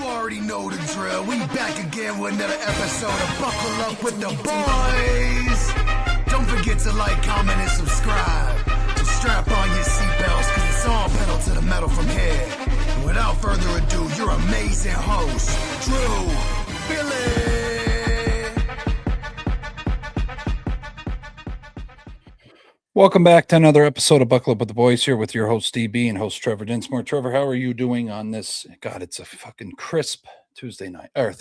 already know the drill. We back again with another episode of Buckle Up with the Boys. Don't forget to like, comment, and subscribe. So strap on your seatbelts, cause it's all pedal to the metal from here. And without further ado, your amazing host, Drew, Billy. Welcome back to another episode of Buckle Up with the Boys here with your host DB and host Trevor Dinsmore. Trevor, how are you doing on this? God, it's a fucking crisp Thursday night. You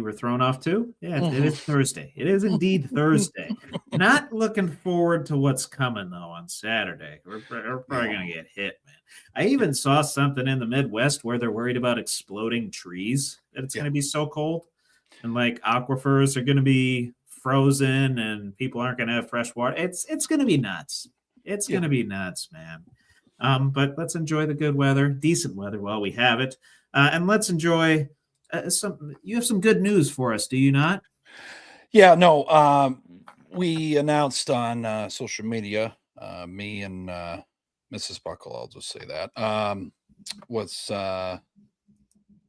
were thrown off too? Yeah, it is Thursday. It is indeed Thursday. Not looking forward to what's coming though on Saturday. We're probably gonna get hit, man. I even saw something in the Midwest where they're worried about exploding trees, that it's gonna be so cold, and like aquifers are gonna be frozen and people aren't going to have fresh water. It's going to be nuts. It's going to be nuts, man. But let's enjoy the good weather, decent weather while we have it. And let's enjoy you have some good news for us, do you not? Yeah, no. We announced on social media, me and Mrs. Buckle, I'll just say that,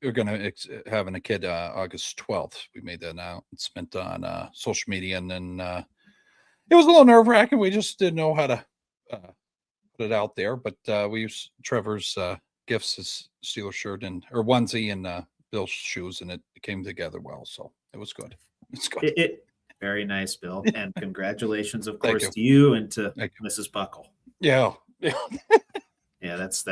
we're going to having a kid August 12th. We made that announcement on social media, and then it was a little nerve-wracking. We just didn't know how to put it out there, but we used Trevor's gifts, his Steelers shirt or onesie, and Bill's shoes, and it came together well. So it was good. It's good. Very nice, Bill, and congratulations, of course, to you and to Mrs. Buckle. Yeah. Yeah, that's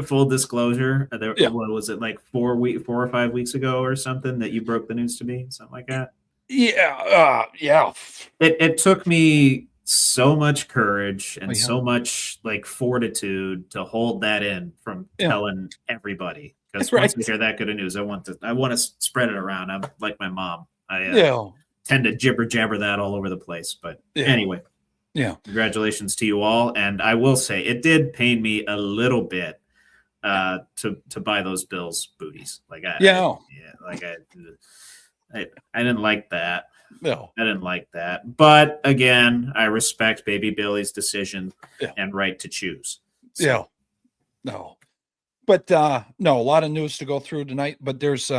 full disclosure, what was it, like 4 or 5 weeks ago or something that you broke the news to me, something like that? Yeah. It took me so much courage and so much like fortitude to hold that in from telling everybody, because once we hear that good of news, I want to spread it around. I'm like my mom. I tend to jibber jabber that all over the place, but anyway. Yeah. Congratulations to you all, and I will say it did pain me a little bit to buy those Bills booties. I didn't like that. No, I didn't like that. But again, I respect baby Billy's decision and right to choose. So. Yeah. No. But no, a lot of news to go through tonight. But there's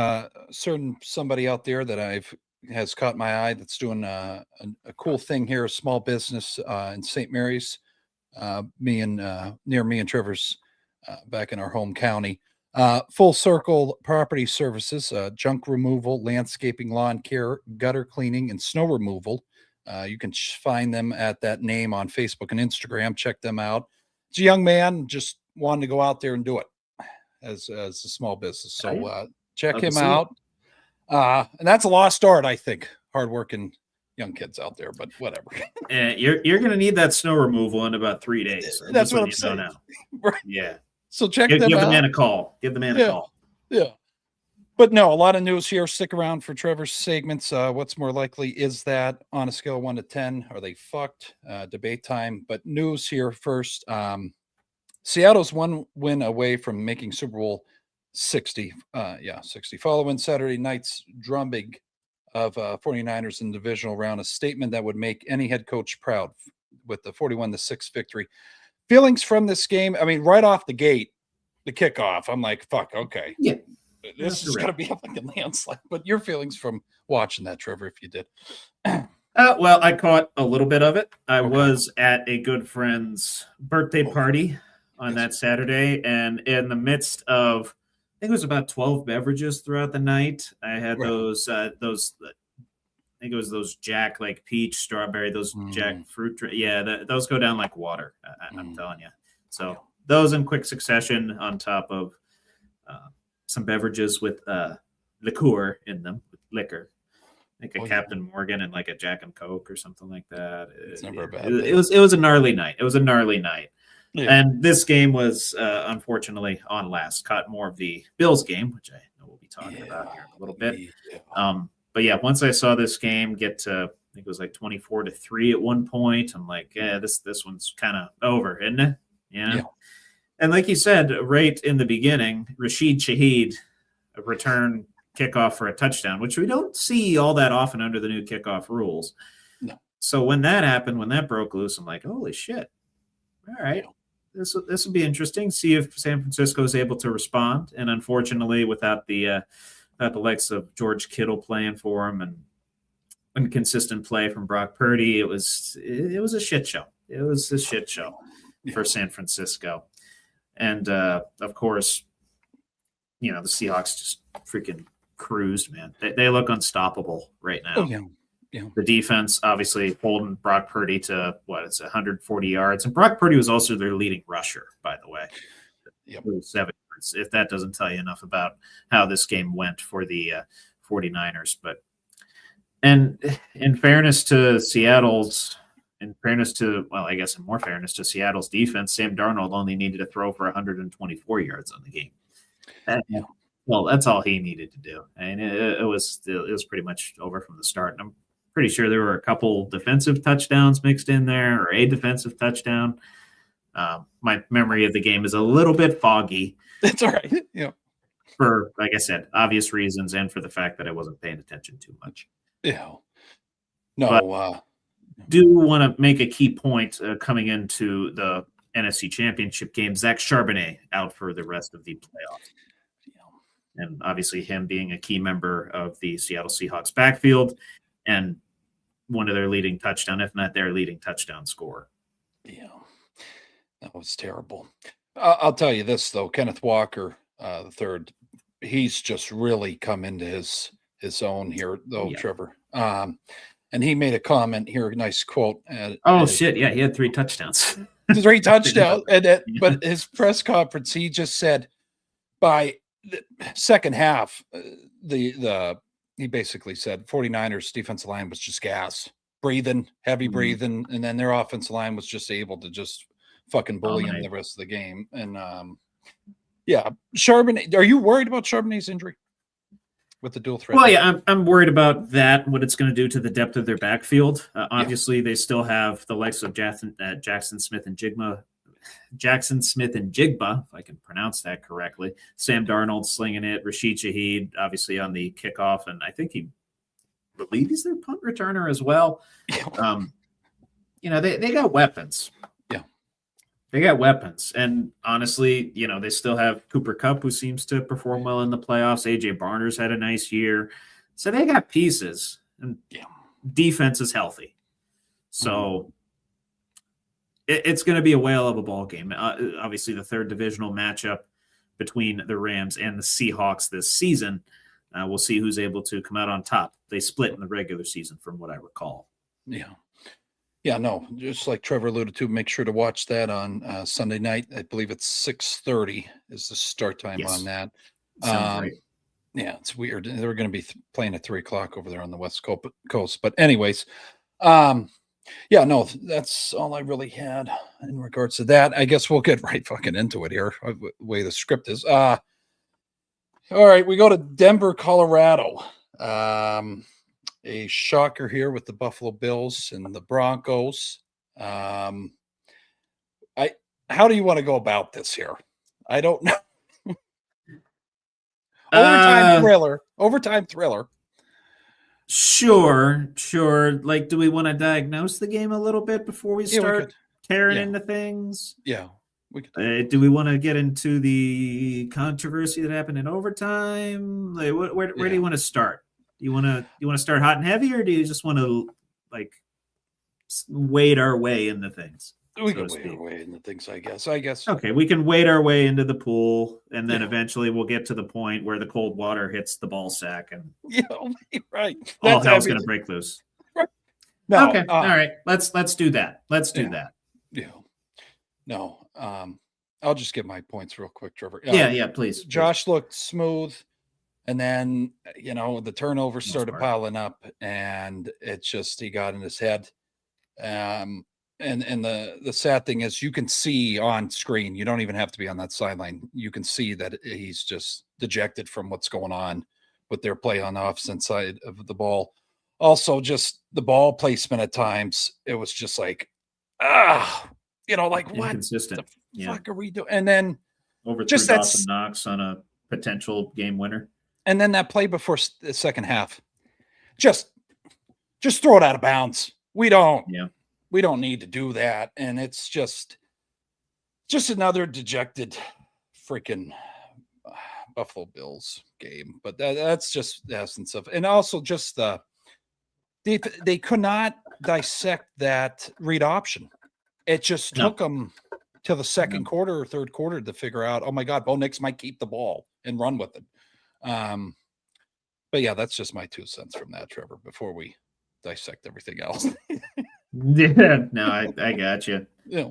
somebody out there that has caught my eye that's doing a cool thing here, a small business in St. Mary's, near me and Trevor's. Back in our home county, Full Circle Property Services, junk removal, landscaping, lawn care, gutter cleaning, and snow removal. You can find them at that name on Facebook and Instagram. Check them out. It's a young man just wanting to go out there and do it as a small business. So check him out. And that's a lost art, I think. Hardworking young kids out there, but whatever. You're going to need that snow removal in about 3 days. That's what I'm saying. Now. Right. Yeah. So check them out. Give the man a call. Give the man a call. Yeah. But no, a lot of news here. Stick around for Trevor's segments. What's more likely is that on a scale of 1 to 10, are they fucked? Debate time. But news here first. Seattle's 1 win away from making Super Bowl 60. 60. Following Saturday night's drubbing of 49ers in the divisional round, a statement that would make any head coach proud with the 41-6 victory. Feelings from this game, I mean, right off the gate, the kickoff, I'm like, fuck, okay. Yeah. This is going to be a fucking landslide. But your feelings from watching that, Trevor, if you did. Well, I caught a little bit of it. I was at a good friend's birthday party on that Saturday, and in the midst of, I think it was about 12 beverages throughout the night. I had those I think it was those Jack, like peach, strawberry, those Jack fruit. Those go down like water. I'm telling you. So those in quick succession on top of some beverages with liqueur in them, with liquor. Like a Captain Morgan and like a Jack and Coke or something like that. It's never a bad day. It was a gnarly night. Yeah. And this game was unfortunately on last. Caught more of the Bills game, which I know we'll be talking about here in a little bit. Yeah. But yeah, once I saw this game get to, I think it was like 24-3 at one point, I'm like, this one's kind of over, isn't it? Yeah. And like you said, right in the beginning, Rashid Shaheed, a return kickoff for a touchdown, which we don't see all that often under the new kickoff rules. No. So when that happened, when that broke loose, I'm like, holy shit. All right. this will be interesting. See if San Francisco is able to respond. And unfortunately, without the likes of George Kittle playing for him and inconsistent play from Brock Purdy, it was a shit show. It was a shit show for San Francisco. And of course, the Seahawks just freaking cruised, man. They look unstoppable right now. Oh, yeah. The defense obviously holding Brock Purdy to 140 yards. And Brock Purdy was also their leading rusher, by the way. Yep. 7 yards, if that doesn't tell you enough about how this game went for the 49ers. And in fairness to Seattle's Seattle's defense, Sam Darnold only needed to throw for 124 yards on the game. Well, that's all he needed to do. And it was pretty much over from the start. And I'm pretty sure there were a couple defensive touchdowns mixed in there, or a defensive touchdown. My memory of the game is a little bit foggy. That's all right. Yeah. For, like I said, obvious reasons, and for the fact that I wasn't paying attention too much. Yeah. No. Do want to make a key point coming into the NFC Championship game. Zach Charbonnet out for the rest of the playoffs. And obviously him being a key member of the Seattle Seahawks backfield and one of their leading touchdown, if not their leading touchdown scorer. Yeah, that was terrible. I'll tell you this, though. Kenneth Walker, the third, he's just really come into his own here, though, Trevor. And he made a comment here, a nice quote. Shit. Yeah, he had 3 touchdowns. 3 touchdowns. But his press conference, he just said by the second half, he basically said 49ers defensive line was just gas, heavy breathing, and then their offensive line was just able to just fucking bully him the rest of the game. And Charbonnet, are you worried about Charbonnet's injury with the dual threat? Well, yeah, I'm worried about that, what it's going to do to the depth of their backfield. Obviously, they still have the likes of Jackson Smith and Jigba, if I can pronounce that correctly. Sam Darnold slinging it. Rashid Shaheed, obviously, on the kickoff. And I think believe he's their punt returner as well. They got weapons. Yeah. They got weapons. And honestly, they still have Cooper Kupp, who seems to perform well in the playoffs. AJ Barner's had a nice year. So they got pieces. And defense is healthy. So it's going to be a whale of a ball game. Obviously, the third divisional matchup between the Rams and the Seahawks this season. We'll see who's able to come out on top. They split in the regular season, from what I recall. Yeah, no, just like Trevor alluded to, make sure to watch that on Sunday night. I believe it's 6:30 is the start time on that. Yeah, it's weird. They're going to be playing at 3:00 over there on the West Coast. But anyways, that's all I really had in regards to that. I guess we'll get right fucking into it here, the way the script is. All right, we go to Denver, Colorado. A shocker here with the Buffalo Bills and the Broncos. How do you want to go about this here? I don't know. Overtime thriller. Sure. Like, do we want to diagnose the game a little bit before we start tearing into things? Yeah. We could. Do we want to get into the controversy that happened in overtime? Like, where do you want to start? Do you want to start hot and heavy, or do you just want to wade our way into things? We can wade our way into things, I guess. Okay, we can wade our way into the pool, and then eventually we'll get to the point where the cold water hits the ball sack, and right. All hell's going to break loose. Right. No, okay, all right. Let's do that. Let's do that. Yeah. No. I'll just get my points real quick, Trevor. Yeah, please. Josh looked smooth, and then the turnovers started piling up, and it just he got in his head. And the sad thing is, you can see on screen, you don't even have to be on that sideline. You can see that he's just dejected from what's going on with their play on the offensive side of the ball. Also, just the ball placement at times, it was just like, what? Inconsistent. The fuck are we doing? And then over just that knocks on a potential game winner. And then that play before the second half, just throw it out of bounds. We don't need to do that. And it's just just another dejected freaking Buffalo Bills game. But that's just the essence of, and also just they could not dissect that read option. It just took them till the second quarter or third quarter to figure out, oh my God, Bo Nix might keep the ball and run with it. But yeah, that's just my 2 cents from that, Trevor, before we dissect everything else. Yeah, no, I got you. Yeah.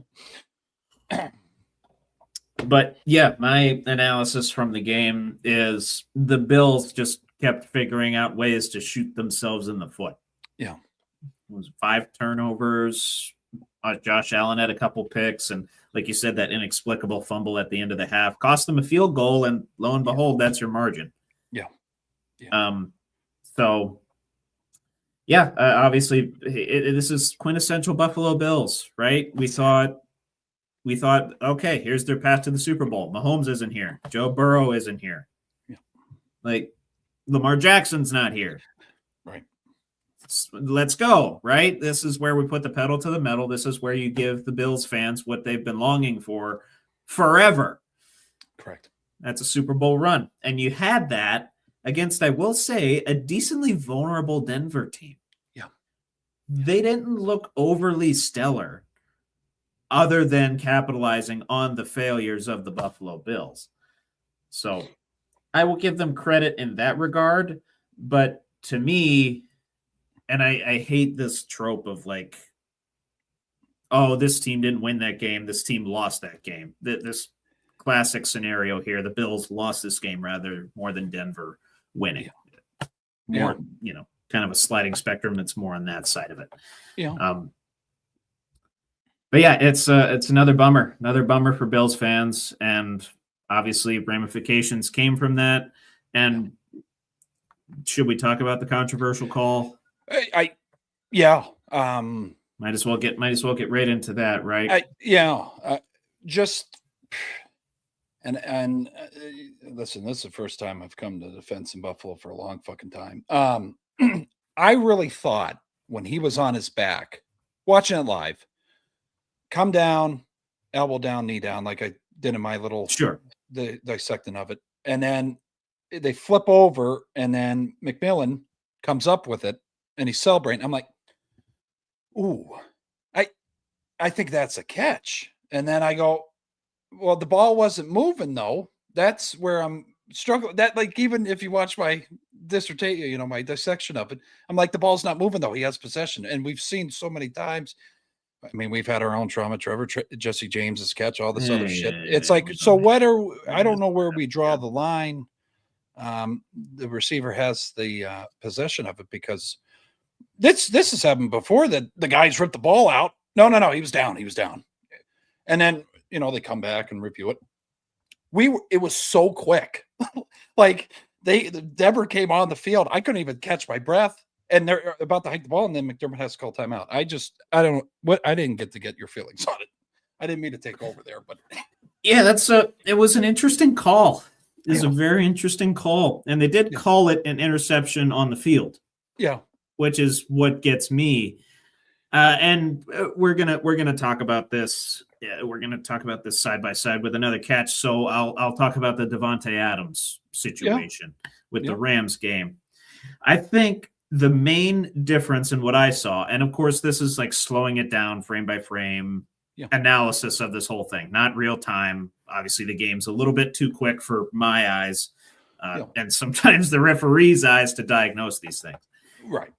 But yeah, my analysis from the game is the Bills just kept figuring out ways to shoot themselves in the foot. Yeah. It was 5 turnovers. Josh Allen had a couple picks, and like you said, that inexplicable fumble at the end of the half cost them a field goal, and lo and behold, that's your margin. Yeah. So, yeah, obviously, this is quintessential Buffalo Bills, right? We thought, okay, here's their path to the Super Bowl. Mahomes isn't here. Joe Burrow isn't here. Yeah. Like, Lamar Jackson's not here. Right. Let's go, right? This is where we put the pedal to the metal. This is where you give the Bills fans what they've been longing for forever. Correct. That's a Super Bowl run. And you had that against, I will say, a decently vulnerable Denver team. Yeah. They didn't look overly stellar other than capitalizing on the failures of the Buffalo Bills. So I will give them credit in that regard. But to me, and I hate this trope of like, oh, this team didn't win that game. This team lost that game. This classic scenario here, the Bills lost this game more than Denver winning. More, kind of a sliding spectrum. It's more on that side of it. Yeah. But yeah, it's another bummer for Bills fans, and obviously ramifications came from that. And should we talk about the controversial call? Might as well get right into that, right? Listen, this is the first time I've come to the defense in Buffalo for a long fucking time. I really thought when he was on his back, watching it live, come down, elbow down, knee down, like I did in my little the dissecting of it, and then they flip over, and then McMillan comes up with it, and he's celebrating. I'm like, ooh, I think that's a catch. And then I go, well, the ball wasn't moving though. That's where I'm struggling. That, like, even if you watch my dissertation, my dissection of it, I'm like, the ball's not moving though. He has possession, and we've seen so many times. I mean, we've had our own trauma. Trevor, Jesse James's catch, all this other shit. It's like, so I don't know where we draw the line. The receiver has the possession of it, because this has happened before, that the guys ripped the ball out. No, he was down. And then, they come back and review it. It was so quick. Like Denver came on the field. I couldn't even catch my breath, and they're about to hike the ball, and then McDermott has to call timeout. I didn't get to get your feelings on it. I didn't mean to take over there, but yeah, it was an interesting call. It was a very interesting call, and they did call it an interception on the field. Yeah, which is what gets me. And we're gonna talk about this. Yeah, we're gonna talk about this side by side with another catch. So I'll talk about the Davante Adams situation with the Rams game. I think the main difference in what I saw, and of course this is like slowing it down frame by frame analysis of this whole thing, not real time. Obviously, the game's a little bit too quick for my eyes, and sometimes the referee's eyes to diagnose these things. Right.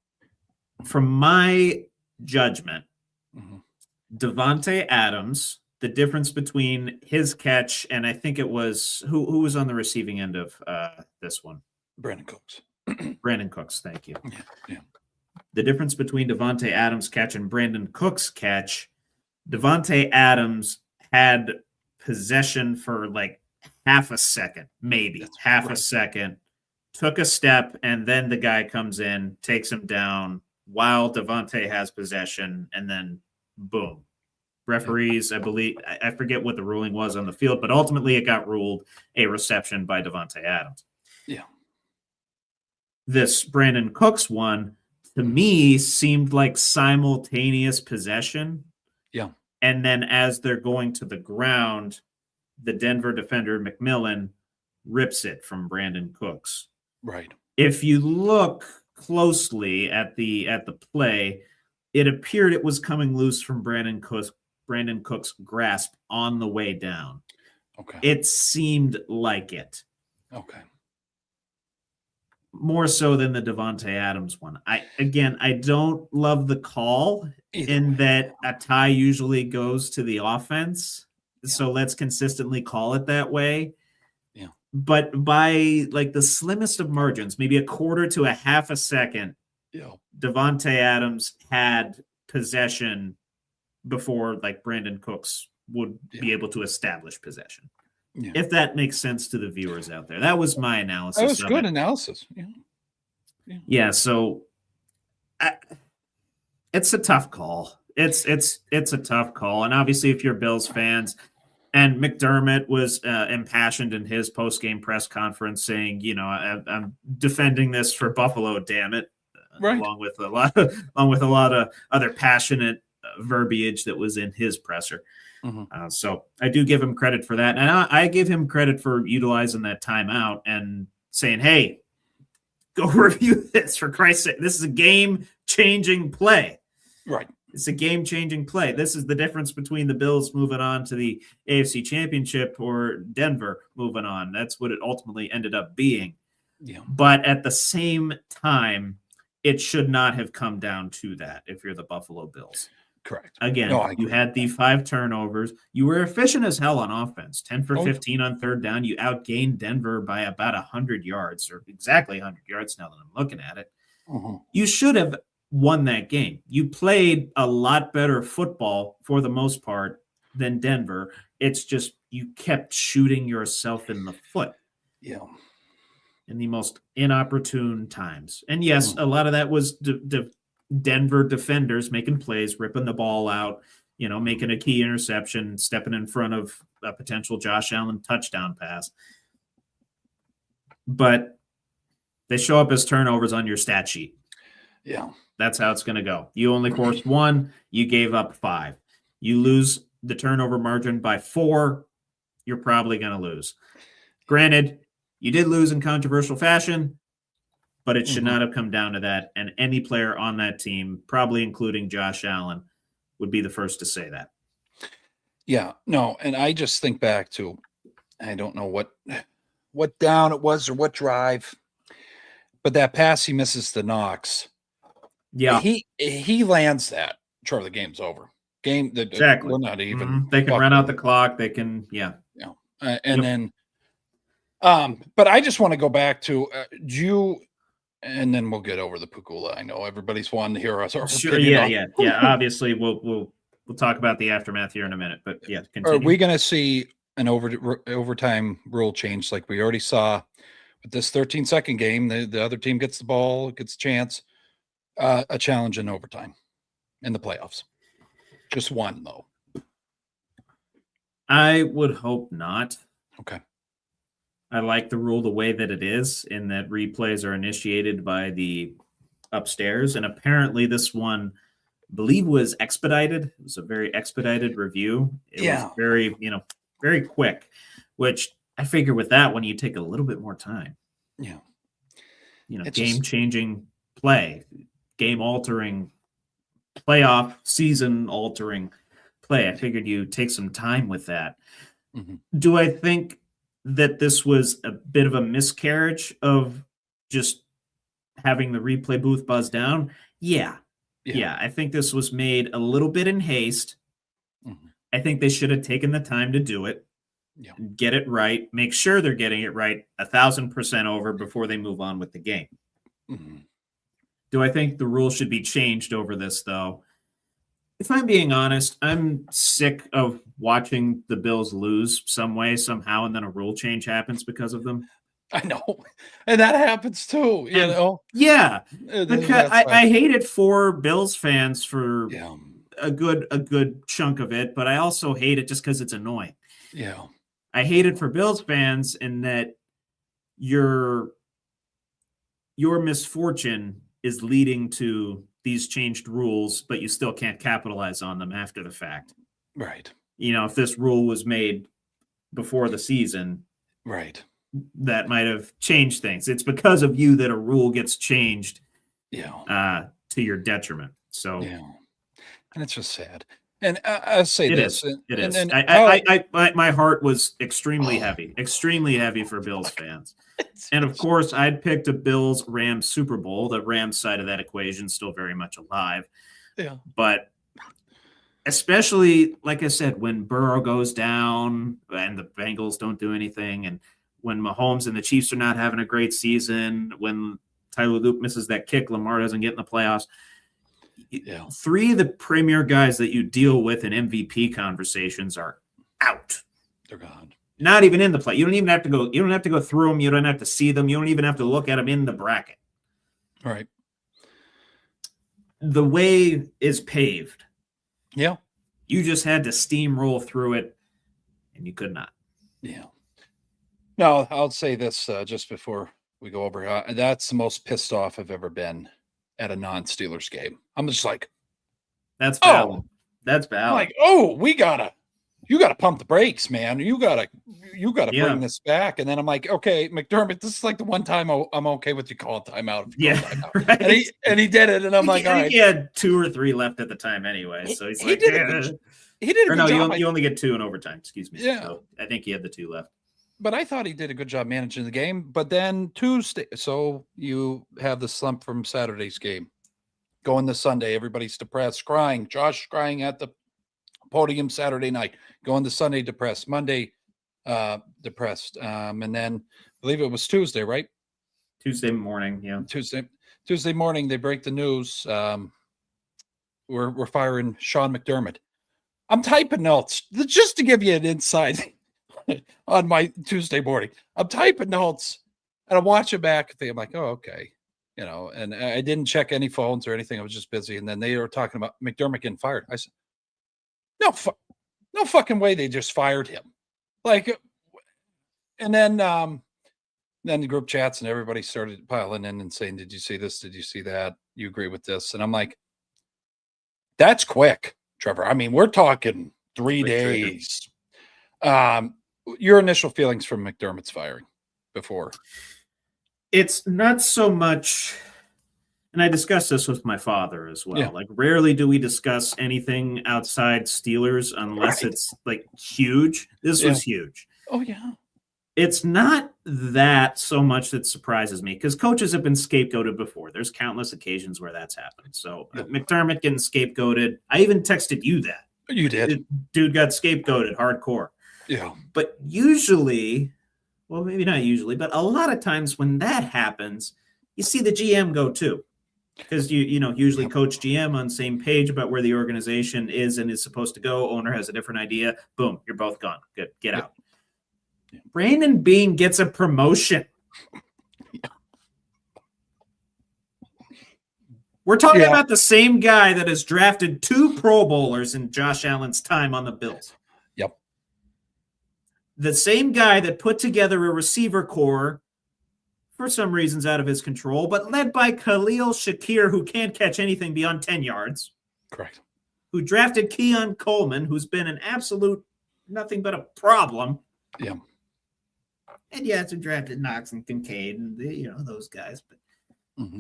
From my judgment, Davante Adams, the difference between his catch and I think it was who was on the receiving end of this one? Brandon Cooks. Brandon Cooks, thank you. Yeah. The difference between Davante Adams' catch and Brandon Cooks' catch, Davante Adams had possession for like half a second, maybe a second, took a step, and then the guy comes in, takes him down while Davante has possession, and then boom. Referees, I believe, I forget what the ruling was on the field, but ultimately it got ruled a reception by Davante Adams. Yeah. This Brandon Cooks one, to me, seemed like simultaneous possession. Yeah. And then as they're going to the ground, the Denver defender, McMillan, rips it from Brandon Cooks. Right. If you look closely at the play, it appeared it was coming loose from Brandon Cook's grasp on the way down. Okay. It seemed like it. Okay. More so than the Devontae Adams one. I don't love the call in that a tie usually goes to the offense. Yeah. So let's consistently call it that way. Yeah. But by like the slimmest of margins, maybe a quarter to a half a second, Devontae Adams had possession before like Brandon Cooks would be able to establish possession. Yeah. If that makes sense to the viewers out there. That was my analysis. That was good analysis. Yeah. So it's a tough call. It's a tough call. And obviously if you're Bills fans, and McDermott was impassioned in his post-game press conference saying, I'm defending this for Buffalo, damn it. Right. Along with a lot of other passionate verbiage that was in his presser. Mm-hmm. So I do give him credit for that. And I give him credit for utilizing that timeout and saying, hey, go review this for Christ's sake. This is a game-changing play. Right. It's a game-changing play. This is the difference between the Bills moving on to the AFC Championship or Denver moving on. That's what it ultimately ended up being. Yeah. But at the same time, it should not have come down to that if you're the Buffalo Bills. Correct. Again, you had the 5 turnovers. You were efficient as hell on offense. 10 for 15 on third down. You outgained Denver by about 100 yards, or exactly 100 yards now that I'm looking at it. Mm-hmm. You should have won that game. You played a lot better football for the most part than Denver. It's just you kept shooting yourself in the foot. Yeah. In the most inopportune times. And yes, a lot of that was Denver defenders making plays, ripping the ball out, making a key interception, stepping in front of a potential Josh Allen touchdown pass. But they show up as turnovers on your stat sheet. Yeah. That's how it's going to go. You only forced 1, you gave up 5. You lose the turnover margin by 4, you're probably going to lose. Granted, you did lose in controversial fashion, but it should not have come down to that. And any player on that team, probably including Josh Allen, would be the first to say that. Yeah, no. And I just think back to, I don't know what down it was or what drive, but that pass he misses to Knox. Yeah. He lands that. Charlie, the game's over. Exactly. We're not even. They can run out the clock. They can, then, but I just want to go back to and then we'll get over the Pagula. I know everybody's wanting to hear us. Sure, yeah. Obviously, we'll talk about the aftermath here in a minute. But yeah, continue. Are we going to see an overtime rule change like we already saw with this 13-second game? The other team gets the ball, gets a chance, a challenge in overtime in the playoffs. Just one though. I would hope not. Okay. I like the rule the way that it is, in that replays are initiated by the upstairs. And apparently this one, I believe, was expedited. It was a very expedited review. It was very, very quick, which I figure with that one, you take a little bit more time. Yeah. Game-changing play, game-altering, playoff season-altering play. I figured you take some time with that. Mm-hmm. Do I think that this was a bit of a miscarriage of just having the replay booth buzz down? Yeah. I think this was made a little bit in haste. Mm-hmm. I think they should have taken the time to do it, get it right, make sure they're getting it right 1,000% over before they move on with the game. Mm-hmm. Do I think the rule should be changed over this, though? If I'm being honest, I'm sick of watching the Bills lose some way, somehow, and then a rule change happens because of them. I know. And that happens too, Yeah. Because I hate it for Bills fans for a good chunk of it, but I also hate it just because it's annoying. Yeah. I hate it for Bills fans in that your misfortune is leading to these changed rules, but you still can't capitalize on them after the fact. Right. If this rule was made before the season, right, that might have changed things. It's because of you that a rule gets changed to your detriment. So and it's just sad. And I'll say this. It is. And my heart was extremely heavy for Bills fans. And of course, I'd picked a Bills-Rams Super Bowl. The Rams side of that equation still very much alive. Yeah. But especially, like I said, when Burrow goes down and the Bengals don't do anything, and when Mahomes and the Chiefs are not having a great season, when Tyler Luke misses that kick, Lamar doesn't get in the playoffs. Three of the premier guys that you deal with in MVP conversations are out. They're gone. Not even in the play. You don't even have to go. You don't have to go through them. You don't have to see them. You don't even have to look at them in the bracket. All right. The way is paved. Yeah. You just had to steamroll through it, and you could not. Yeah. No, I'll say this just before we go over. That's the most pissed off I've ever been at a non-Steelers game. I'm just like, that's valid. That's valid. I'm like, you gotta pump the brakes, man. You gotta bring this back. And then I'm like, okay, McDermott, this is like the one time I'm okay with you calling timeout. Timeout. Right? And he did it, and I'm like, all right. He had 2 or 3 left at the time anyway, so he did a good job. You only get 2 in overtime. Excuse me. Yeah, so I think he had the 2 left. But I thought he did a good job managing the game. But then Tuesday, so you have the slump from Saturday's game. Going to Sunday, everybody's depressed, crying. Josh crying at the podium Saturday night. Going to Sunday, depressed. Monday, depressed. And then I believe it was Tuesday, right? Tuesday morning, yeah. Tuesday morning, they break the news. We're firing Sean McDermott. I'm typing notes just to give you an insight. On my Tuesday morning, I'm typing notes and I'm watching back. I'm like, oh, okay. And I didn't check any phones or anything. I was just busy. And then they were talking about McDermott getting fired. I said, no fucking way. They just fired him. Like, and then the group chats and everybody started piling in and saying, did you see this? Did you see that? You agree with this? And I'm like, that's quick, Trevor. I mean, we're talking 3 days. Your initial feelings from McDermott's firing before? It's not so much, and I discussed this with my father as well. Yeah. Like, rarely do we discuss anything outside Steelers unless it's like huge. This was huge. Oh, yeah. It's not that so much that surprises me because coaches have been scapegoated before. There's countless occasions where that's happened. So McDermott getting scapegoated. I even texted you that. You did. Dude got scapegoated hardcore. Yeah. But usually, well, maybe not usually, but a lot of times when that happens, you see the GM go too. Because usually coach GM on same page about where the organization is and is supposed to go. Owner has a different idea. Boom, you're both gone. Good. Get out. Yeah. Brandon Beane gets a promotion. We're talking about the same guy that has drafted 2 Pro Bowlers in Josh Allen's time on the Bills. Yep. The same guy that put together a receiver core for some reasons out of his control, but led by Khalil Shakir, who can't catch anything beyond 10 yards. Correct. Who drafted Keon Coleman, who's been an absolute nothing but a problem. Yeah. And who drafted Knox and Kincaid and those guys, but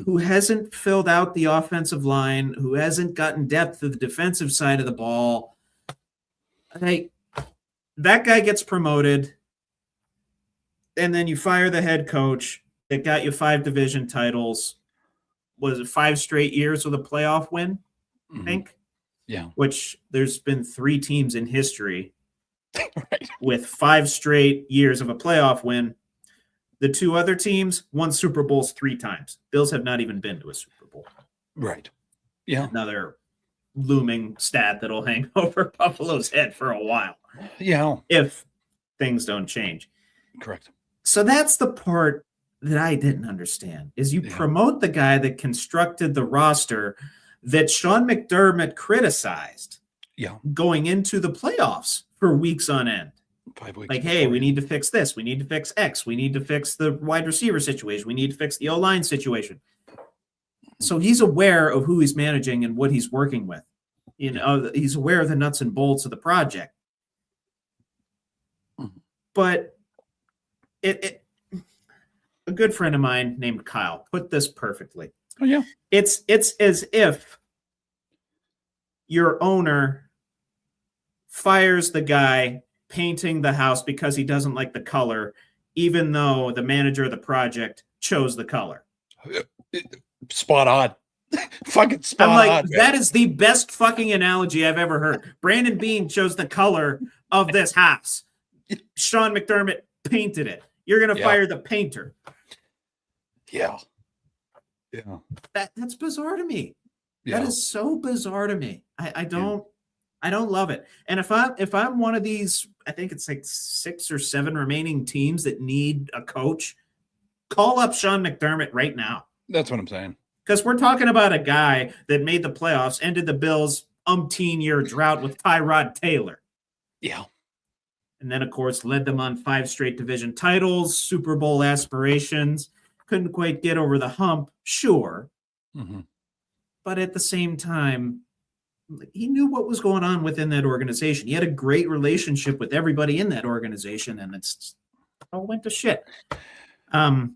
who hasn't filled out the offensive line, who hasn't gotten depth to the defensive side of the ball. That guy gets promoted, and then you fire the head coach that got you 5 division titles. Was it 5 straight years with a playoff win? I think. Yeah. Which there's been 3 teams in history with 5 straight years of a playoff win. The 2 other teams won Super Bowls 3 times. Bills have not even been to a Super Bowl. Right. Yeah. Another looming stat that'll hang over Buffalo's head for a while. Yeah. If things don't change. Correct. So that's the part that I didn't understand is you promote the guy that constructed the roster that Sean McDermott criticized going into the playoffs for weeks on end. 5 weeks. Like, hey, we need to fix this. We need to fix X. We need to fix the wide receiver situation. We need to fix the O-line situation. So he's aware of who he's managing and what he's working with. he's aware of the nuts and bolts of the project. But a good friend of mine named Kyle put this perfectly. Oh yeah. It's as if your owner fires the guy painting the house because he doesn't like the color, even though the manager of the project chose the color. Spot on. Fucking spot on. I'm like, that is the best fucking analogy I've ever heard. Brandon Beane chose the color of this house. Sean McDermott painted it. You're going to fire the painter. Yeah. Yeah. That's bizarre to me. Yeah. That is so bizarre to me. I don't love it. And if I'm one of these, I think it's like 6 or 7 remaining teams that need a coach, call up Sean McDermott right now. That's what I'm saying. Because we're talking about a guy that made the playoffs, ended the Bills' umpteen-year drought with Tyrod Taylor. Yeah. And then, of course, led them on 5 straight division titles, Super Bowl aspirations. Couldn't quite get over the hump, sure. Mm-hmm. But at the same time, he knew what was going on within that organization. He had a great relationship with everybody in that organization, and it all went to shit. Do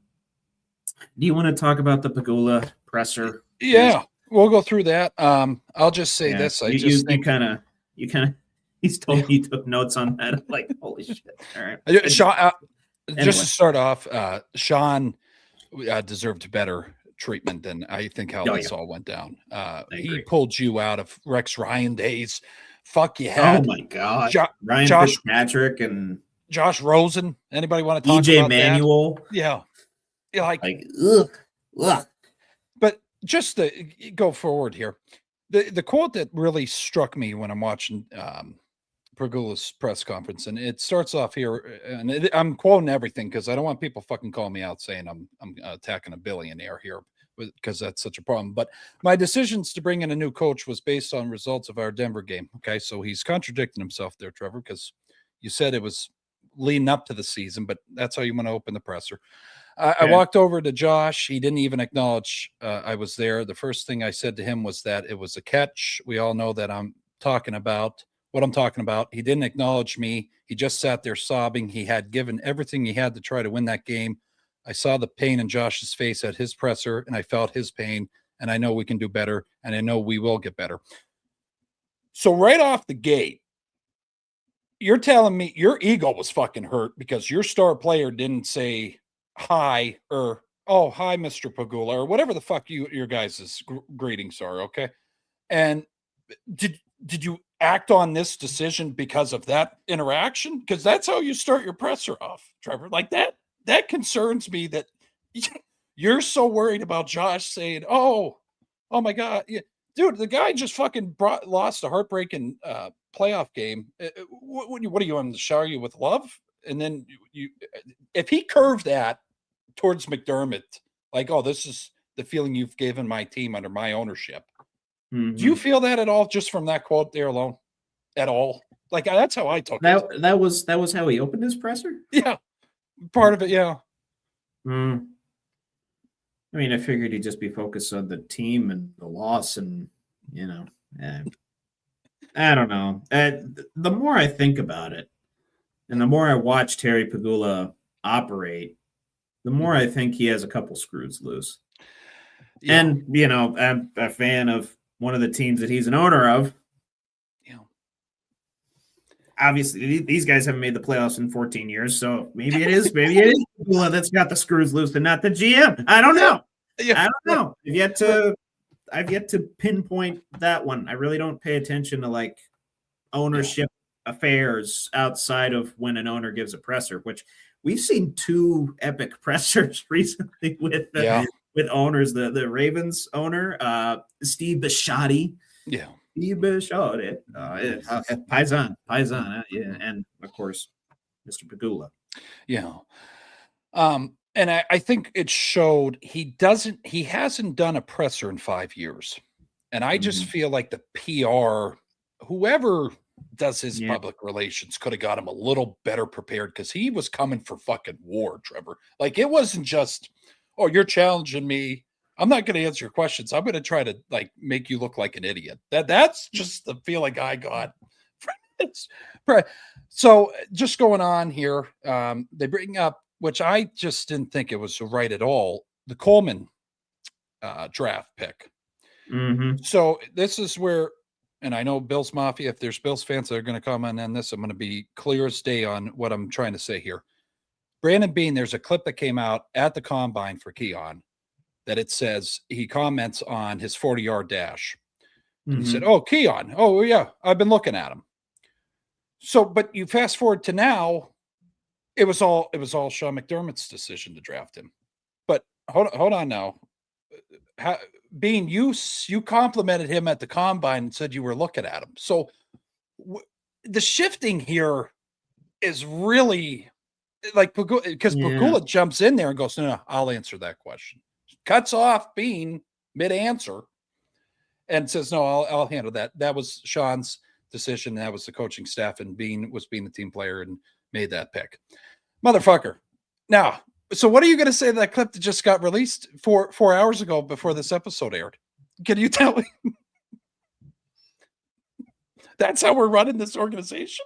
you want to talk about the Pegula presser? Yeah, we'll go through that. I'll just say this. He's told me he took notes on that. I'm like, holy shit. All right. Sean, Anyway. Just to start off, Sean deserved better treatment than I think how this all went down. He pulled you out of Rex Ryan days. Fuck you had. Oh my God. Ryan Josh Fitzpatrick and Josh Rosen. Anybody want to talk EJ about Manuel? That? Yeah. You're like ugh. But just to go forward here, the quote that really struck me when I'm watching Pegula's press conference, and it starts off here, and I'm quoting everything because I don't want people fucking calling me out saying I'm attacking a billionaire here because that's such a problem. But my decisions to bring in a new coach was based on results of our Denver game. Okay, so he's contradicting himself there, Trevor, because you said it was leading up to the season, but that's how you want to open the presser. I walked over to Josh. He didn't even acknowledge I was there. The first thing I said to him was that it was a catch. We all know that I'm talking about what I'm talking about. He didn't acknowledge me. He just sat there sobbing. He had given everything he had to try to win that game. I saw the pain in Josh's face at his presser, and I felt his pain, and I know we can do better, and I know we will get better. So right off the gate, you're telling me your ego was fucking hurt because your star player didn't say hi or, oh, hi, Mr. Pegula, or whatever the fuck your guys' greetings are, okay? And did you act on this decision because of that interaction? Because that's how you start your presser off, Trevor. Like that concerns me that you're so worried about Josh saying, oh my God. Yeah. Dude, the guy just fucking lost a heartbreaking playoff game. What are you on to shower you with love? And then if he curved that towards McDermott, like, oh, this is the feeling you've given my team under my ownership. Mm-hmm. Do you feel that at all just from that quote there alone? At all? Like, that's how I took it. That was how he opened his presser? Yeah. Part of it, yeah. I mean, I figured he'd just be focused on the team and the loss and, I don't know. The more I think about it and the more I watch Terry Pegula operate, the more I think he has a couple screws loose. Yeah. And, I'm a fan of one of the teams that he's an owner of. Yeah. Obviously, these guys haven't made the playoffs in 14 years, so maybe it is Pegula that's got the screws loose and not the GM. I don't know. Yeah. I don't know. I've yet to pinpoint that one. I really don't pay attention to like ownership affairs outside of when an owner gives a presser, which we've seen 2 epic pressers recently with owners. The Ravens owner, Steve Bisciotti. Yeah. Steve Bisciotti. Paisan. And of course, Mr. Pegula. Yeah. And I think it showed he hasn't done a presser in 5 years. And I just feel like the PR, whoever does his public relations could have got him a little better prepared because he was coming for fucking war, Trevor. Like, it wasn't just, oh, you're challenging me I'm not going to answer your questions. I'm going to try to like make you look like an idiot. That's just the feeling I got. So just going on here, they bring up, which I just didn't think it was right at all, the Coleman draft pick. Mm-hmm. So this is where, and I know Bills Mafia, if there's Bills fans that are going to comment on this, I'm going to be clear as day on what I'm trying to say here. Brandon Beane, there's a clip that came out at the combine for Keon that it says he comments on his 40-yard dash. And he said, "Oh, Keon. Oh, yeah, I've been looking at him." So, but you fast forward to now, it was all Sean McDermott's decision to draft him. But hold on now. Beane, you complimented him at the combine and said you were looking at him. So the shifting here is really like because Pagula jumps in there and goes, no, I'll answer that question. Cuts off Beane mid-answer and says, no, I'll handle that. That was Sean's decision. That was the coaching staff, and Beane was being the team player and made that pick. Motherfucker. Now, so what are you going to say to that clip that just got released 4 hours ago before this episode aired? Can you tell me? That's how we're running this organization?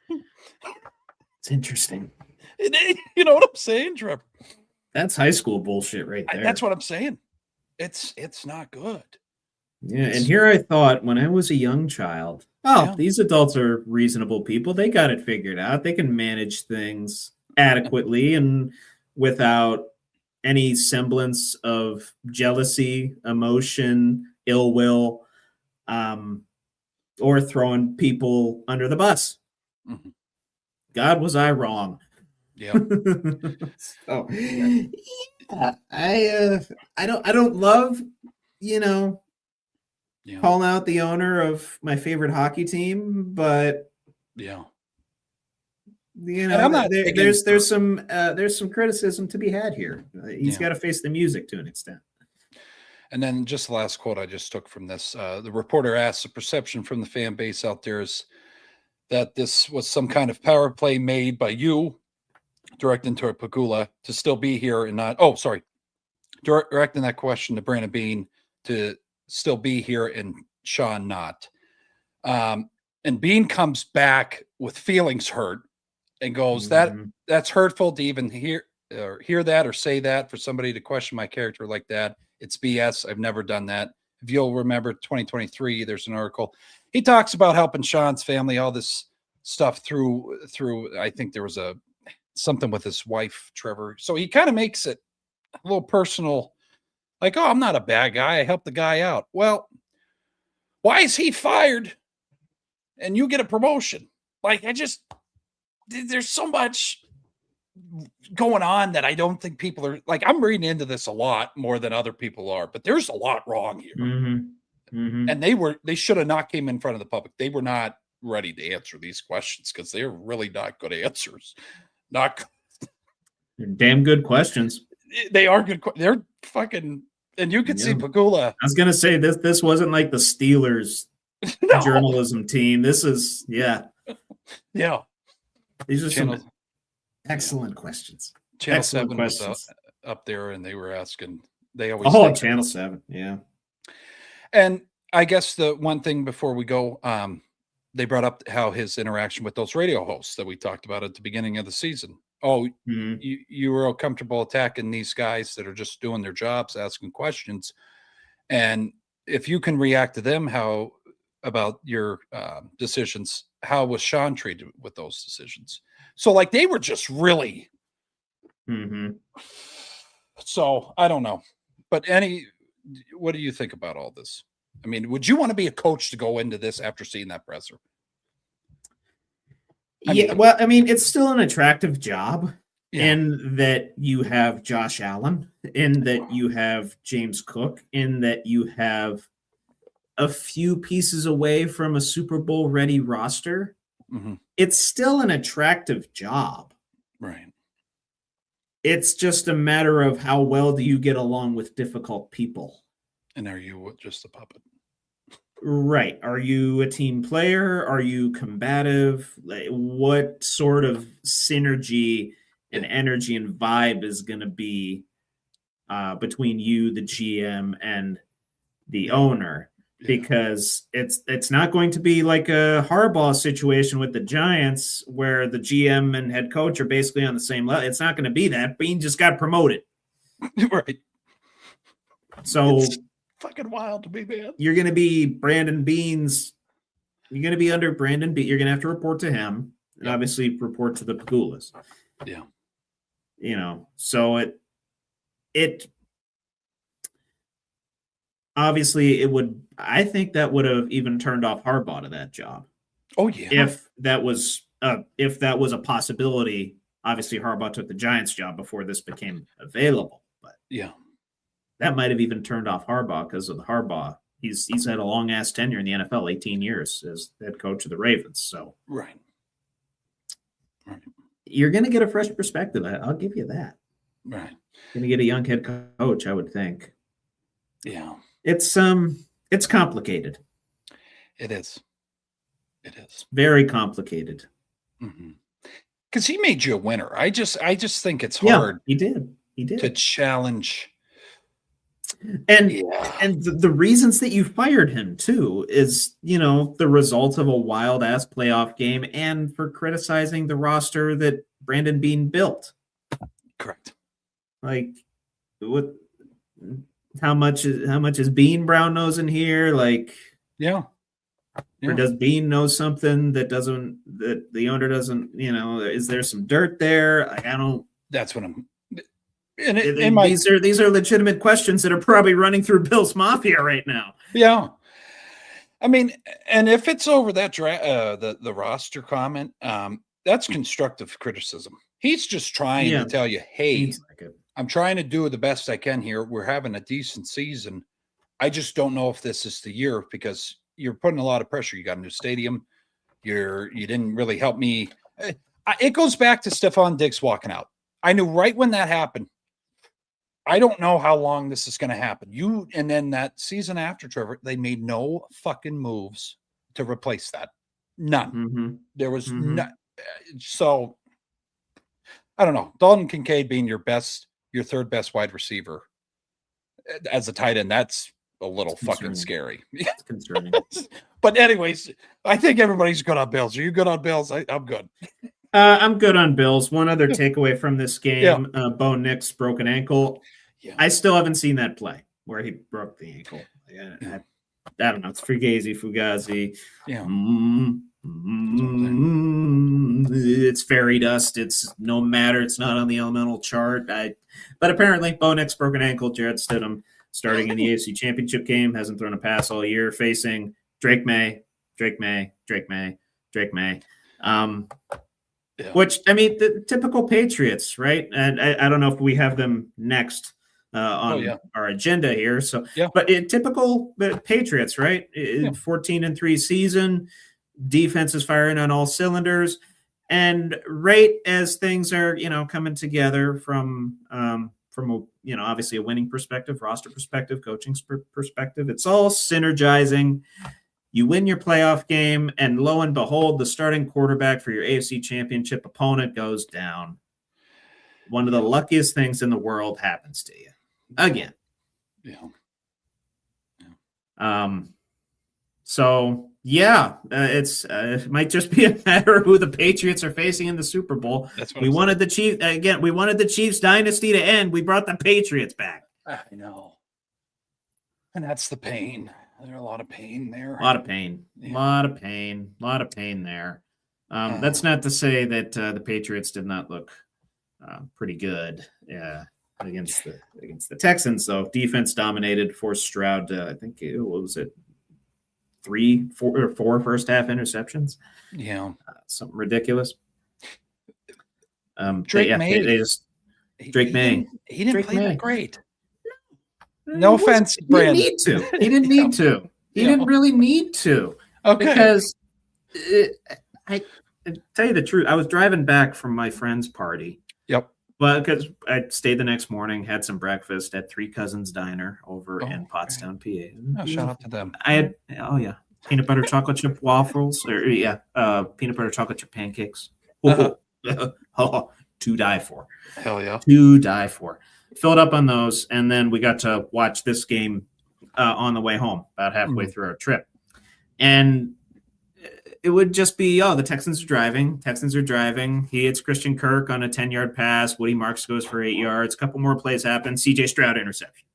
It's interesting. You know what I'm saying, Trevor? That's high school bullshit right there. That's what I'm saying. It's not good. Yeah, and here I thought when I was a young child, these adults are reasonable people. They got it figured out. They can manage things adequately and without any semblance of jealousy, emotion, ill will, or throwing people under the bus. Mm-hmm. God, was I wrong? Yeah. So, yeah, I don't love, calling out the owner of my favorite hockey team, but I'm not there's some criticism to be had here. He's got to face the music to an extent. And then just the last quote I just took from this, the reporter asked, the perception from the fan base out there is that this was some kind of power play made by you, directing toward Pagula to still be here and not, directing that question to Brandon Beane to still be here and Sean not. And Beane comes back with feelings hurt and goes, that's hurtful to even hear that or say that, for somebody to question my character like that. It's BS. I've never done that. If you'll remember 2023, there's an article. He talks about helping Sean's family, all this stuff through, I think there was something with his wife, Trevor. So he kind of makes it a little personal, like, oh, I'm not a bad guy. I helped the guy out. Well, why is he fired and you get a promotion? Like, there's so much going on that I don't think people are, like, I'm reading into this a lot more than other people are, but there's a lot wrong here. And they should have not came in front of the public. They were not ready to answer these questions because they're really not good answers. They're damn good questions. They are good. They're fucking, and you could see Pagula. I was going to say this wasn't like the Steelers journalism team. This is, yeah. These are some excellent questions. Channel 7 was up there, and they were asking. They always Channel 7, yeah. And I guess the one thing before we go, they brought up how his interaction with those radio hosts that we talked about at the beginning of the season. Oh, you were comfortable attacking these guys that are just doing their jobs, asking questions, and if you can react to them, how about your decisions? How was Sean treated with those decisions? So, like, they were just really. So I don't know, but what do you think about all this? I mean, would you want to be a coach to go into this after seeing that presser? It's still an attractive job in that you have Josh Allen, in that you have James Cook, in that you have a few pieces away from a Super Bowl ready roster. It's still an attractive job. Right. It's just a matter of how well do you get along with difficult people. And are you just a puppet? Right. Are you a team player? Are you combative? Like, what sort of synergy and energy and vibe is going to be between you, the GM, and the owner, because it's not going to be like a Harbaugh situation with the Giants where the GM and head coach are basically on the same level. It's not going to be that. Bean just got promoted. Right. So it's fucking wild to me, man. You're going to be Brandon Bean's. You're going to be under Brandon Bean. You're going to have to report to him and obviously report to the Pagulas. Yeah. So it obviously it would, I think that would have even turned off Harbaugh to that job. Oh yeah. If that was a possibility, obviously Harbaugh took the Giants job before this became available, but that might have even turned off Harbaugh because of the Harbaugh. He's had a long ass tenure in the NFL, 18 years as head coach of the Ravens. So right. You're going to get a fresh perspective. I'll give you that. Right. Going to get a young head coach, I would think. Yeah. It's complicated. It is. It is very complicated. Because he made you a winner. I just think it's hard. He did to challenge. And the reasons that you fired him too is, the result of a wild ass playoff game and for criticizing the roster that Brandon Bean built. Correct. Like what? How much is Bean brown nose in here? Like, or does Bean know something that the owner doesn't? Is there some dirt there? Like, I don't. That's what I'm. These are legitimate questions that are probably running through Bill's Mafia right now. Yeah, I mean, and if it's over that the roster comment, that's constructive criticism. He's just trying to tell you, hey, I'm trying to do the best I can here. We're having a decent season. I just don't know if this is the year because you're putting a lot of pressure. You got a new stadium. You didn't really help me. It goes back to Stephon Diggs walking out. I knew right when that happened. I don't know how long this is going to happen. And then that season after, Trevor, they made no fucking moves to replace that. None. There was none. So I don't know. Dalton Kincaid being your third best wide receiver as a tight end, that's a little fucking scary. It's concerning. But anyways, I think everybody's good on Bills. Are you good on Bills? I'm good. I'm good on Bills. One other takeaway from this game, Bo Nix broken ankle. I still haven't seen that play where he broke the ankle. I don't know. It's Fugazi. Yeah. It's fairy dust. It's no matter. It's not on the elemental chart. But apparently, Bo Nix broken ankle. Jared Stidham starting in the AFC Championship game. Hasn't thrown a pass all year. Facing Drake May. Which, I mean, the typical Patriots, right? And I don't know if we have them next on our agenda here. So, but typical Patriots, right? 14-3 season, defense is firing on all cylinders, and right as things are, coming together from obviously a winning perspective, roster perspective, coaching perspective, it's all synergizing. You win your playoff game, and lo and behold, the starting quarterback for your AFC Championship opponent goes down. One of the luckiest things in the world happens to you. Again. It might just be a matter of who the Patriots are facing in the Super Bowl. We wanted the Chiefs dynasty to end. We brought the Patriots back. I know. And that's the pain. There's a lot of pain there. A lot of pain there. That's not to say that the Patriots did not look pretty good against the Texans, though. Defense dominated, forced Stroud to, I think, what was it, 4 first half interceptions? Yeah. Something ridiculous. Drake May. Drake May. He didn't play that great. No offense, Brandon. He didn't need to. He didn't really need to. Okay. Because I tell you the truth, I was driving back from my friend's party. Yep. But because I stayed the next morning, had some breakfast at Three Cousins Diner over in Pottstown, PA. Oh, shout out to them. I had peanut butter chocolate chip waffles, peanut butter chocolate chip pancakes. To die for. Hell yeah. To die for. filled up on those, and then we got to watch this game on the way home, about halfway through our trip. And it would just be, the Texans are driving. He hits Christian Kirk on a 10-yard pass. Woody Marks goes for 8 yards. A couple more plays happen. C.J. Stroud interception.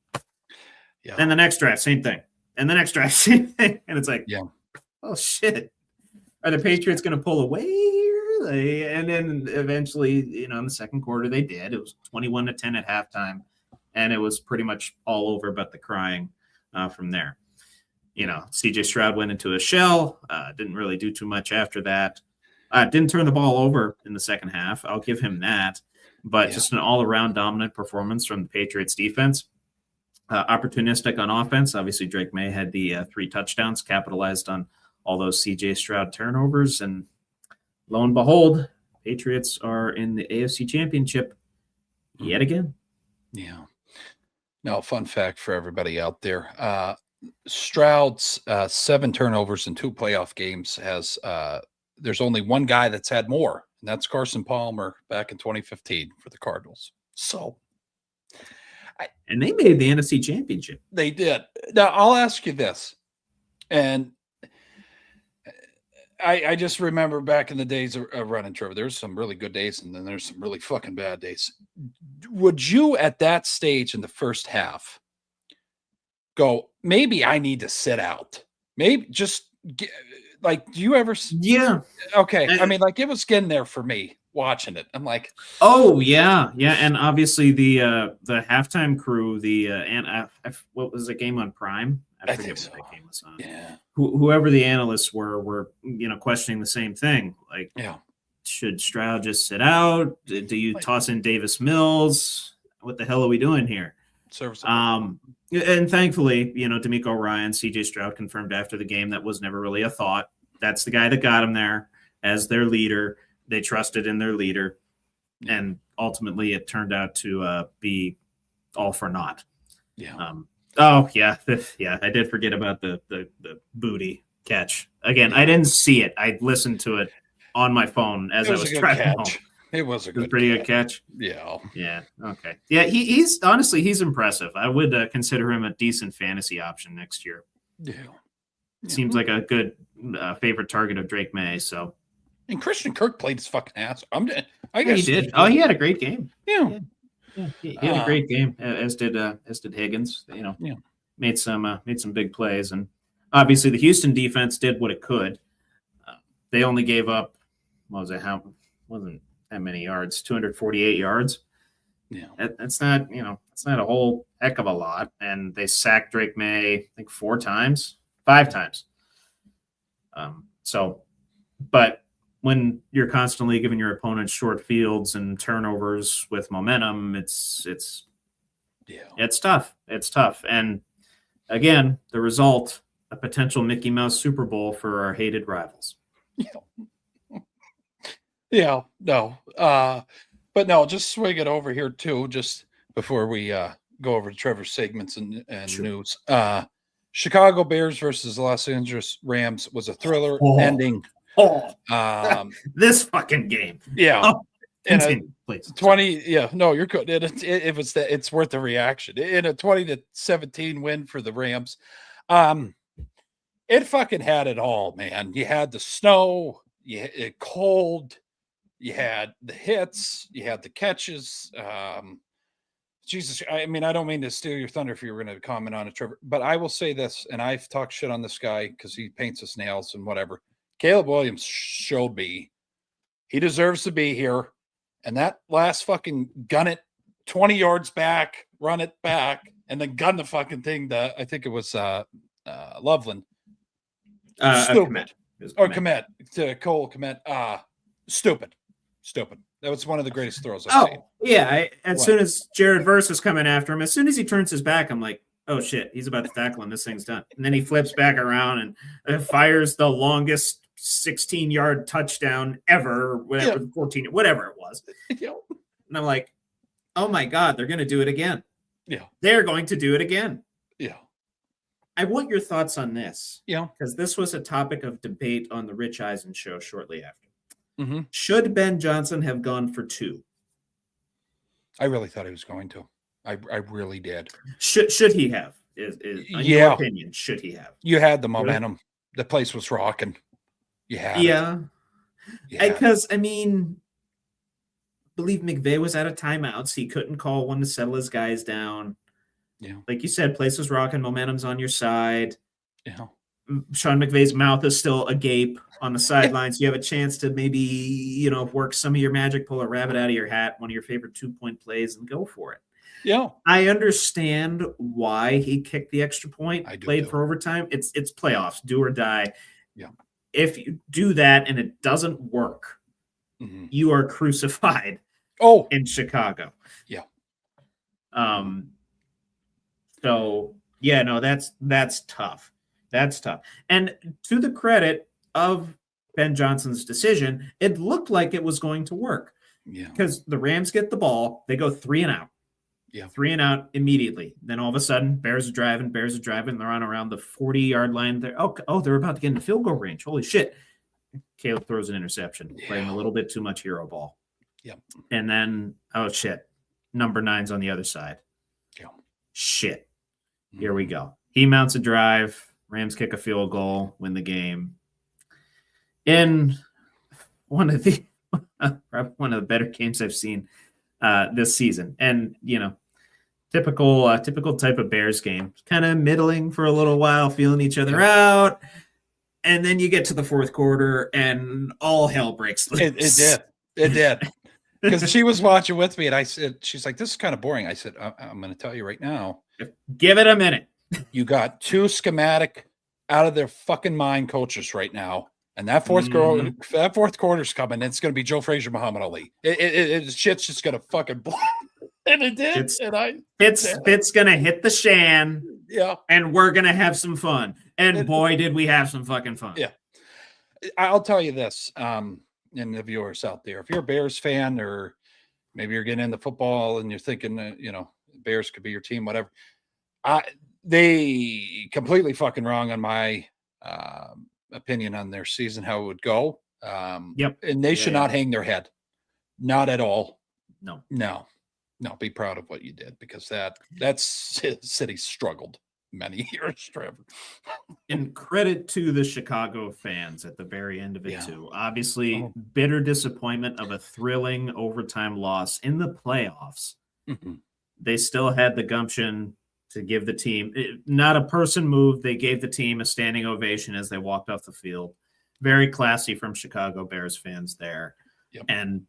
Yeah. And the next drive, same thing. And the next drive, same thing. And it's like, oh, shit. Are the Patriots going to pull away? And then eventually, in the second quarter, they did. It was 21-10 at halftime. And it was pretty much all over but the crying from there. C.J. Stroud went into a shell, didn't really do too much after that. Didn't turn the ball over in the second half. I'll give him that. But just an all-around dominant performance from the Patriots defense. Opportunistic on offense. Obviously, Drake May had the 3 touchdowns, capitalized on all those C.J. Stroud turnovers. And lo and behold, Patriots are in the AFC Championship yet again. Yeah. Now, fun fact for everybody out there. Stroud's 7 turnovers in 2 playoff games has there's only one guy that's had more, and that's Carson Palmer back in 2015 for the Cardinals. So, and they made the NFC Championship. They did. Now, I'll ask you this, and I just remember back in the days of running, Trevor, there's some really good days, and then there's some really fucking bad days. Would you, at that stage in the first half, go, maybe I need to sit out? Maybe just do you ever? Yeah. Okay. I mean, it was getting there for me watching it. I'm like, oh yeah. Yeah. And obviously the halftime crew, what was the game on Prime? I forget what that game was on. Yeah. Whoever the analysts were, questioning the same thing. Like, should Stroud just sit out? Do you toss in Davis Mills? What the hell are we doing here? And thankfully, D'Amico Ryan, C.J. Stroud confirmed after the game that was never really a thought. That's the guy that got him there as their leader. They trusted in their leader, and ultimately it turned out to be all for naught. Yeah. I did forget about the booty catch. Again, I didn't see it. I listened to it on my phone as I was driving home. It was a pretty good catch. Yeah. Yeah. Okay. Yeah. He's honestly, he's impressive. I would consider him a decent fantasy option next year. Yeah. Seems like a good favorite target of Drake May. So. And Christian Kirk played his fucking ass. I guess he did. Oh, he had a great game. Yeah. He had a great game, as did Higgins. Made some big plays, and obviously the Houston defense did what it could. They only gave up, wasn't that many yards, 248 yards. Yeah, that's not a whole heck of a lot. And they sacked Drake May, I think 5 times. But when you're constantly giving your opponents short fields and turnovers with momentum, it's tough. It's tough. And again, the result, a potential Mickey Mouse Super Bowl for our hated rivals. Yeah, no. But no, just swing it over here too, just before we go over to Trevor's segments and news. Chicago Bears versus Los Angeles Rams was a thriller ending. This fucking game. Yeah. Continue, please. 20. Yeah, no, you're good. It's worth the reaction. In a 20-17 win for the Rams. It fucking had it all, man. You had the snow, it cold, you had the hits, you had the catches. Jesus, I mean, I don't mean to steal your thunder if you were going to comment on it, Trevor, but I will say this, and I've talked shit on this guy because he paints us nails and whatever. Caleb Williams showed me he deserves to be here. And that last fucking gun it 20 yards back, run it back, and then gun the fucking thing I think it was Loveland. Stupid. Or Komet. To Cole Komet. Stupid. That was one of the greatest throws I've seen. Yeah. As soon as Jared Verse is coming after him, as soon as he turns his back, I'm like, oh shit, he's about to tackle him. This thing's done. And then he flips back around and fires the longest 16-yard touchdown ever, whatever, 14, whatever it was. And I'm like, oh my God, they're going to do it again. Yeah. They're going to do it again. Yeah. I want your thoughts on this. Yeah. Because this was a topic of debate on the Rich Eisen show shortly after. Mm-hmm. Should Ben Johnson have gone for 2? I really thought he was going to. I really did. Should he have? Is in your opinion, should he have? You had the momentum. The place was rocking. You had it. Because I mean, I believe McVay was out of timeouts. He couldn't call one to settle his guys down. Yeah. Like you said, place was rocking, momentum's on your side. Yeah. Sean McVay's mouth is still agape on the sidelines. You have a chance to maybe, work some of your magic, pull a rabbit out of your hat, one of your favorite 2-point plays, and go for it. Yeah. I understand why he kicked the extra point, played for overtime. It's playoffs, do or die. Yeah. If you do that and it doesn't work, you are crucified in Chicago. Yeah. So yeah, no, that's tough. That's tough. And to the credit of Ben Johnson's decision, it looked like it was going to work. Yeah. Because the Rams get the ball, they go 3 and out. Yeah. 3 and out immediately. Then all of a sudden, Bears are driving. They're on around the 40-yard line. They're about to get into field goal range. Holy shit. Caleb throws an interception, playing a little bit too much hero ball. Yeah. And then, oh shit, number 9's on the other side. Yeah. Shit. Here we go. He mounts a drive. Rams kick a field goal, win the game. In one of the better games I've seen this season. And, typical type of Bears game. Kind of middling for a little while, feeling each other out. And then you get to the fourth quarter and all hell breaks loose. It did. Because she was watching with me and I said, she's like, this is kind of boring. I said, I'm going to tell you right now. Give it a minute. You got 2 schematic out of their fucking mind coaches right now. And that fourth quarter's coming. It's going to be Joe Frazier, Muhammad Ali. Shit's just going to fucking blow. And it did. Fitz going to hit the shan. Yeah. And we're going to have some fun. And boy, did we have some fucking fun. Yeah. I'll tell you this, and the viewers out there, if you're a Bears fan or maybe you're getting into football and you're thinking, Bears could be your team, whatever. They completely fucking wrong on my opinion on their season, how it would go. Yep. And they should not hang their head. Not at all. No. Be proud of what you did because that city struggled many years, Trevor. And credit to the Chicago fans at the very end of it too. Obviously, bitter disappointment of a thrilling overtime loss in the playoffs. Mm-hmm. They still had the gumption to give the team, not a person moved. They gave the team a standing ovation as they walked off the field. Very classy from Chicago Bears fans there. Yep. And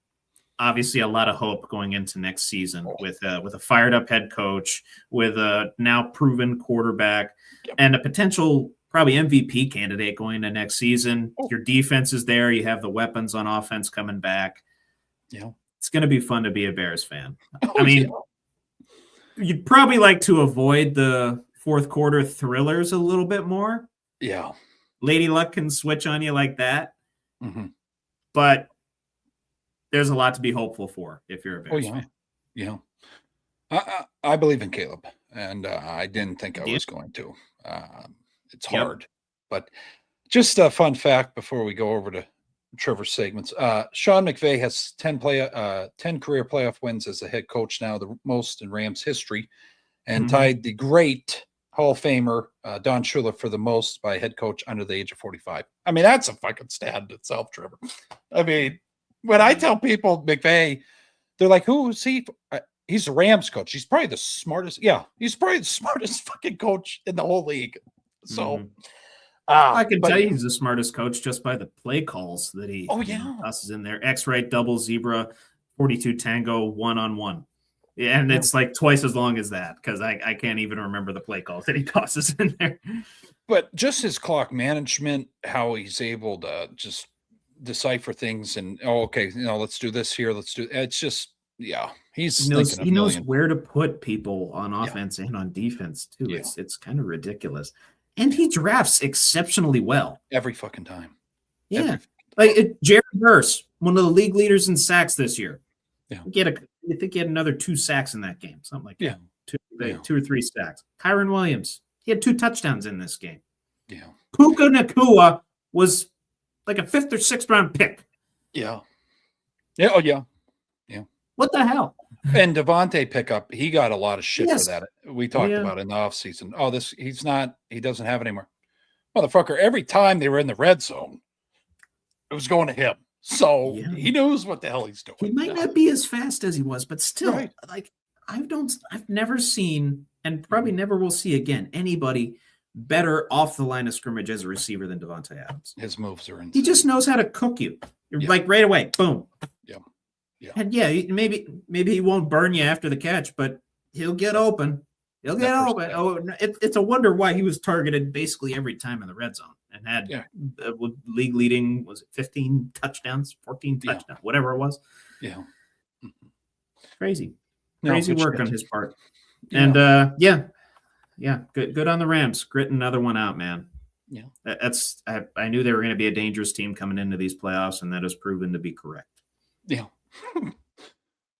obviously a lot of hope going into next season with a fired up head coach, with a now proven quarterback, and a potential probably MVP candidate going into next season. Your defense is there. You have the weapons on offense coming back. Yeah. It's going to be fun to be a Bears fan. You'd probably like to avoid the fourth quarter thrillers a little bit more. Yeah. Lady Luck can switch on you like that. Mm-hmm. But there's a lot to be hopeful for if you're a Bears fan. Yeah. I believe in Caleb, and I didn't think I was going to. It's hard. But just a fun fact before we go over to Trevor's segments. Sean McVay has 10 career playoff wins as a head coach now, the most in Rams history, and tied the great Hall of Famer Don Shula for the most by a head coach under the age of 45. I mean, that's a fucking stat in itself, Trevor. I mean, when I tell people McVay, they're like, who is he? He's the Rams coach. He's probably the smartest. Yeah, he's probably the smartest fucking coach in the whole league. So I can tell you he's the smartest coach just by the play calls that he tosses in there. X-right, double zebra, 42 tango, 1-on-1. Yeah, and it's like twice as long as that because I can't even remember the play calls that he tosses in there. But just his clock management, how he's able to just decipher things and let's do this here. Let's do it's just he knows where to put people on offense and on defense too. Yeah. It's kind of ridiculous. And he drafts exceptionally well. Every fucking time. Yeah. Jerry Burse, one of the league leaders in sacks this year. Yeah. I think he had another 2 sacks in that game. Something like that. 2 or 3 sacks. Kyron Williams, he had 2 touchdowns in this game. Yeah. Puka Nacua was like a 5th or 6th round pick. Yeah. Yeah. Oh, yeah. Yeah. What the hell? And Devontae pickup, he got a lot of shit Yes. for that. We talked about it in the offseason. Oh, he doesn't have it anymore. Motherfucker, every time they were in the red zone, it was going to him. So he knows what the hell he's doing. He might not be as fast as he was, but still, Right. like I've never seen, and probably never will see again, anybody better off the line of scrimmage as a receiver than Devontae Adams. His moves are insane. He just knows how to cook you. Like right away. Boom. Yeah. And maybe he won't burn you after the catch, but he'll get open. He'll get open. Oh, it's a wonder why he was targeted basically every time in the red zone and had league leading, was it 15 touchdowns, 14 touchdowns, whatever it was. Yeah. Crazy. No, Crazy work shit. on his part. Yeah. And good on the Rams. Grit another one out, man. Yeah. I knew they were going to be a dangerous team coming into these playoffs, and that has proven to be correct. Yeah.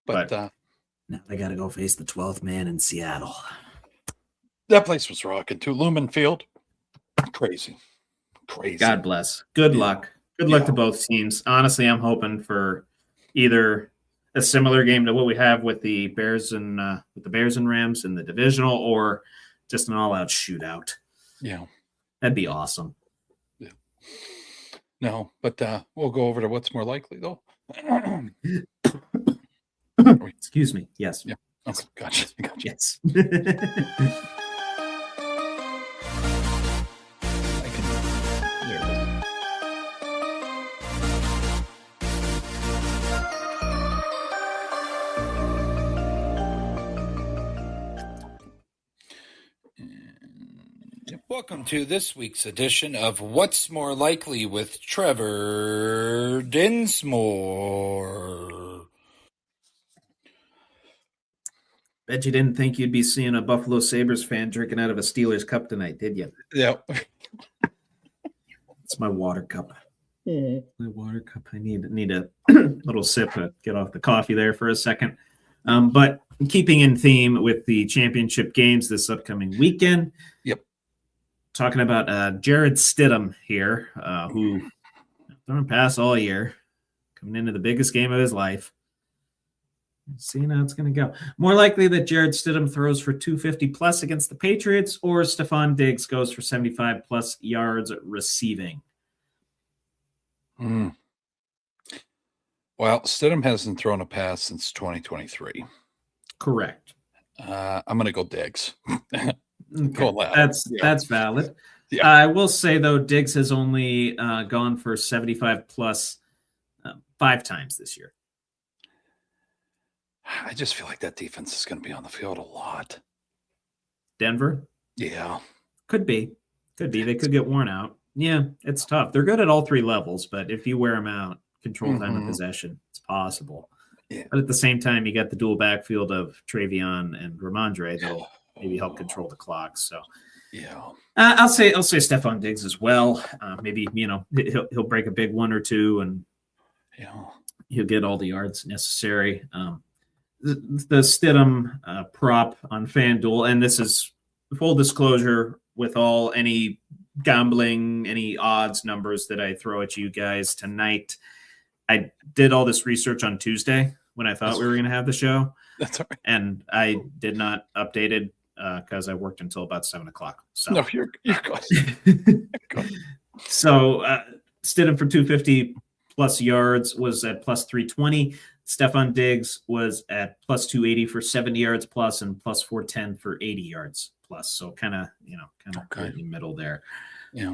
but now they got to go face the 12th man in Seattle. That place was rocking too. Lumen Field. Crazy. God bless. Good luck. Good luck to both teams. Honestly, I'm hoping for either a similar game to what we have with the Bears and Rams in the divisional, or just an all-out shootout. Yeah. That'd be awesome. Yeah. No, but we'll go over to what's more likely though. Excuse me. Yes. Yeah. Okay. Gotcha. Yes. Welcome to this week's edition of What's More Likely with Trevor Dinsmore. Bet you didn't think you'd be seeing a Buffalo Sabres fan drinking out of a Steelers cup tonight, did you? Yeah. It's my water cup. My water cup. I need a little sip to get off the coffee there for a second. But keeping in theme with the championship games this upcoming weekend. Yep. Talking about Jared Stidham here, who thrown pass all year, coming into the biggest game of his life. Seeing how it's going to go. More likely that Jared Stidham throws for 250 plus against the Patriots, or Stephon Diggs goes for 75 plus yards receiving. Well, Stidham hasn't thrown a pass since 2023. Correct. I'm going to go Diggs. Okay. That's valid. Yeah. I will say, though, Diggs has only gone for 75 plus 5 times this year. I just feel like that defense is going to be on the field a lot. Denver? Yeah. Could be. They could get worn out. Yeah, it's tough. They're good at all 3 levels, but if you wear them out, control time of possession, it's possible. Yeah. But at the same time, you got the dual backfield of Travion and Ramondre that'll maybe help control the clock. So, yeah, I'll say Stephon Diggs as well. Maybe he'll break a big 1 or 2, and he'll get all the yards necessary. The Stidham prop on FanDuel, and this is full disclosure with any gambling, any odds numbers that I throw at you guys tonight. I did all this research on Tuesday when I thought we were going to have the show. That's all right. And I did not update it because I worked until about 7:00. So no, you're good. So Stidham for 250 plus yards was at plus 320. Stephon Diggs was at plus 280 for 70 yards plus, and plus 410 for 80 yards plus. So kind of in the middle there. Yeah.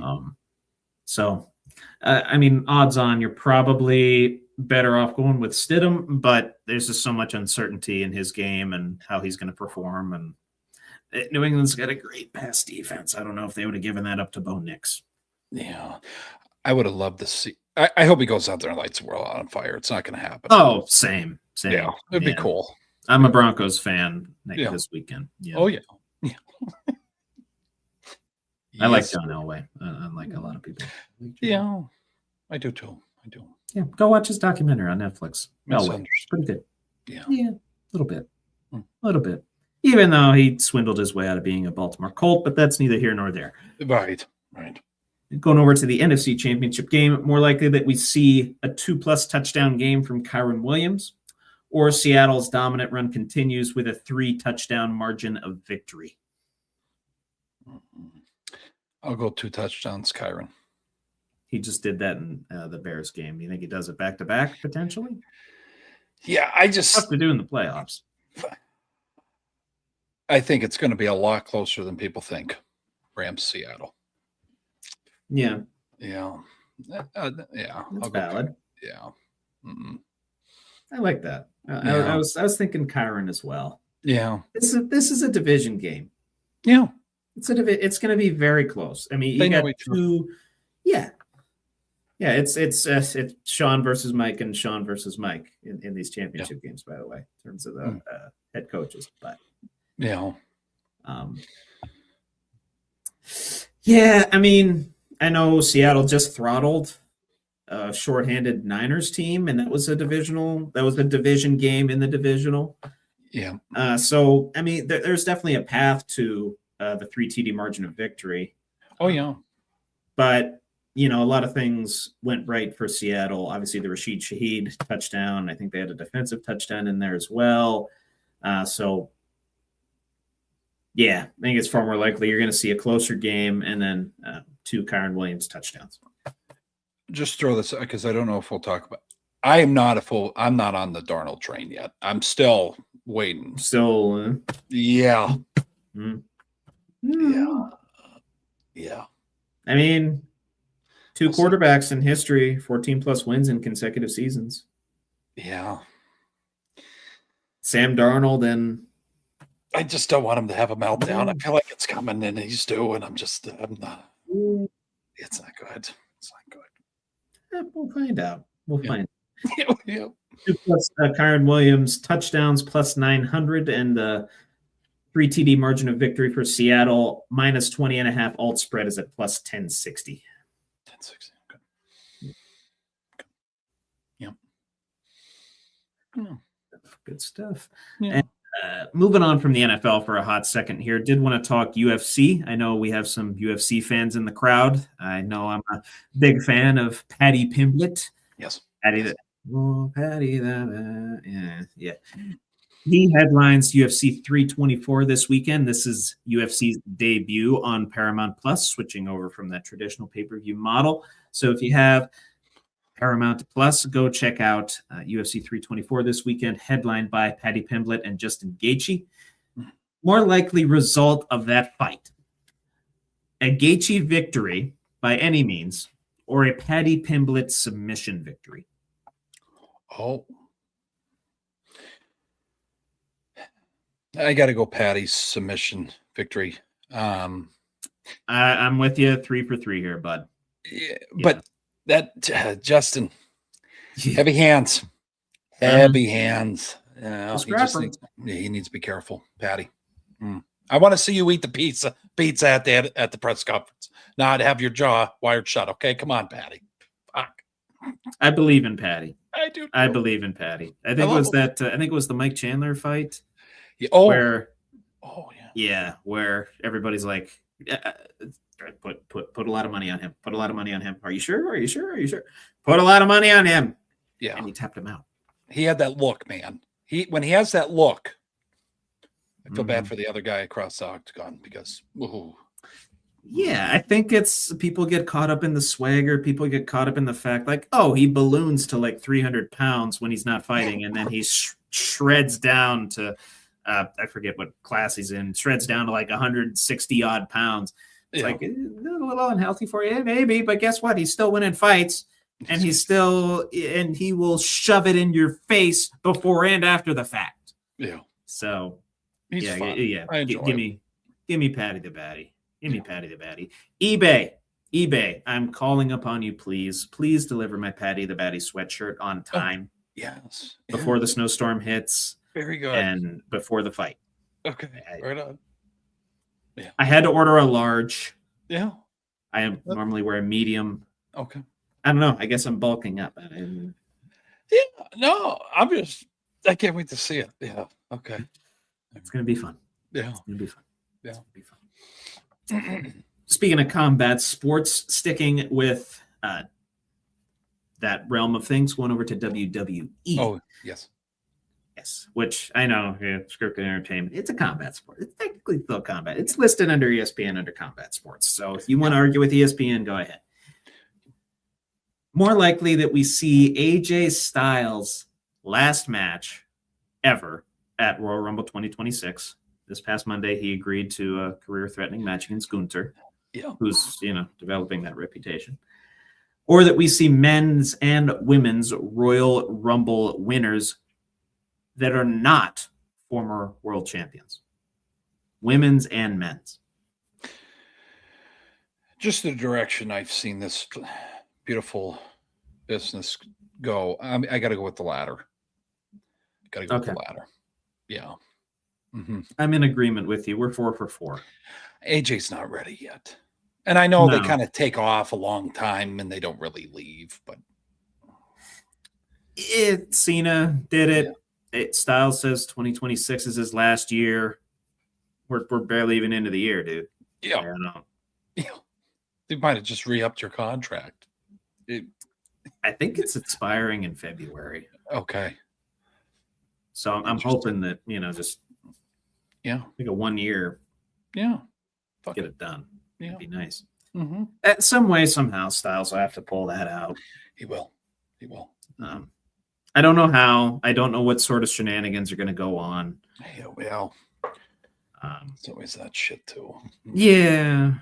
Odds on, you're probably better off going with Stidham, but there's just so much uncertainty in his game and how he's going to perform. And New England's got a great pass defense. I don't know if they would have given that up to Bo Nix. Yeah. I would have loved to see. I hope he goes out there and lights the world on fire. It's not going to happen. Oh, same. Yeah, it'd be cool. I'm a Broncos fan this weekend. Yeah. Oh, yeah. I like John Elway, unlike a lot of people. Yeah, I do too. Yeah, go watch his documentary on Netflix. Elway, pretty good. Yeah, a little bit. Even though he swindled his way out of being a Baltimore Colt, but that's neither here nor there. Right. Going over to the NFC Championship game, more likely that we see a 2+ touchdown game from Kyron Williams, or Seattle's dominant run continues with a 3-touchdown margin of victory. I'll go 2 touchdowns, Kyron. He just did that in the Bears game. You think he does it back-to-back potentially? Yeah, I just Tough to do in the playoffs. I think it's going to be a lot closer than people think. Rams, Seattle. Yeah. Yeah. Yeah. That's valid. Yeah. Mm-mm. I like that. Yeah. I was thinking Kyron as well. Yeah. This is a division game. Yeah. It's going to be very close. I mean, They you know got each other. 2. Yeah. Yeah, it's Sean versus Mike and Sean versus Mike in these championship games, by the way, in terms of the head coaches. But Yeah. Yeah, I mean, I know Seattle just throttled a shorthanded Niners team, and that was a division game in the divisional. Yeah. So, I mean, there's definitely a path to the 3 TD margin of victory. Oh, yeah. But, you know, a lot of things went right for Seattle. Obviously, the Rashid Shaheed touchdown. I think they had a defensive touchdown in there as well. So, yeah, I think it's far more likely you're going to see a closer game and then 2 Kyron Williams touchdowns. Just throw this because I don't know if we'll talk about. I'm not on the Darnold train yet. I'm still waiting. So, Yeah. Yeah. Yeah. I mean, 2 quarterbacks in history, 14+ wins in consecutive seasons. Yeah. Sam Darnold and I just don't want him to have a meltdown. I feel like it's coming and he's due, and I'm not. It's not good. It's not good. We'll find out. We'll find out. Yeah. 2+ Kyron Williams touchdowns plus 900 and the 3 TD margin of victory for Seattle minus 20.5. Alt spread is at plus 1060. 1060. Okay. Yeah. Good stuff. Yeah. And, moving on from the NFL for a hot second here, did want to talk UFC. I know we have some UFC fans in the crowd. I know I'm a big fan of Paddy Pimblett. Yes. Paddy. Yeah. He headlines UFC 324 this weekend. This is UFC's debut on Paramount Plus, switching over from that traditional pay-per-view model. So if you have Paramount Plus, go check out UFC 324 this weekend, headlined by Paddy Pimblett and Justin Gaethje. More likely result of that fight: a Gaethje victory by any means, or a Paddy Pimblett submission victory. Oh, I got to go Paddy's submission victory. I'm with you 3 for 3 here, bud. Yeah, but that Justin, heavy hands. He needs to be careful, Paddy. I want to see you eat the pizza at the press conference, not have your jaw wired shut. Okay, come on, Paddy. Fuck. I believe in Paddy. I do. I believe in Paddy. I think it was the Mike Chandler fight. Yeah, where everybody's like, put a lot of money on him. Put a lot of money on him. Are you sure? Put a lot of money on him. Yeah. And he tapped him out. He had that look, man. When he has that look, I feel bad for the other guy across the octagon because yeah, I think it's people get caught up in the swagger. People get caught up in the fact like, oh, he balloons to like 300 pounds when he's not fighting. And then he shreds down to I forget what class he's in, shreds down to like 160 odd pounds. It's like a little unhealthy for you, maybe, but guess what? He's still winning fights, and he will shove it in your face before and after the fact. Yeah. So he's fun. Yeah. Give me Paddy the Batty. Give me Paddy the Batty. eBay. I'm calling upon you, please. Please deliver my Paddy the Batty sweatshirt on time. Yes. Before the snowstorm hits. Very good. And before the fight. Okay. Right on. Yeah. I had to order a large. Yeah. I normally wear a medium. Okay. I don't know. I guess I'm bulking up. Yeah. No, I can't wait to see it. Yeah. Okay. It's going to be fun. Yeah. It's going to be fun. Yeah. It's going to be fun. Speaking of combat sports, sticking with that realm of things, going over to WWE. Oh, yes. Yes, which I know, scripted entertainment. It's a combat sport. It's technically still combat. It's listed under ESPN under combat sports. So if you want to argue with ESPN, go ahead. More likely that we see AJ Styles' last match ever at Royal Rumble 2026. This past Monday, he agreed to a career-threatening match against Gunther, who's developing that reputation. Or that we see men's and women's Royal Rumble winners that are not former world champions, women's and men's. Just the direction I've seen this beautiful business go. I got to go with the latter. With the latter. Yeah. Mm-hmm. I'm in agreement with you. We're 4 for 4. AJ's not ready yet. And I know they kind of take off a long time and they don't really leave, but Cena did it. Styles says 2026 is his last year. We're barely even into the year, dude. Yeah. They might have just re-upped your contract. I think it's expiring in February. Okay. So I'm hoping that, just like a 1 year. Yeah. Get it done. Yeah. It'd be nice. Mm-hmm. Some way, somehow, Styles will have to pull that out. He will. I don't know how. I don't know what sort of shenanigans are going to go on. Yeah, well, it's always that shit too. Yeah.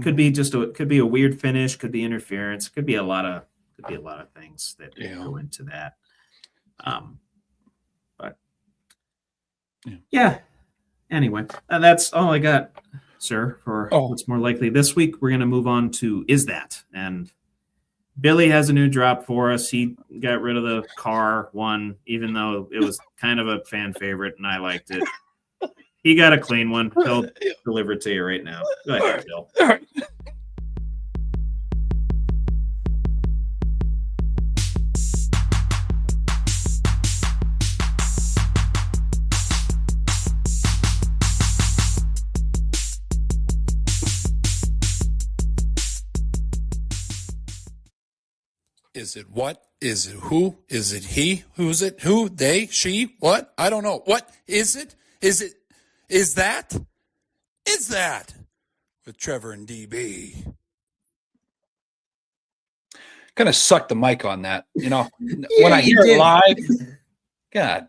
Could be a weird finish. Could be interference. Could be a lot of things that go into that. But anyway, that's all I got, sir. For what's more likely this week, we're going to move on to Is That? And Billy has a new drop for us. He got rid of the car one, even though it was kind of a fan favorite and I liked it. He got a clean one. He'll deliver it to you right now. Go ahead, Bill. All right. Is it what? Is it who? Is it he? Who's it? Who? They? She? What? I don't know. What is it? Is it? Is that? Is that? With Trevor and DB. Gonna suck the mic on that. When I hear it live, God.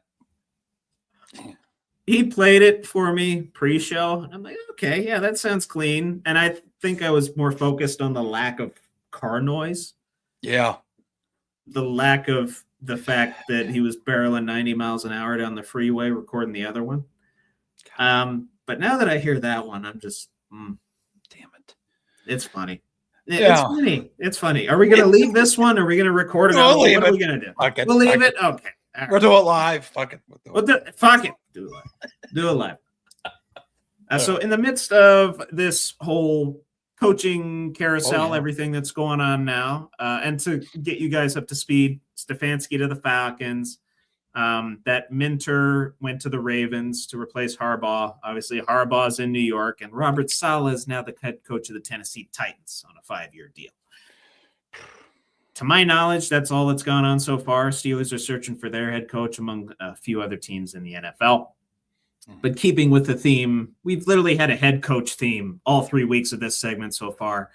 He played it for me pre-show. I'm like, okay, yeah, that sounds clean. And I think I was more focused on the lack of car noise. Yeah. The lack of the fact that he was barreling 90 miles an hour down the freeway recording the other one. But now that I hear that one, I'm just, damn it. It's funny. It's funny. Are we going to leave this one? Or are we going to record it? What are we going to do? We'll leave it? Okay. Right. We'll do it live. Fuck it. Fuck it. Do it live. Do it live. So in the midst of this whole coaching carousel, everything that's going on now, and to get you guys up to speed, Stefanski to the Falcons. That Minter went to the Ravens to replace Harbaugh. Obviously, Harbaugh's in New York, and Robert Saleh is now the head coach of the Tennessee Titans on a 5-year deal. To my knowledge, that's all that's gone on so far. Steelers are searching for their head coach among a few other teams in the NFL. But keeping with the theme, we've literally had a head coach theme all 3 weeks of this segment so far.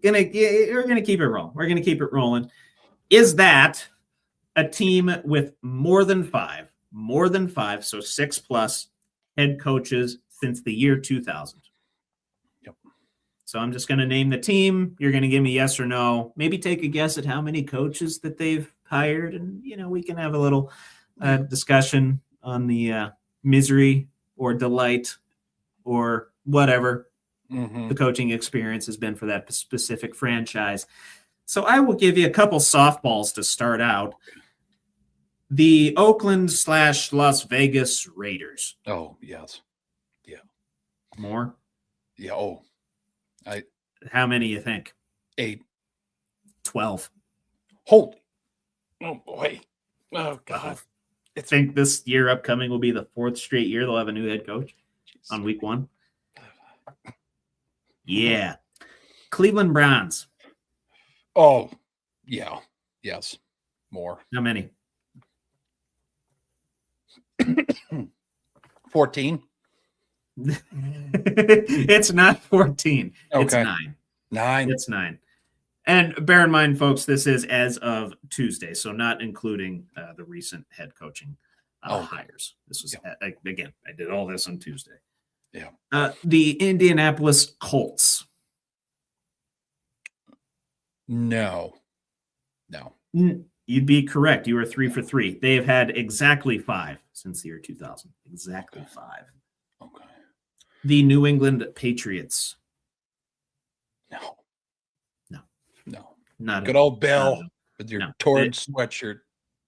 We're gonna keep it rolling. We're gonna keep it rolling. Is that a team with more than five, so 6+ head coaches since the year 2000? Yep. So I'm just going to name the team. You're going to give me yes or no. Maybe take a guess at how many coaches that they've hired, and we can have a little discussion on the misery or delight or whatever the coaching experience has been for that specific franchise. So I will give you a couple softballs to start out. The Oakland/Las Vegas Raiders. Oh, yes. Yeah. More? Yeah. Oh, How many you think? 8. 12. Holy. Oh, boy. Oh, God. I think this year upcoming will be the 4th straight year they'll have a new head coach on week 1. Yeah. Cleveland Browns. Oh, yeah. Yes. More. How many? 14. It's not 14. It's Okay. 9. 9. It's 9. And bear in mind, folks, this is as of Tuesday, so not including the recent head coaching hires. This was, again, I did all this on Tuesday. Yeah. The Indianapolis Colts. No. You'd be correct. You were 3 for 3. They have had exactly 5 since the year 2000. Exactly 5. Okay. The New England Patriots. No. Not Good old Bill with your torn sweatshirt.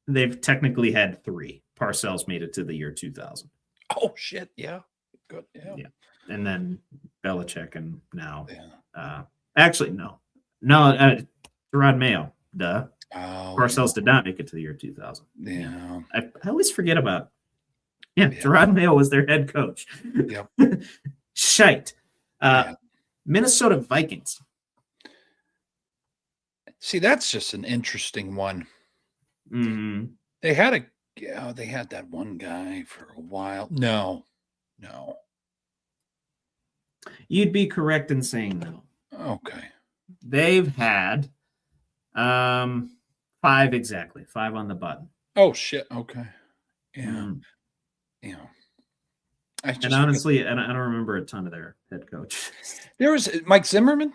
They've technically had 3. Parcells made it to the year 2000. Oh, shit. Yeah. Good. Yeah. And then Belichick and now. Yeah. Actually, no. Gerard Mayo. Duh. Oh, Parcells did not make it to the year 2000. Yeah. I always forget about. Gerard Mayo was their head coach. Yep. Shite. Minnesota Vikings. See, that's just an interesting one. Mm-hmm. They had that one guy for a while. No. You'd be correct in saying no. Okay. They've had 5 exactly. 5 on the button. Oh shit. Okay. Yeah. Mm. Yeah. And honestly, I don't remember a ton of their head coach. There was Mike Zimmerman.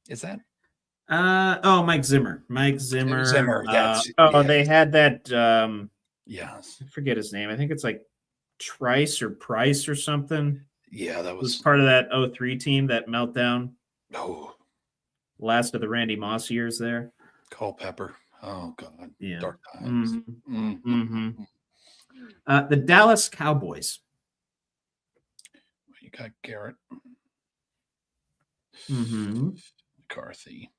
Is that? Mike Zimmer. Zimmer. They had that. Yes. I forget his name. I think it's like Trice or Price or something. Yeah, that was part of that 03 team, that meltdown. Oh, last of the Randy Moss years there. Culpepper. Oh God. Yeah. Dark times. The Dallas Cowboys. You got Garrett. McCarthy.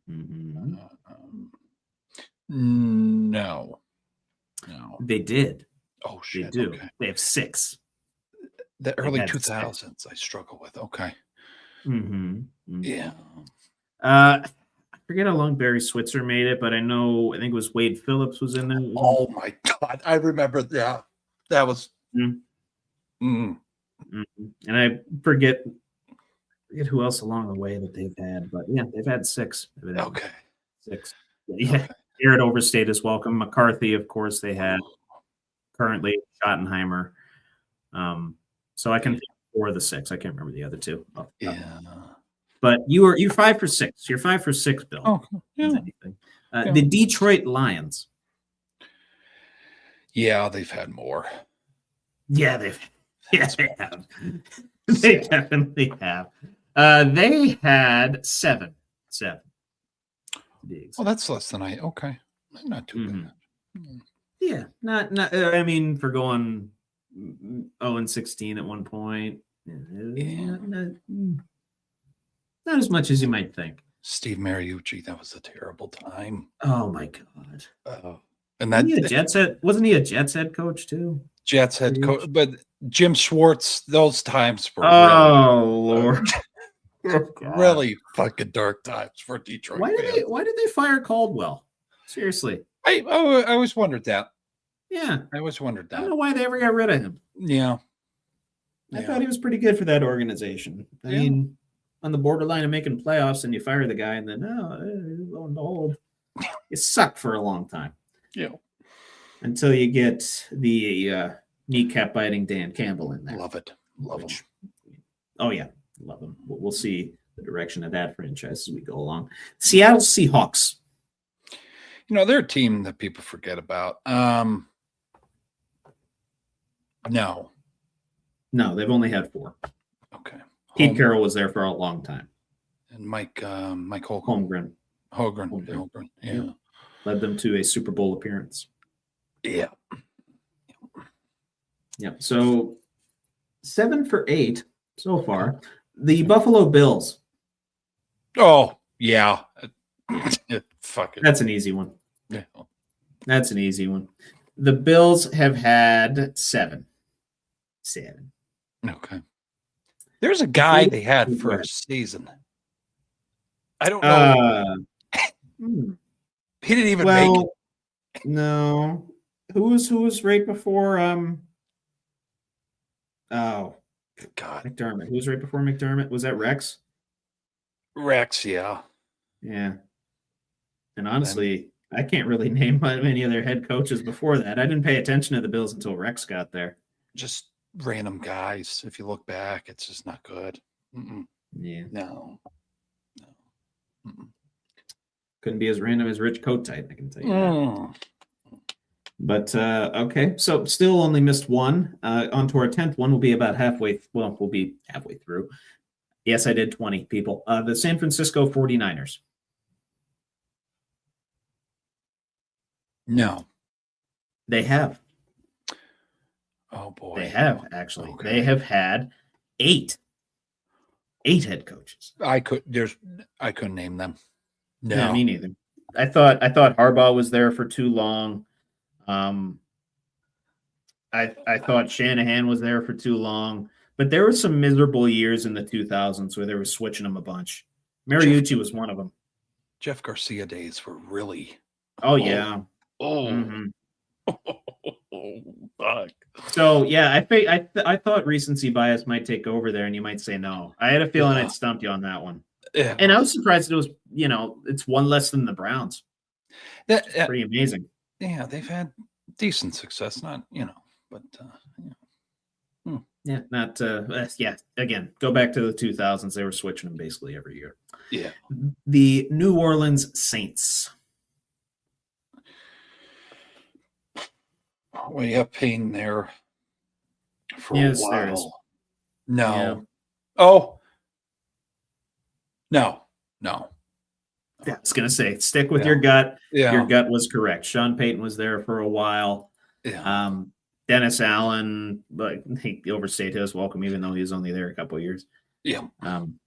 No. They did. Oh shit. They do. Okay. They have 6. The early 2000s I struggle with. Okay. Yeah. I forget how long Barry Switzer made it, but I think it was Wade Phillips was in there. Oh my God. I remember that. That was And I forget who else along the way that they've had, but yeah, they've had 6. Okay. 6. Yeah. Garrett overstayed his welcome. McCarthy, of course, they had. Currently Schottenheimer. So I can think 4 of the 6. I can't remember the other 2. Yeah. But you're 5 for 6. You're 5 for 6, Bill. Oh, yeah. The Detroit Lions. Yeah, they've had more. Yeah, they have. They definitely have. They had 7. Well, that's less than okay. Not too bad. Yeah, not. I mean, for going 0-16 at one point, not as much as you might think. Steve Mariucci, that was a terrible time. Oh my God! And that wasn't he a Jets head coach too? Jets head coach, but Jim Schwartz. Those times were Lord, really fucking dark times for Detroit. Why did they fire Caldwell? Seriously. I always wondered that. Yeah. I always wondered that. I don't know why they ever got rid of him. Yeah. I thought he was pretty good for that organization. I mean, on the borderline of making playoffs, and you fire the guy, and then, lo and behold, you suck for a long time. Yeah. Until you get the kneecap biting Dan Campbell in there. Love it. Love him. Oh, yeah. Love him. We'll see the direction of that franchise as we go along. Seattle Seahawks. They're a team that people forget about. No, they've only had 4. Okay. Pete Carroll was there for a long time. And Mike Holmgren. Holmgren. Yeah. Led them to a Super Bowl appearance. Yeah. Yeah. So 7 for 8 so far. The Buffalo Bills. Oh, yeah. Fuck it. That's an easy one. Yeah. That's an easy one. The Bills have had 7. Okay. There's a guy they had for a season. I don't know. He didn't even make it. No. Who was right before oh, God, McDermott. Who was right before McDermott? Was that Rex? Rex, yeah. Yeah. And honestly, I can't really name many of their head coaches before that. I didn't pay attention to the Bills until Rex got there. Just random guys. If you look back, it's just not good. Yeah. No. Mm-mm. Couldn't be as random as Rich Kotite, I can tell you that. Mm. But okay, so still only missed one. On to our 10th one will be about halfway. Well, we'll be halfway through. Yes, I did 20 people. The San Francisco 49ers. No. They have. Oh boy. They have, actually. Okay. They have had 8 head coaches. I couldn't name them. No. Yeah, me neither. I thought Harbaugh was there for too long. I thought Shanahan was there for too long, but there were some miserable years in the 2000s where they were switching them a bunch. Mariucci was one of them. Jeff Garcia days were really. Oh yeah. Oh. Mm-hmm. Oh fuck. So yeah, I thought recency bias might take over there, and you might say no. I had a feeling I'd stump you on that one. Yeah. And I was surprised it was, it's one less than the Browns. That's pretty amazing. Yeah, they've had decent success, not, but yeah, not yeah, again, go back to the 2000s, they were switching them basically every year. Yeah. The New Orleans Saints. We have Payne there for Yes, a there while. is. No. Yeah. Oh. No. Yeah, I was gonna say, stick with Yeah. your gut. Yeah. Your gut was correct. Sean Payton was there for a while. Yeah. Dennis Allen, but he overstayed his welcome, even though he was only there a couple of years. Yeah. And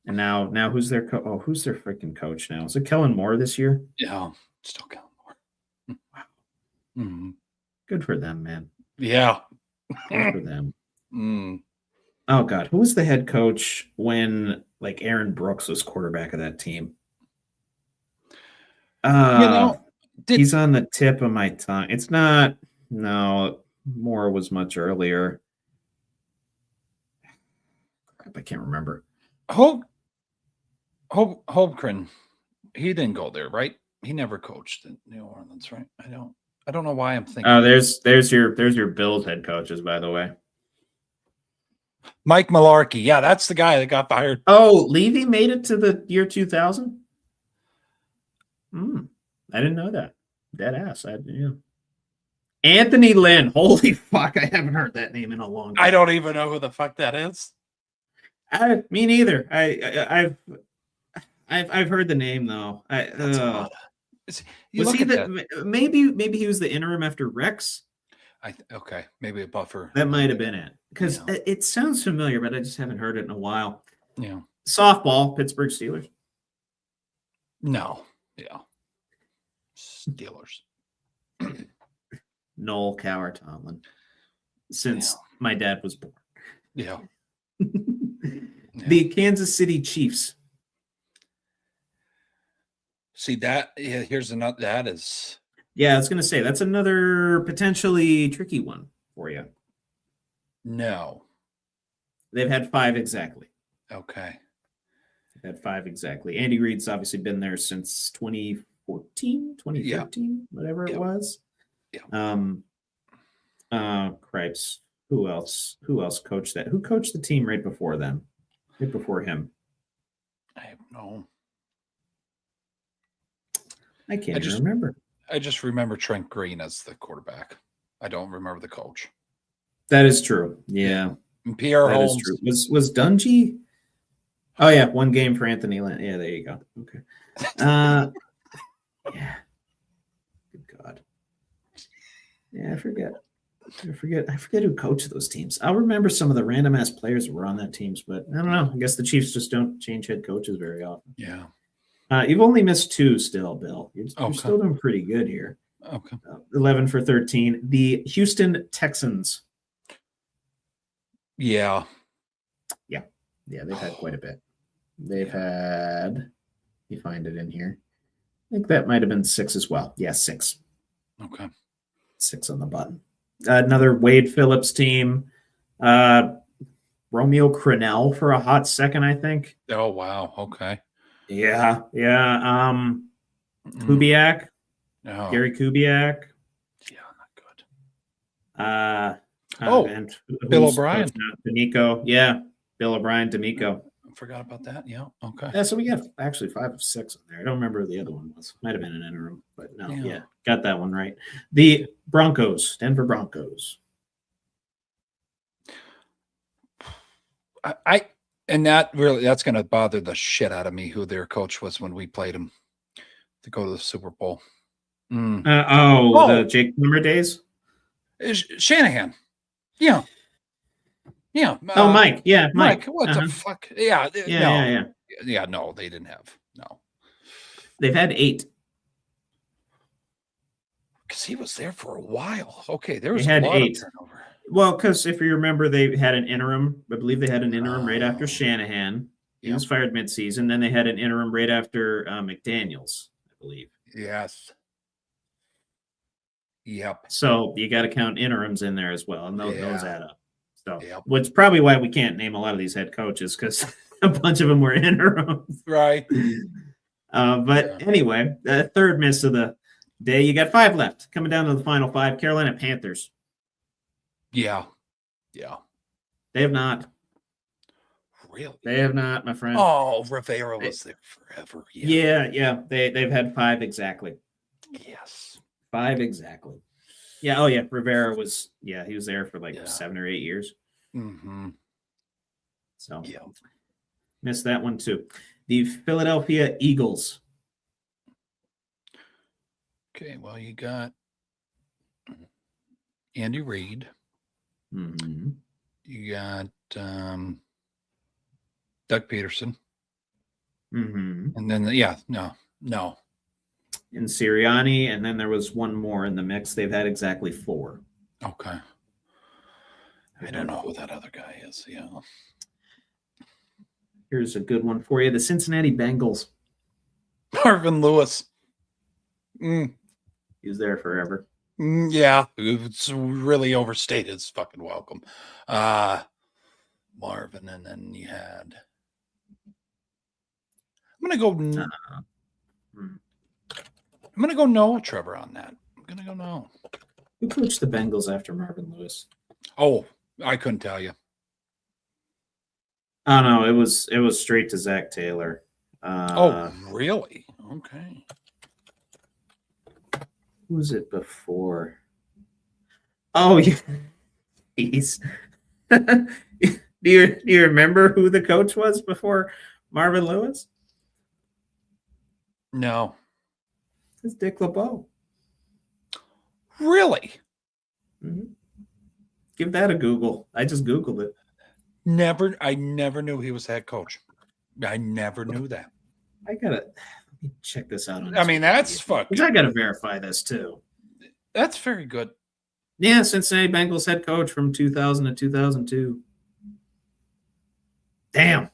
now who's their who's their freaking coach now? Is it Kellen Moore this year? Yeah. Still Kellen Moore. Wow. Mm-hmm. Good for them, man. Yeah. Good for them. Mm. Oh God, who was the head coach when Aaron Brooks was quarterback of that team? He's on the tip of my tongue. It's not. No, Moore was much earlier. Crap, I can't remember. Holmgren, he didn't go there, right? He never coached in New Orleans, right? I don't know why I'm thinking. Oh, there's your Bills head coaches, by the way. Mike Mularkey. Yeah, that's the guy that got fired. Oh, Levy made it to the year 2000? I didn't know that. Dead ass. Yeah. Anthony Lynn. Holy fuck, I haven't heard that name in a long time. I don't even know who the fuck that is. Me neither. I've heard the name though. Was he maybe he was the interim after Rex? Okay, maybe a buffer. That might have been it, because it sounds familiar, but I just haven't heard it in a while. Yeah. Softball, Pittsburgh Steelers. No. Yeah. Steelers. Noel Cowher Tomlin. Since my dad was born. Yeah. The Kansas City Chiefs. See that? Yeah, here's another. That is. Yeah, I was going to say that's another potentially tricky one for you. No. They've had 5 exactly. Okay. They've had 5 exactly. Andy Reid's obviously been there since 2014, 2013, whatever it was. Yeah. Cripes. Who else coached that? Who coached the team right before them? Right before him? I have no. I can't remember. I just remember Trent Green as the quarterback. I don't remember the coach. That is true. Yeah. And Pierre that Holmes. Is true. Was Dungy? Oh yeah, 1 game for Anthony Lynn. Yeah, there you go. Okay. Yeah. Good God. Yeah, I forget who coached those teams. I'll remember some of the random ass players that were on that teams, but I don't know. I guess the Chiefs just don't change head coaches very often. Yeah. You've only missed 2 still, Bill. You're still doing pretty good here. Okay. 11 for 13. The Houston Texans. Yeah. Yeah, they've had quite a bit. They've had, you find it in here. think that might have been 6 as well. Yeah, 6. Okay. 6 on the button. Another Wade Phillips team. Romeo Crennel for a hot second, I think. Oh, wow. Okay. Yeah. Kubiak. Oh, Gary Kubiak. yeah, not good. And Bill who's O'Brien. coach now? D'Amico. Yeah, Bill O'Brien, D'Amico. I forgot about that. Yeah. Okay. Yeah, so we got actually 5 of 6 in there. I don't remember who the other one was. Might have been an interim, but no, Yeah. yeah, got that one right. The Broncos, Denver Broncos. And that's going to bother the shit out of me who their coach was when we played him to go to the Super Bowl. The Jake Plummer days? Shanahan. Yeah. Yeah. Mike. Yeah, Mike. What the fuck? Yeah. Yeah. No, they didn't have. No. They've had 8. Because he was there for a while. Okay. There was They had a lot 8. of turnover. Well, because if you remember, they had an interim. I believe they had an interim right after Shanahan. He was fired midseason. Then they had an interim right after McDaniels, I believe. Yes. Yep. So you got to count interims in there as well, and those add up. So, Yep. which probably why we can't name a lot of these head coaches because a bunch of them were interims. Right. Anyway, the third miss of the day. You got 5 left. Coming down to the final 5. Carolina Panthers. Yeah. Yeah. They have not. Really? They have not, my friend. Oh, Rivera was there forever. Yeah. They've had 5 exactly. Yes. 5 exactly. Yeah. Oh, yeah. Rivera was, he was there for like 7 or 8 years. Mm-hmm. So, missed that one too. The Philadelphia Eagles. Okay. Well, you got Andy Reid. Mm-hmm. You got Doug Peterson. Mm-hmm. And then, no. And Sirianni, and then there was one more in the mix. They've had exactly 4. Okay. I don't know who that other guy is. Yeah. Here's a good one for you. The Cincinnati Bengals. Marvin Lewis. He was there forever. Yeah. It's really overstated. It's fucking welcome. Marvin, and then you had. I'm gonna go no, Trevor, on that. I'm gonna go no. Who coached the Bengals after Marvin Lewis? Oh, I couldn't tell you. Oh no, it was straight to Zach Taylor. Oh, really? Okay. Who was it before? Oh, yeah. Jeez. Do you remember who the coach was before Marvin Lewis? No. It's Dick LeBeau. Really? Mm-hmm. Give that a Google. I just Googled it. I never knew he was head coach. I never knew that. Let me check this out. That's fucking. I gotta verify this too. That's very good. Yeah, Cincinnati Bengals head coach from 2000 to 2002. Damn. All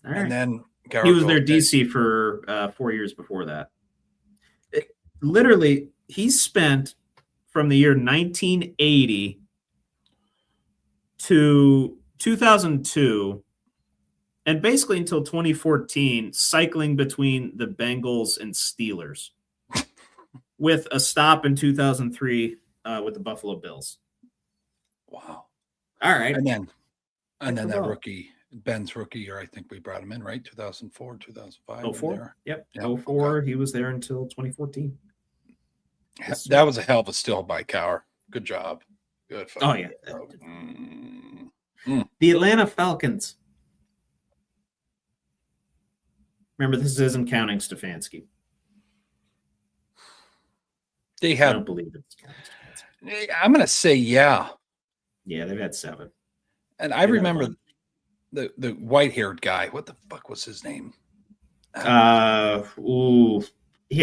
right. And then he was their DC for 4 years before that. Literally, he spent from the year 1980 to 2002 and basically until 2014 cycling between the Bengals and Steelers with a stop in 2003 with the Buffalo Bills. Wow. All right. And then that rookie, Ben's rookie year, I think we brought him in, right? 2004, 2005. 04. Yep. 04. Okay. He was there until 2014. That was a hell of a steal by Cowher. Good job. Good. Oh, yeah. The Atlanta Falcons. Remember, this isn't counting Stefanski. They had. I don't believe it's counting Stefanski. I'm going to say yeah. Yeah, they've had 7. And I remember the white-haired guy. What the fuck was his name? He had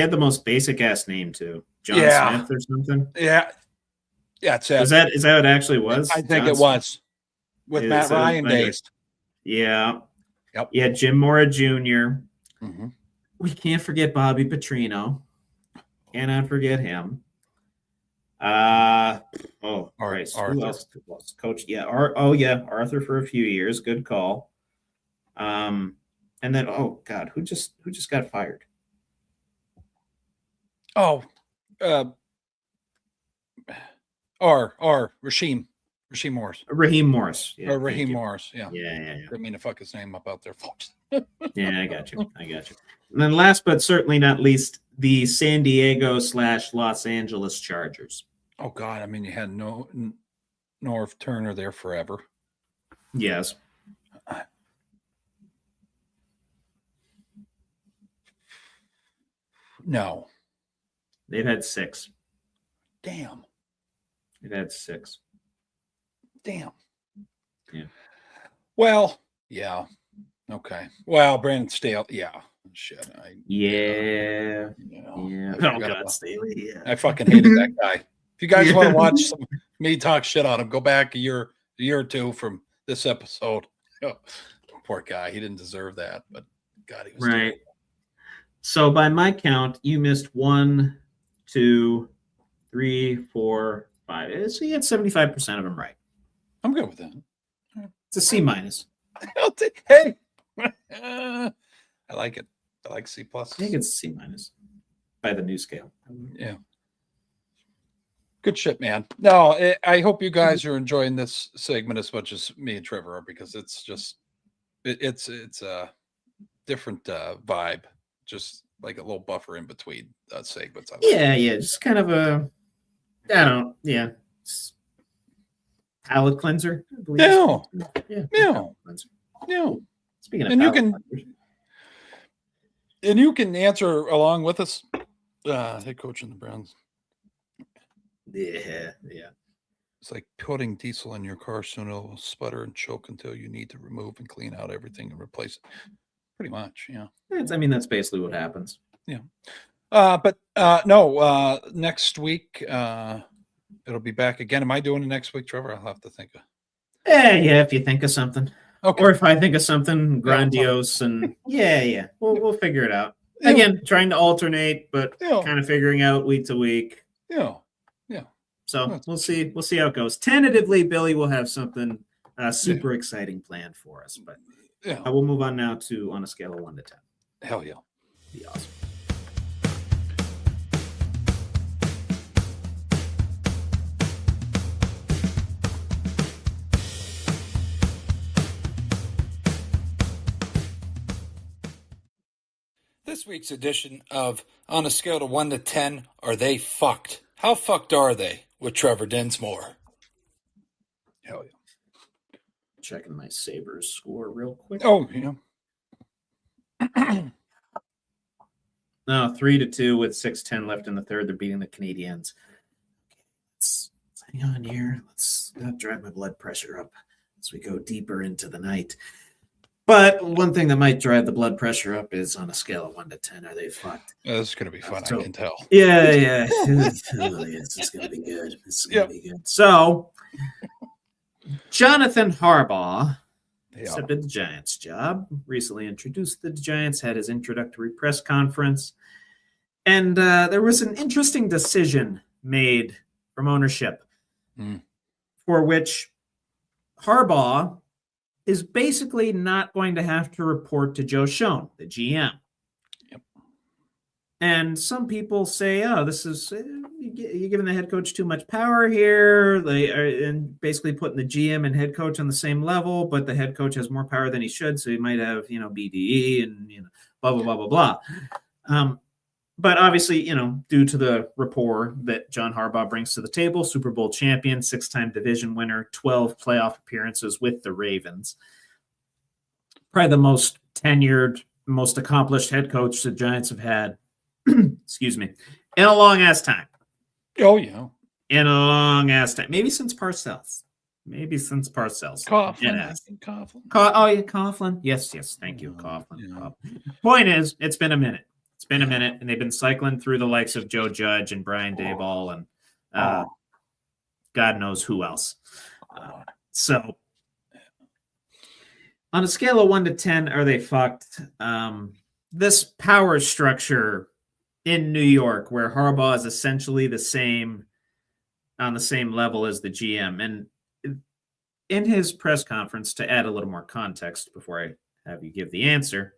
the most basic ass name too. John Smith or something. Yeah. Yeah, it's Is that what it actually was? I think it was. With Matt Ryan days. Yeah. Yep. Yeah, Jim Mora Jr. Mm-hmm. We can't forget Bobby Petrino. Cannot forget him. Christ. Who else was coach? Yeah. Arthur for a few years. Good call. And then, oh God, who just got fired? Oh, Raheem Morris. Raheem Morris. Yeah, Raheem Morris. Yeah. Yeah. Didn't mean to fuck his name up out there, folks. Yeah, I got you. And then last but certainly not least, the San Diego / Los Angeles Chargers. Oh God, I mean, you had Norv Turner there forever. Yes. No. They've had 6. Damn. They've had 6. Damn. Yeah. Well, yeah. Okay. Well, Brandon Staley. Yeah. Shit. Yeah. Oh God, Staley. Yeah. I fucking hated that guy. If you guys want to watch me talk shit on him, go back a year or two from this episode. Oh, poor guy. He didn't deserve that, but God, he was right. Terrible. So by my count, you missed 1, 2, 3, 4, 5. So you had 75% of them right. I'm good with that. It's a C-. Hey, I like it. I like C+. I think it's C- by the new scale. Yeah. Good shit, man. No, I hope you guys are enjoying this segment as much as me and Trevor are, because it's just it's a different vibe, just like a little buffer in between segments. Just kind of a, I don't know, palate cleanser. I believe. No. Speaking of, and you can answer along with us, head coach in the Browns. Yeah. It's like putting diesel in your car, soon it'll sputter and choke until you need to remove and clean out everything and replace it. Pretty much, yeah. That's basically what happens. Yeah. But no, next week it'll be back again. Am I doing it next week, Trevor? I'll have to think of. Yeah, if you think of something. Okay. Or if I think of something grandiose and we'll figure it out. Again, trying to alternate, but kind of figuring out week to week. Yeah. So we'll see how it goes. Tentatively, Billy will have something super exciting planned for us, but we'll move on now to on a scale of 1 to 10. Hell yeah. Be awesome. This week's edition of On a Scale of 1 to 10, Are They Fucked? How fucked are they? With Trevor Dinsmore. Hell yeah. Checking my Sabres score real quick. Oh, yeah. No, 3-2 with 6:10 left in the third. They're beating the Canadiens. Let's hang on here. Let's not drive my blood pressure up as we go deeper into the night. But one thing that might drive the blood pressure up is on a scale of 1 to 10. Are they fucked? This is going to be fun. I can tell. Yeah. It's going to be good. It's going to be good. So, Jonathan Harbaugh accepted the Giants job. Recently introduced the Giants. Had his introductory press conference, and there was an interesting decision made from ownership, for which Harbaugh is basically not going to have to report to Joe Schoen, the GM. Yep. And some people say, "Oh, this is you're giving the head coach too much power here." They are and basically putting the GM and head coach on the same level, but the head coach has more power than he should, so he might have BDE and blah blah blah blah blah. But obviously, due to the rapport that John Harbaugh brings to the table, Super Bowl champion, 6-time division winner, 12 playoff appearances with the Ravens. Probably the most tenured, most accomplished head coach the Giants have had, excuse me, in a long-ass time. Oh, yeah. In a long-ass time. Maybe since Parcells. Coughlin. Coughlin. Yes. Thank you, Coughlin. Yeah. Point is, it's been a minute. And they've been cycling through the likes of Joe Judge and Brian Daboll and God knows who else. So on a scale of 1 to 10, are they fucked? This power structure in New York, where Harbaugh is essentially on the same level as the GM. And in his press conference, to add a little more context before I have you give the answer,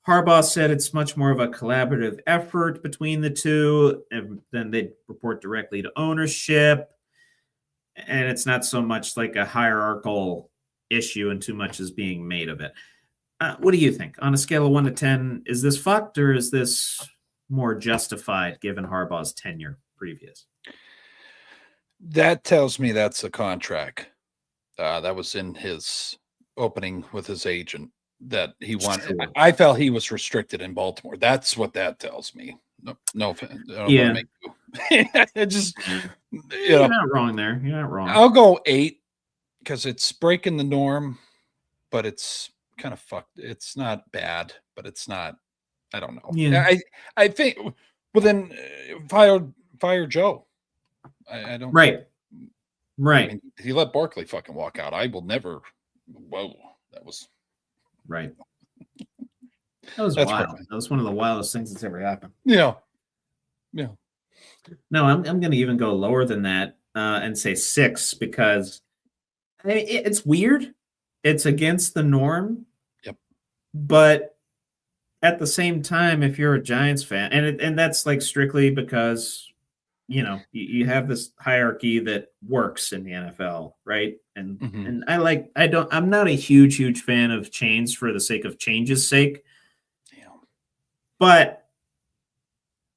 Harbaugh said it's much more of a collaborative effort between the two, and then they report directly to ownership. And it's not so much like a hierarchical issue and too much is being made of it. What do you think? On a scale of 1 to 10, is this fucked or is this more justified given Harbaugh's tenure previous? That tells me that's a contract. That was in his opening with his agent that he wanted. Sure. I felt he was restricted in Baltimore. That's what that tells me. No, I don't Yeah. wanna make you. It just, You're not wrong there. You're not wrong. I'll go 8 because it's breaking the norm, but it's kind of fucked. It's not bad, but it's not. I don't know. Yeah. I think. Well, then fire Joe. I don't. Right. I mean, he let Barkley fucking walk out. I will never. Whoa, that was right. That was That's wild. perfect. That was one of the wildest things that's ever happened. yeah. No, I'm going to even go lower than that and say 6 because I mean, it's weird. It's against the norm. Yep. But at the same time, if you're a Giants fan, and that's like strictly because you have this hierarchy that works in the NFL, right? And Mhm. and I'm not a huge fan of change for the sake of change's sake. Yeah. But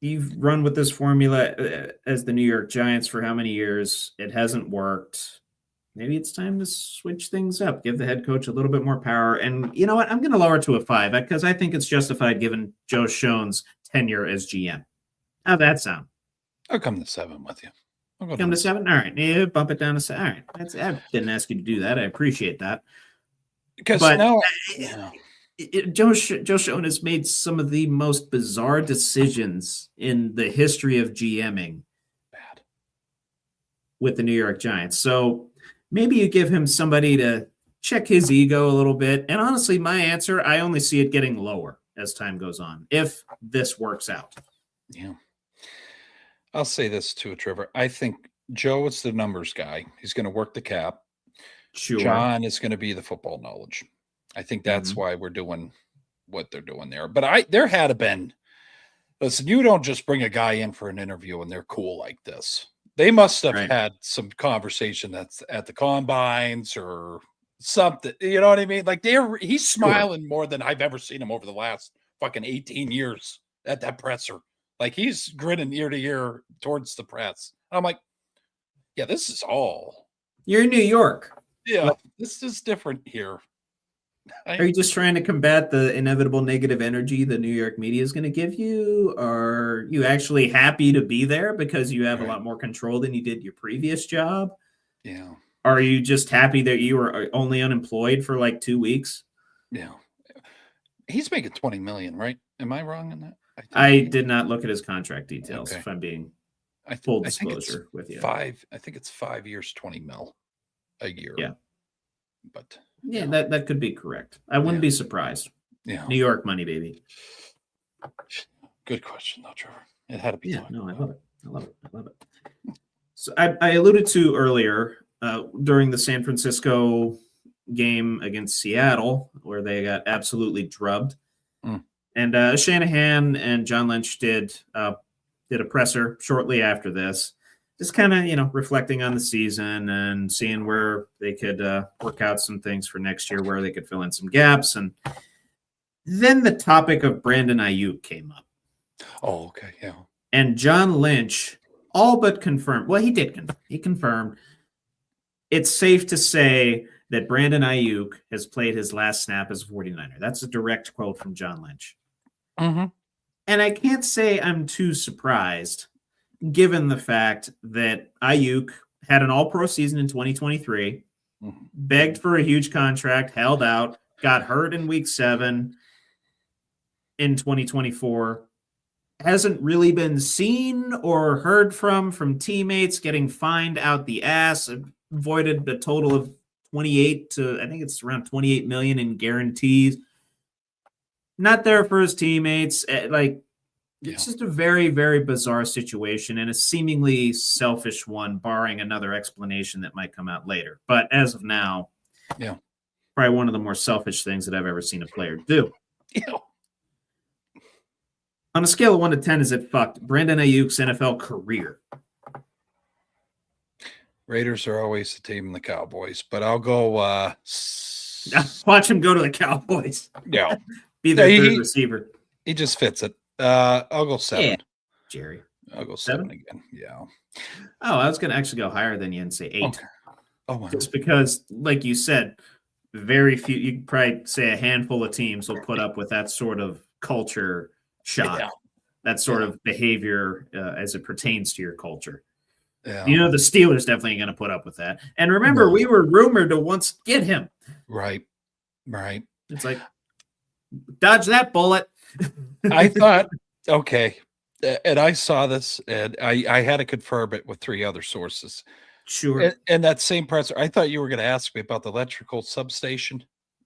you've run with this formula as the New York Giants for how many years? It hasn't worked. Maybe it's time to switch things up, give the head coach a little bit more power. And you know what? I'm going to lower it to a 5 because I think it's justified given Joe Schoen's tenure as GM. How'd that sound? I'll come to 7 with you. I'll go Come to 7? All right. Yeah, bump it down to 7. All right. I didn't ask you to do that. I appreciate that. Because But now, Joe Schoen has made some of the most bizarre decisions in the history of GMing bad. with the New York Giants. So maybe you give him somebody to check his ego a little bit. And honestly, my answer, I only see it getting lower as time goes on, if this works out. Yeah. I'll say this too, Trevor. I think Joe is the numbers guy. He's going to work the cap. Sure. John is going to be the football knowledge. I think that's Mhm. why we're doing what they're doing there. But there had been, listen, you don't just bring a guy in for an interview and they're cool like this. They must have Right. had some conversation that's at the combines or something. You know what I mean? Like he's smiling more than I've ever seen him over the last fucking 18 years at that presser. Like he's grinning ear to ear towards the press. I'm like, yeah, this is all. You're in New York. Yeah, this is different here. Are you just trying to combat the inevitable negative energy the New York media is going to give you? Or are you actually happy to be there because you have a lot more control than you did your previous job? Yeah. Are you just happy that you were only unemployed for like 2 weeks? Yeah. He's making 20 million, right? Am I wrong in that? I did not look at his contract details, Okay. if I'm being I full think it's disclosure with you. 5. I think it's 5 years, 20 mil a year. Yeah. But Yeah, that could be correct. I wouldn't be surprised. yeah. New York money, baby. Good question, though, Trevor. It had to be. Yeah, no, I love it. So I alluded to earlier during the San Francisco game against Seattle, where they got absolutely drubbed. And Shanahan and John Lynch did a presser shortly after this, just kind of, reflecting on the season and seeing where they could work out some things for next year, where they could fill in some gaps. And then the topic of Brandon Ayuk came up. Oh, okay. Yeah. And John Lynch all but confirmed. Well, he did. He confirmed. It's safe to say that Brandon Ayuk has played his last snap as a 49er. That's a direct quote from John Lynch. Mm-hmm. And I can't say I'm too surprised, given the fact that Ayuk had an all-pro season in 2023, begged for a huge contract, held out, got hurt in week 7 in 2024, hasn't really been seen or heard from teammates, getting fined out the ass, avoided a total of 28 to, I think it's around 28 million in guarantees. Not there for his teammates. Like, It's just a very, very bizarre situation and a seemingly selfish one, barring another explanation that might come out later. But as of now, probably one of the more selfish things that I've ever seen a player do. Yeah. On a scale of 1 to 10, is it fucked? Brandon Ayuk's NFL career. Raiders are always the team in the Cowboys, but I'll go. Watch him go to the Cowboys. Yeah. Be their third receiver. He just fits it. I'll go 7. Yeah, Jerry. I'll go 7 again. Yeah. Oh, I was going to actually go higher than you and say 8. Okay. Oh, wow. Just because, like you said, very few, you could probably say a handful of teams will put up with that sort of culture shock, that sort of behavior as it pertains to your culture. Yeah. You know, the Steelers definitely ain't going to put up with that. And remember, we were rumored to once get him. Right. It's like, dodge that bullet. I thought, okay. And I saw this, and I had to confirm it with 3 other sources. Sure. And that same presser, I thought you were going to ask me about the electrical substation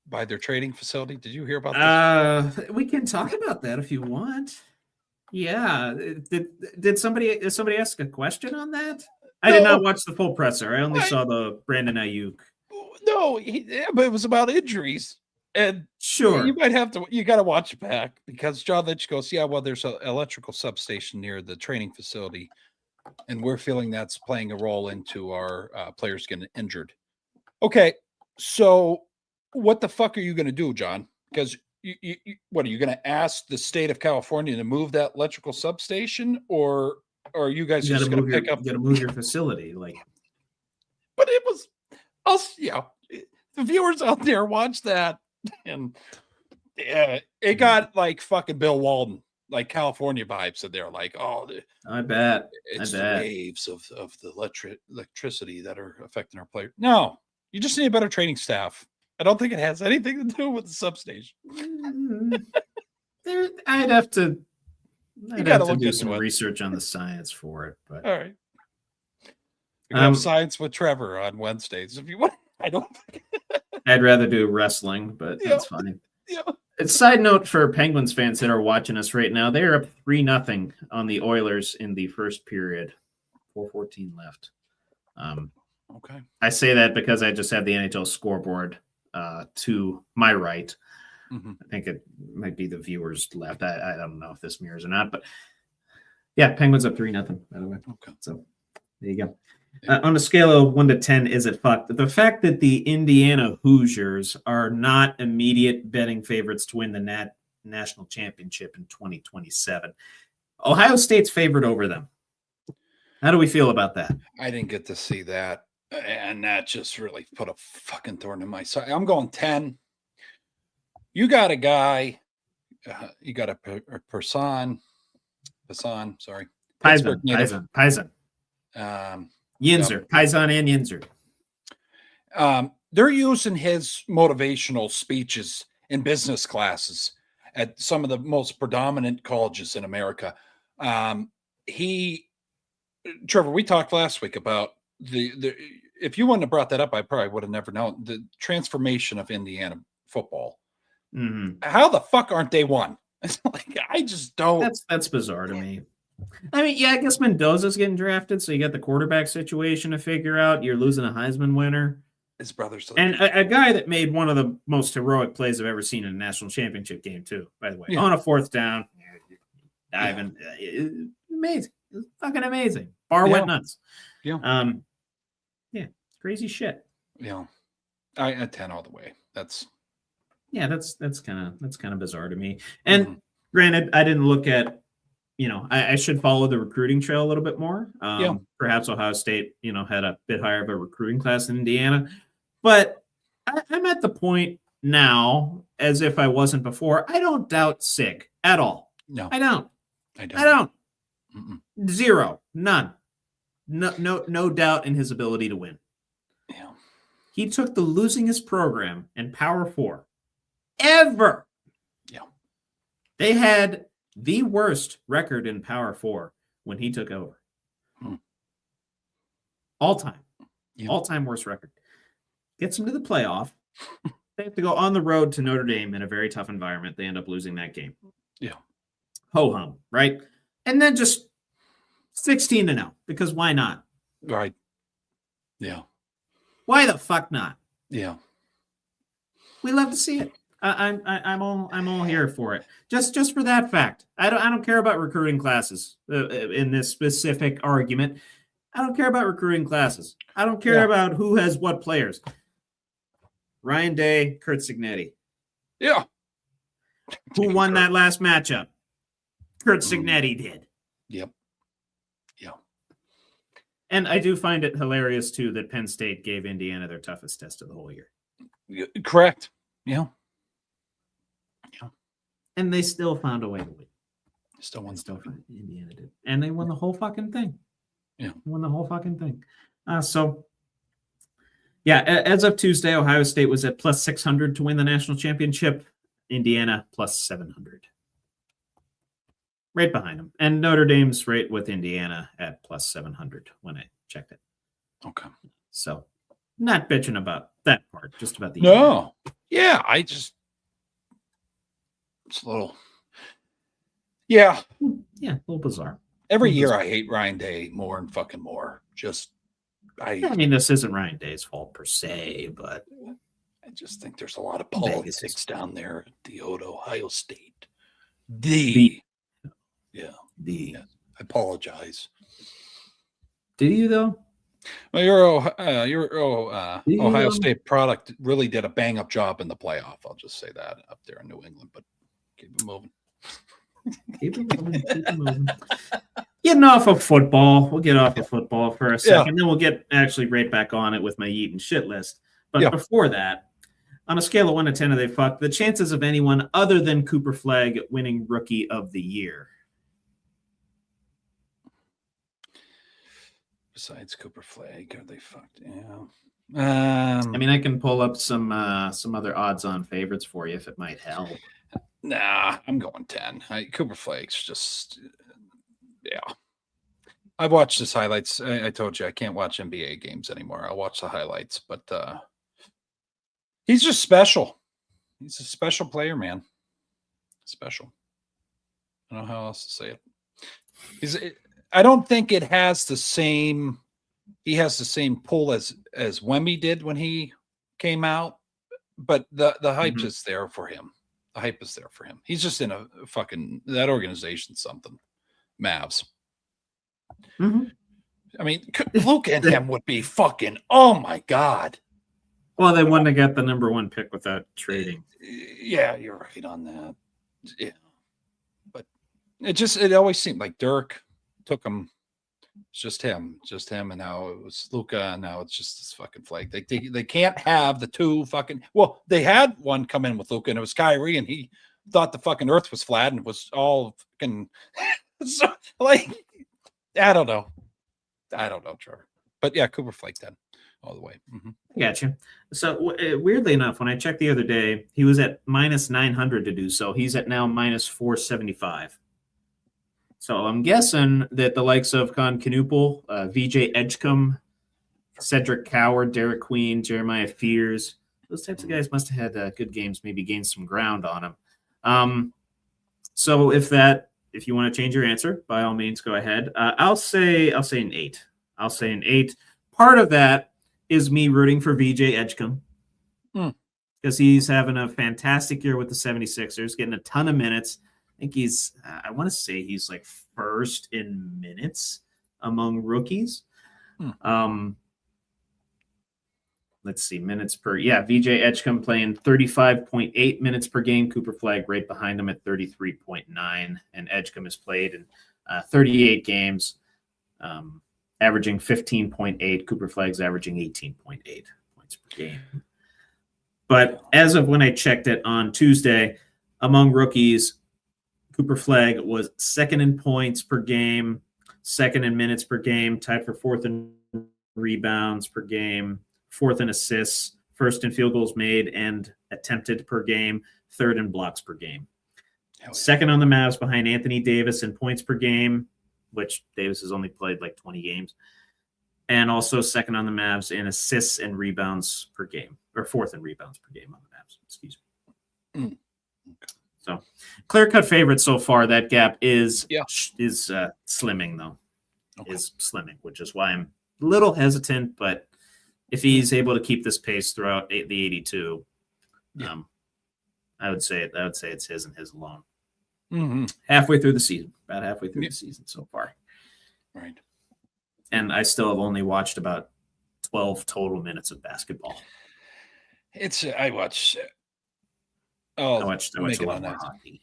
by their training facility. Did you hear about this? We can talk about that if you want. Yeah. Did somebody ask a question on that? I did not watch the full presser. I only saw the Brandon Ayuk. No, but it was about injuries. And sure, you got to watch it back because John Lynch goes, yeah, well, there's an electrical substation near the training facility, and we're feeling that's playing a role into our players getting injured. Okay, so what the fuck are you going to do, John? Because what are you going to ask the state of California to move that electrical substation, or are you guys just going to pick up? You got to move your facility, like. But it was us, the viewers out there watch that. And it got like fucking Bill Walton, like California vibes in there. Like, I bet it's the waves of the electricity that are affecting our players. No, you just need a better training staff. I don't think it has anything to do with the substation. I'd have to do some research on the science for it. But all right, we have science with Trevor on Wednesdays if you want. I don't think I'd rather do wrestling, but that's fine. Yeah. A side note for Penguins fans that are watching us right now, they are up 3-0 on the Oilers in the first period. 4:14 left. Okay. I say that because I just have the NHL scoreboard to my right. Mm-hmm. I think it might be the viewers left. I don't know if this mirrors or not, but yeah, Penguins up 3-0, by the way. Okay. So there you go. On a scale of 1 to 10, is it fucked? The fact that the Indiana Hoosiers are not immediate betting favorites to win the national championship in 2027. Ohio State's favored over them. How do we feel about that? I didn't get to see that, and that just really put a fucking thorn in my side. I'm going 10. You got a guy. You got a Paisan. Sorry. Paisan. Yinzer, Paisan and Yinzer. They're using his motivational speeches in business classes at some of the most predominant colleges in America. Trevor, we talked last week about the if you wouldn't have brought that up, I probably would have never known the transformation of Indiana football. Mm-hmm. How the fuck aren't they one? It's like, I just don't. That's bizarre to me. I mean, yeah, I guess Mendoza's getting drafted, so you got the quarterback situation to figure out. You're losing a Heisman winner. His brother's and a guy that made one of the most heroic plays I've ever seen in a national championship game, too, by the way. On a 4th down, diving. Amazing. It's fucking amazing. Bar went nuts. Yeah. Crazy shit. Yeah. I 10 all the way. That's kind of bizarre to me. And granted, I didn't look at, I should follow the recruiting trail a little bit more. Perhaps Ohio State, had a bit higher of a recruiting class than Indiana. But I'm at the point now, as if I wasn't before, I don't doubt Sig at all. No. I don't. Mm-mm. Zero. None. No doubt in his ability to win. Yeah. He took the losingest program in Power 4 ever. Yeah. They had the worst record in Power 4 when he took over. All time. Yeah. All-time worst record. Gets them to the playoff. They have to go on the road to Notre Dame in a very tough environment. They end up losing that game. Yeah. ho-hum, right? And then just 16-0, because why not? Right. Yeah. Why the fuck not? Yeah. We love to see it. I'm all here for it. Just for that fact. I don't care about recruiting classes in this specific argument. I don't care about recruiting classes. I don't care about who has what players. Ryan Day, Kurt Signetti. Yeah. Who won that last matchup? Kurt Signetti did. Yep. Yeah. And I do find it hilarious, too, that Penn State gave Indiana their toughest test of the whole year. Correct. Yeah. Yeah. And they still found a way to win. Still won. Indiana did. And they won the whole fucking thing. Yeah. Won the whole fucking thing. As of Tuesday, Ohio State was at plus 600 to win the national championship. Indiana plus 700. Right behind them. And Notre Dame's right with Indiana at plus 700 when I checked it. Okay. So not bitching about that part, just about the No. Yeah, it's a little. Yeah. Yeah, a little bizarre. Every year I hate Ryan Day more and fucking more. I mean, this isn't Ryan Day's fault per se, but I just think there's a lot of politics down there at the Ohio State. I apologize. Do you though? Well, your Ohio State product really did a bang up job in the playoff. I'll just say that up there in New England, but keep it moving. Keep it moving. Getting off of football. We'll get off of football for a second, then we'll get actually right back on it with my yeet and shit list. But before that, on a scale of 1 to 10, are they fucked? The chances of anyone other than Cooper Flagg winning Rookie of the Year. Besides Cooper Flagg, are they fucked? Yeah. I mean, I can pull up some other odds-on favorites for you if it might help. Nah, I'm going 10. Cooper Flagg's just, I've watched his highlights. I told you I can't watch NBA games anymore. I'll watch the highlights, but he's just special. He's a special player, man. Special. I don't know how else to say it. I don't think it has the same. He has the same pull as Wemby did when he came out, but the hype is there for him. The hype is there for him. He's just in a fucking that organization. Something, Mavs. Mm-hmm. I mean, Luke and him would be fucking. Oh my god. Well, they wouldn't have got the number 1 pick without trading. Yeah, you're right on that. Yeah, but it always seemed like Dirk took him. It's just him, and now it was Luka, and now it's just this fucking Flagg. They can't have the two fucking. Well, they had one come in with Luka, and it was Kyrie, and he thought the fucking Earth was flat and was all fucking. So, like, I don't know, Trevor. But yeah, Cooper Flagg 10 all the way. Mm-hmm. I got you. So weirdly enough, when I checked the other day, he was at minus 900 to do so. He's at now minus 475. So I'm guessing that the likes of Con Knuppel, VJ Edgecombe, Cedric Coward, Derek Queen, Jeremiah Fears, those types of guys must have had good games, maybe gained some ground on him. So if you want to change your answer, by all means, go ahead. I'll say an 8. I'll say an 8. Part of that is me rooting for VJ Edgecombe because he's having a fantastic year with the 76ers, getting a ton of minutes. I think I want to say he's like first in minutes among rookies. Let's see, minutes per. Yeah, VJ Edgecombe playing 35.8 minutes per game. Cooper Flagg right behind him at 33.9. And Edgecombe has played in 38 games, averaging 15.8. Cooper Flagg's averaging 18.8 points per game. But as of when I checked it on Tuesday, among rookies, Cooper Flagg was second in points per game, second in minutes per game, tied for fourth in rebounds per game, fourth in assists, first in field goals made and attempted per game, third in blocks per game. Second on the Mavs behind Anthony Davis in points per game, which Davis has only played like 20 games, and also second on the Mavs in assists and rebounds per game, or fourth in rebounds per game on the Mavs, excuse me. Okay. So clear-cut favorite so far. That gap is Yeah. slimming, though. Okay. Is slimming, which is why I'm a little hesitant. But if he's able to keep this pace throughout the 82, I would say it's his and his alone. Mm-hmm. Halfway through the season, about halfway through the season so far. Right. And I still have only watched about 12 total minutes of basketball. I watched a I watched a lot more nights. hockey.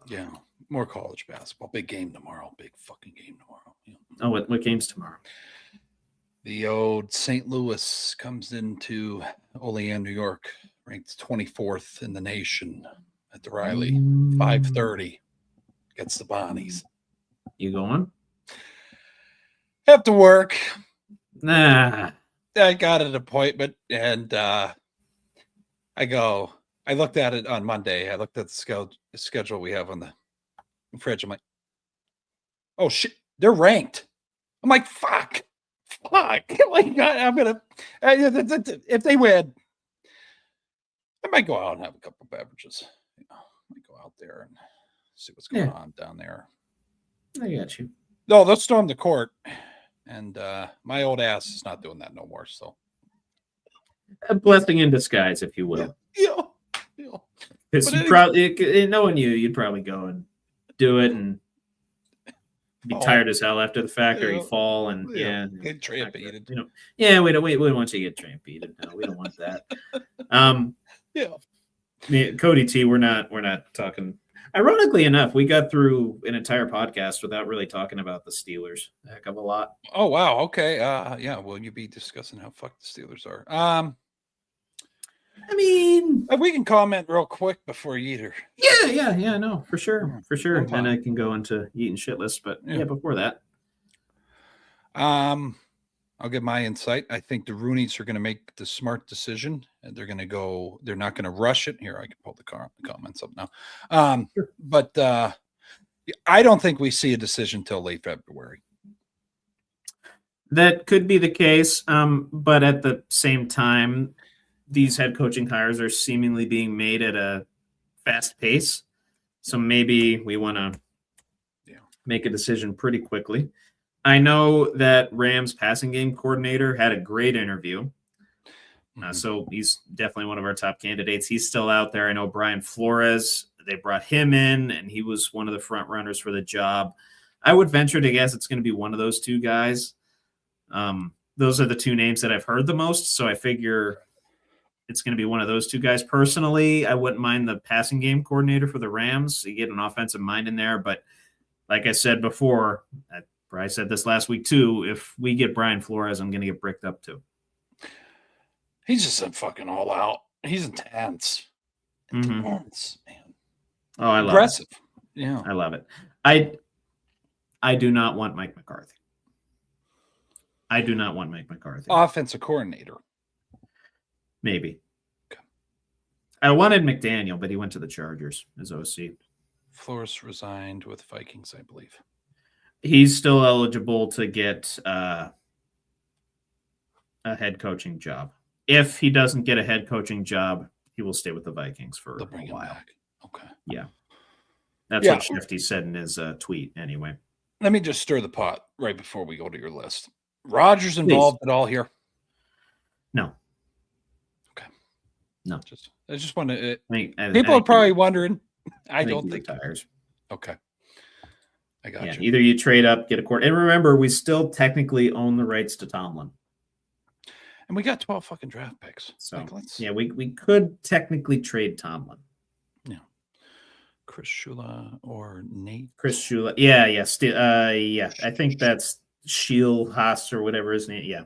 Yeah, more college basketball. Big game tomorrow. Big fucking game tomorrow. Yeah. Oh, what game's tomorrow? The old St. Louis comes into Olean, New York, ranked 24th in the nation at the Riley. 5:30 gets the Bonnies. You going? Have to work. Nah. I got an appointment, and I looked at it on Monday. I looked at the schedule we have on the fridge. I'm like, oh shit, they're ranked. I'm like, fuck. Like, I'm gonna if they win, I might go out and have a couple beverages. I might go out there and see what's going on down there. I got you. No, they'll storm the court, and my old ass is not doing that no more. So A blessing in disguise, if you will. yeah. Because you probably, knowing you'd probably go and do it and be tired as hell after the fact, or you fall and get tramp-beated. We don't want you to get tramp-beated. No, we don't want that. Cody T, we're not talking. Ironically enough, we got through an entire podcast without really talking about the Steelers a heck of a lot. Oh wow, okay. Will you be discussing how fucked the Steelers are? I mean, we can comment real quick before you eat her. Yeah, no, for sure. No And I can go into eating shit list, but before that. I'll give my insight. I think the Roonies are going to make the smart decision, and they're not going to rush it. Here, I can pull the comments up now. Sure. But I don't think we see a decision till late February. That could be the case, but at the same time, these head coaching hires are seemingly being made at a fast pace. So maybe we want to make a decision pretty quickly. I know that Rams passing game coordinator had a great interview. So he's definitely one of our top candidates. He's still out there. I know Brian Flores, they brought him in, and he was one of the front runners for the job. I would venture to guess it's going to be one of those two guys. Those are the two names that I've heard the most. So I figure it's going to be one of those two guys. Personally, I wouldn't mind the passing game coordinator for the Rams. You get an offensive mind in there. But like I said before, I said this last week too, if we get Brian Flores, I'm going to get bricked up too. He's just fucking all out. He's intense. Intense, man. Oh, I love aggressive. it. Yeah. I love it. I do not want Mike McCarthy. Offensive coordinator. Maybe. Okay. I wanted McDaniel, but he went to the Chargers as OC. Flores resigned with Vikings, I believe. He's still eligible to get a head coaching job. If he doesn't get a head coaching job, he will stay with the Vikings for a while. Back. Okay. Yeah. That's what Shifty said in his tweet anyway. Let me just stir the pot right before we go to your list. Rodgers involved at all here? No. Okay. No. I just want to. People are probably wondering. I don't think retires. Okay. I got you. Either you trade up, get a court. And remember, we still technically own the rights to Tomlin. And we got 12 fucking draft picks. So, we could technically trade Tomlin. Yeah. Chris Shula or Nate? Chris Shula. Yeah. I think that's Shielhaas or whatever his name. Yeah.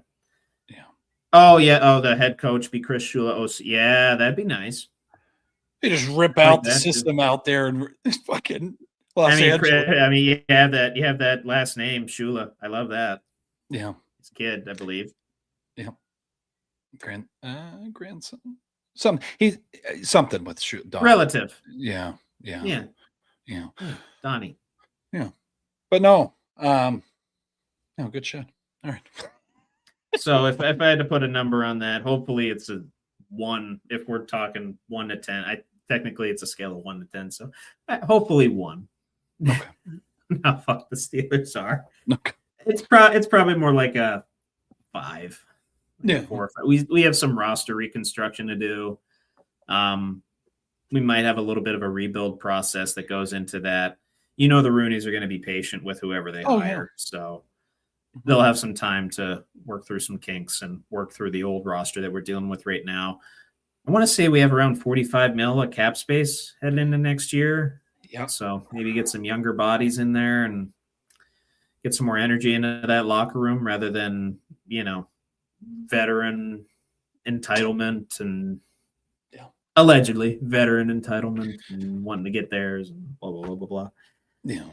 Yeah. Oh, yeah. Oh, the head coach be Chris Shula. Oh, yeah, that'd be nice. They just rip out the system out there and fucking Los Angeles. You have that last name, Shula. I love that. Yeah. It's a kid, I believe. Yeah. Grandson. He's something with Donnie. Relative. Yeah. Donnie. Yeah. But no. No, good shot. All right. So if I had to put a number on that, hopefully it's a 1. If we're talking 1 to 10, I technically it's a scale of 1 to 10. So hopefully 1. Okay. How fuck the Steelers are. Okay. It's probably more like a 5. Yeah. 4 or 5. We have some roster reconstruction to do. We might have a little bit of a rebuild process that goes into that. The Rooneys are going to be patient with whoever they hire. So they'll have some time to work through some kinks and work through the old roster that we're dealing with right now. I want to say we have around $45 million of cap space heading into next year. Yeah. So maybe get some younger bodies in there and get some more energy into that locker room rather than, veteran entitlement and allegedly veteran entitlement and wanting to get theirs and blah, blah, blah, blah, blah. Yeah.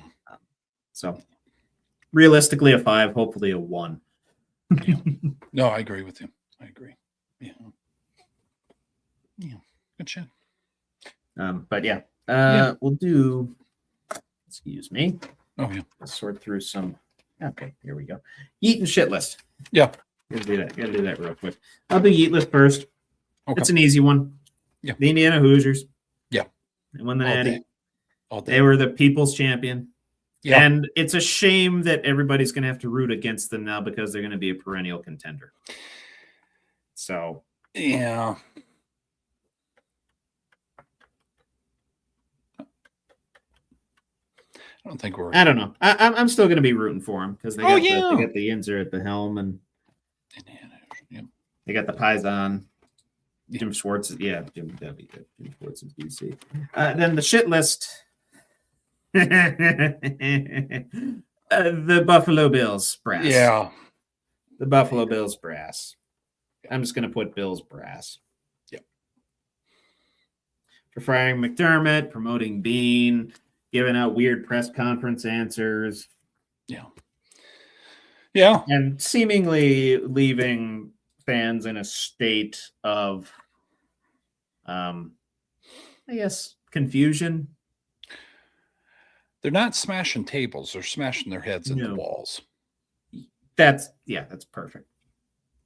So realistically a 5, hopefully a 1. Yeah. No, I agree with you. I agree. Yeah. Yeah. Good shit. But yeah. We'll do, excuse me. Oh, yeah. Let's sort through some. Okay, here we go. Yeet and shit list. Yeah. Gotta do that real quick. I'll do Yeet list first. Okay. It's an easy one. Yeah. The Indiana Hoosiers. Yeah. They won the All Natty. day. All day. They were the people's champion. Yeah. And it's a shame that everybody's going to have to root against them now because they're going to be a perennial contender. So, Yeah. I don't think we're. I don't know. I'm still going to be rooting for them because they got the Yinzer at the helm and Yeah. they got the Paisan. Jim Schwartz. Yeah, Jim Schwartz is DC. Then the shit list. The Buffalo Bills brass. Yeah. The Buffalo Bills brass. I'm just going to put Bills brass. Yep. For firing McDermott, promoting Bean, giving out weird press conference answers. Yeah. Yeah. And seemingly leaving fans in a state of, I guess, confusion. They're not smashing tables. They're smashing their heads into walls. That's perfect.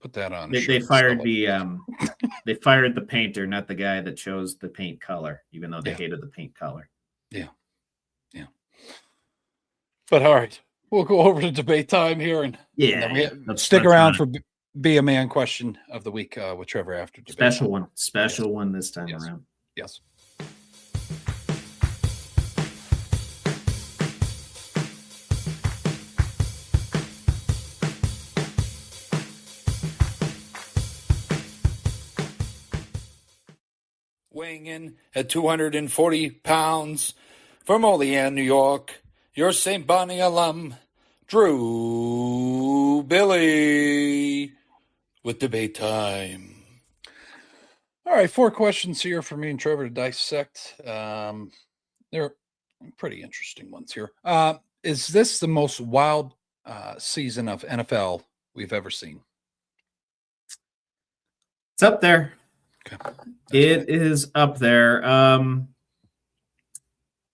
Put that on. They fired they fired the painter, not the guy that chose the paint color, even though they hated the paint color. Yeah. Yeah. But all right, we'll go over to debate time here and stick around for Be a Man question of the week with Trevor after debate. Special one this time around. Yes. Weighing in at 240 pounds from Olean, New York, your St. Bonnie alum, Drew Billy, with debate time. All right, 4 questions here for me and Trevor to dissect. They're pretty interesting ones here. Is this the most wild season of NFL we've ever seen? It's up there. Okay. It is up there.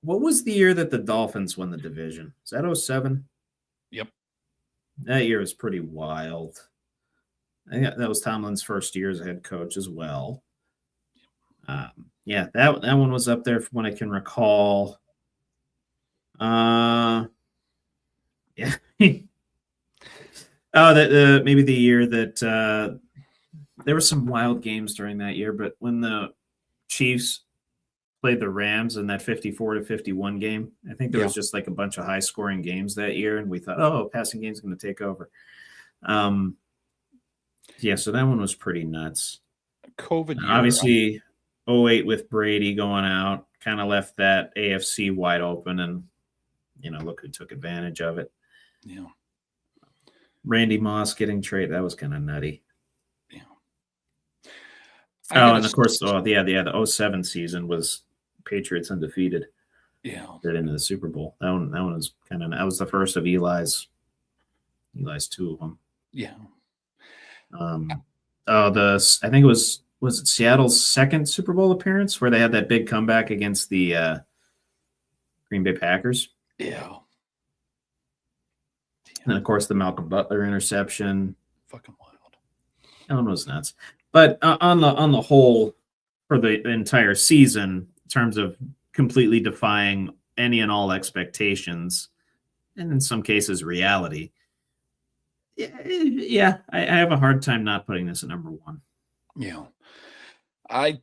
What was the year that the Dolphins won the division? Is that 2007? Yep. That year was pretty wild. I think that was Tomlin's first year as a head coach as well. Yeah, that one was up there from what I can recall. Yeah. Maybe the year that there were some wild games during that year, but when the Chiefs played the Rams in that 54-51 game, I think there was just like a bunch of high scoring games that year, and we thought, oh, passing game's going to take over. Yeah, so that one was pretty nuts. COVID year, obviously 2008 with Brady going out kind of left that AFC wide open, and look who took advantage of it. Yeah. Randy Moss getting traded, that was kind of nutty. Yeah. And of course, the 2007 season was Patriots undefeated. Yeah. Get into the Super Bowl. That one was that was the first of Eli's 2 of them. Yeah. I think it was it Seattle's second Super Bowl appearance where they had that big comeback against the Green Bay Packers. Yeah. And of course the Malcolm Butler interception. Fucking wild. That one was nuts. But on the whole, for the entire season, terms of completely defying any and all expectations, and in some cases reality. Yeah, I have a hard time not putting this at number one. Yeah. I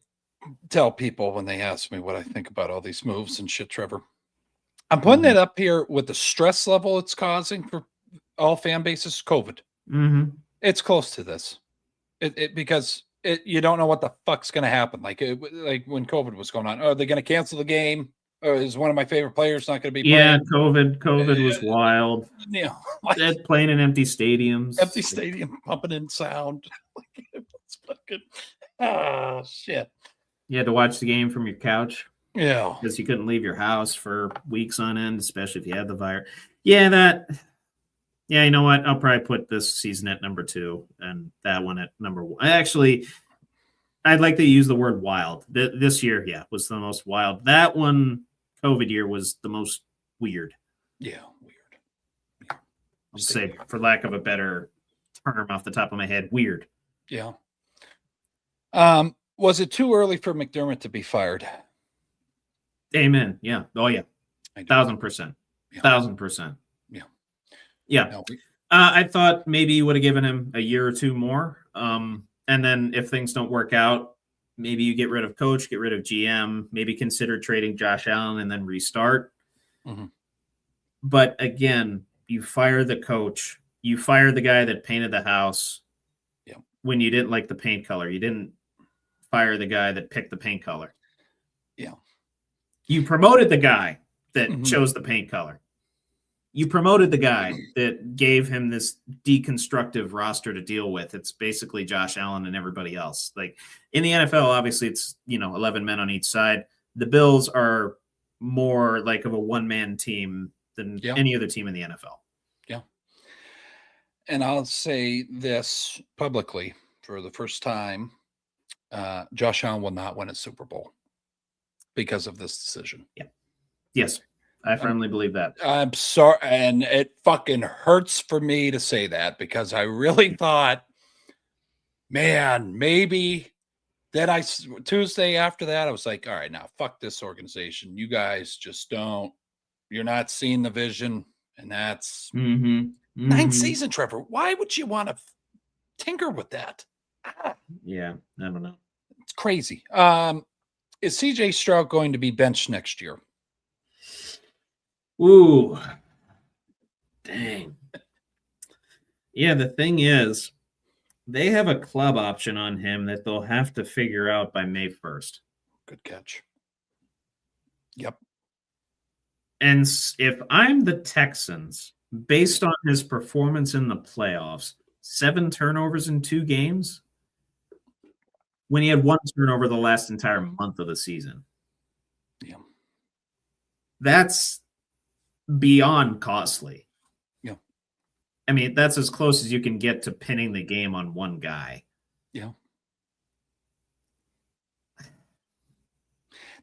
tell people when they ask me what I think about all these moves and shit, Trevor, I'm putting it up here with the stress level it's causing for all fan bases. COVID. It's close to this. Because you don't know what the fuck's going to happen. Like when COVID was going on, are they going to cancel the game? Or is one of my favorite players not going to be playing? Yeah, COVID was wild. Yeah, playing in empty stadiums. Empty stadium, pumping in sound. It's fucking, shit. You had to watch the game from your couch. Yeah. Because you couldn't leave your house for weeks on end, especially if you had the virus. Yeah, you know what? I'll probably put this season at number 2 and that one at number 1. Actually, I'd like to use the word wild. This year, was the most wild. That one, COVID year, was the most weird. Yeah, weird. I'll say, for lack of a better term off the top of my head, weird. Yeah. Was it too early for McDermott to be fired? Amen. Yeah. Oh, yeah. 1,000%. 1,000%. Yeah. Yeah. No, I thought maybe you would have given him a year or two more. And then if things don't work out, maybe you get rid of coach, get rid of GM, maybe consider trading Josh Allen and then restart. Mm-hmm. But again, you fire the coach, you fire the guy that painted the house when you didn't like the paint color. You didn't fire the guy that picked the paint color. Yeah. You promoted the guy that chose the paint color. You promoted the guy that gave him this deconstructive roster to deal with. It's basically Josh Allen and everybody else. Like in the NFL, obviously it's, 11 men on each side. The Bills are more like of a one-man team than any other team in the NFL. Yeah. And I'll say this publicly for the first time, Josh Allen will not win a Super Bowl because of this decision. Yeah. Yes. I firmly believe that. I'm sorry. And it fucking hurts for me to say that because I really thought, man, maybe then Tuesday after that, I was like, all right, now fuck this organization. You guys just you're not seeing the vision. And that's 9th season, Trevor. Why would you want to tinker with that? Yeah. I don't know. It's crazy. Is CJ Stroud going to be benched next year? Ooh, dang. Yeah, the thing is, they have a club option on him that they'll have to figure out by May 1st. Good catch. Yep. And if I'm the Texans, based on his performance in the playoffs, 7 turnovers in 2 games, when he had 1 turnover the last entire month of the season. Yeah. That's beyond costly. Yeah. I mean, that's as close as you can get to pinning the game on one guy. Yeah.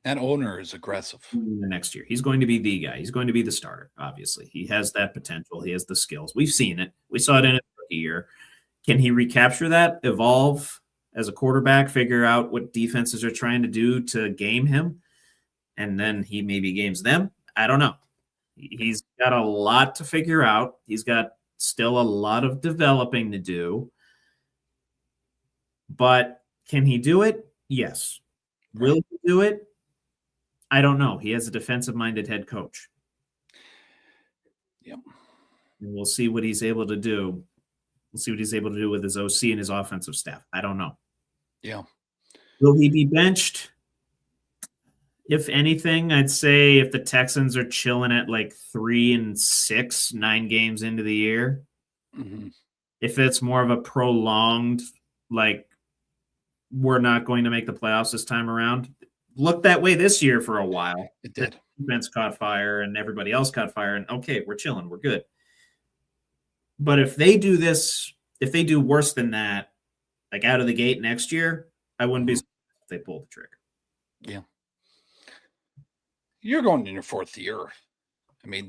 That owner is aggressive. The next year, he's going to be the guy. He's going to be the starter, obviously. He has that potential. He has the skills. We've seen it. We saw it in his rookie year. Can he recapture that, evolve as a quarterback, figure out what defenses are trying to do to game him, and then he maybe games them? I don't know. He's got a lot to figure out. He's got still a lot of developing to do. But can he do it? Yes. Will he do it? I don't know. He has a defensive-minded head coach. Yep. And we'll see what he's able to do. We'll see what he's able to do with his OC and his offensive staff. I don't know. Yeah. Will he be benched? If anything, I'd say if the Texans are chilling at like 3-6, 9 games into the year, if it's more of a prolonged, like we're not going to make the playoffs this time around, looked that way this year for a while. It did. The defense caught fire and everybody else caught fire, and okay, we're chilling, we're good. But if they do this, if they do worse than that, like out of the gate next year, I wouldn't be surprised if they pull the trigger. Yeah. You're going in your 4th year. I mean,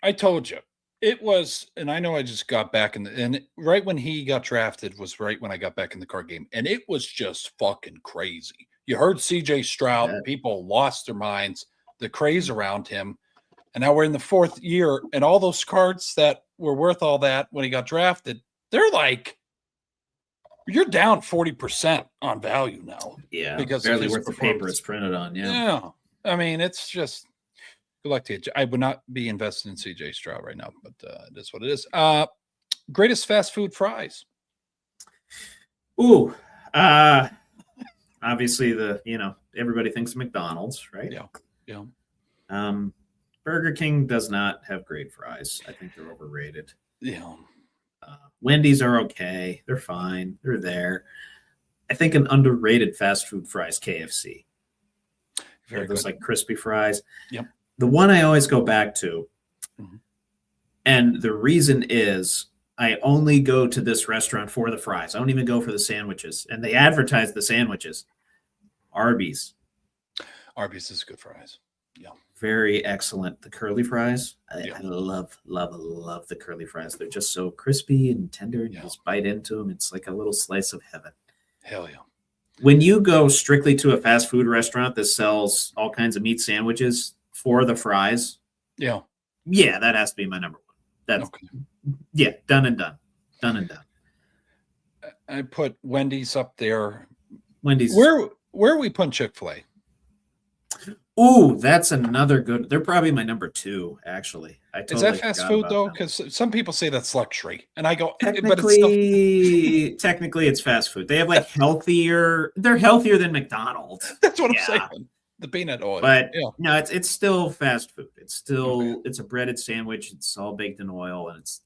I told you it was, and I know I just got back and right when he got drafted was right when I got back in the card game. And it was just fucking crazy. You heard CJ Stroud, Yeah. people lost their minds, the craze around him. And now we're in the 4th year, and all those cards that were worth all that when he got drafted, they're like, you're down 40% on value now. Yeah, because barely worth the paper it's printed on. Yeah. I mean, it's just good luck to you. I would not be invested in CJ Stroud right now, but it is what it is. Greatest fast food fries. Ooh, obviously everybody thinks McDonald's, right? Yeah. Burger King does not have great fries. I think they're overrated. Yeah. Wendy's are okay. They're fine. They're there. I think an underrated fast food fries, KFC. Very those good. like crispy fries. Yep. The one I always go back to, Mhm. and the reason is I only go to this restaurant for the fries. I don't even go for the sandwiches. And they advertise the sandwiches. Arby's. Arby's is good fries. Yeah. Very excellent. The curly fries. Yeah. I love the curly fries. They're just so crispy and tender, and you just bite into them. It's like a little slice of heaven. Hell yeah. When you go strictly to a fast food restaurant that sells all kinds of meat sandwiches for the fries, yeah, that has to be my number one. That's okay. Done and done. Done and done. I put Wendy's up there. Wendy's. Where are we putting Chick-fil-A? Ooh, that's another good. They're probably my number 2, actually. Is that fast food though? Because some people say that's luxury, and I go, technically, but it's still... technically, it's fast food. They have like healthier. They're healthier than McDonald's. That's what I'm saying. The peanut oil, but no, it's still fast food. It's still it's a breaded sandwich. It's all baked in oil, and it's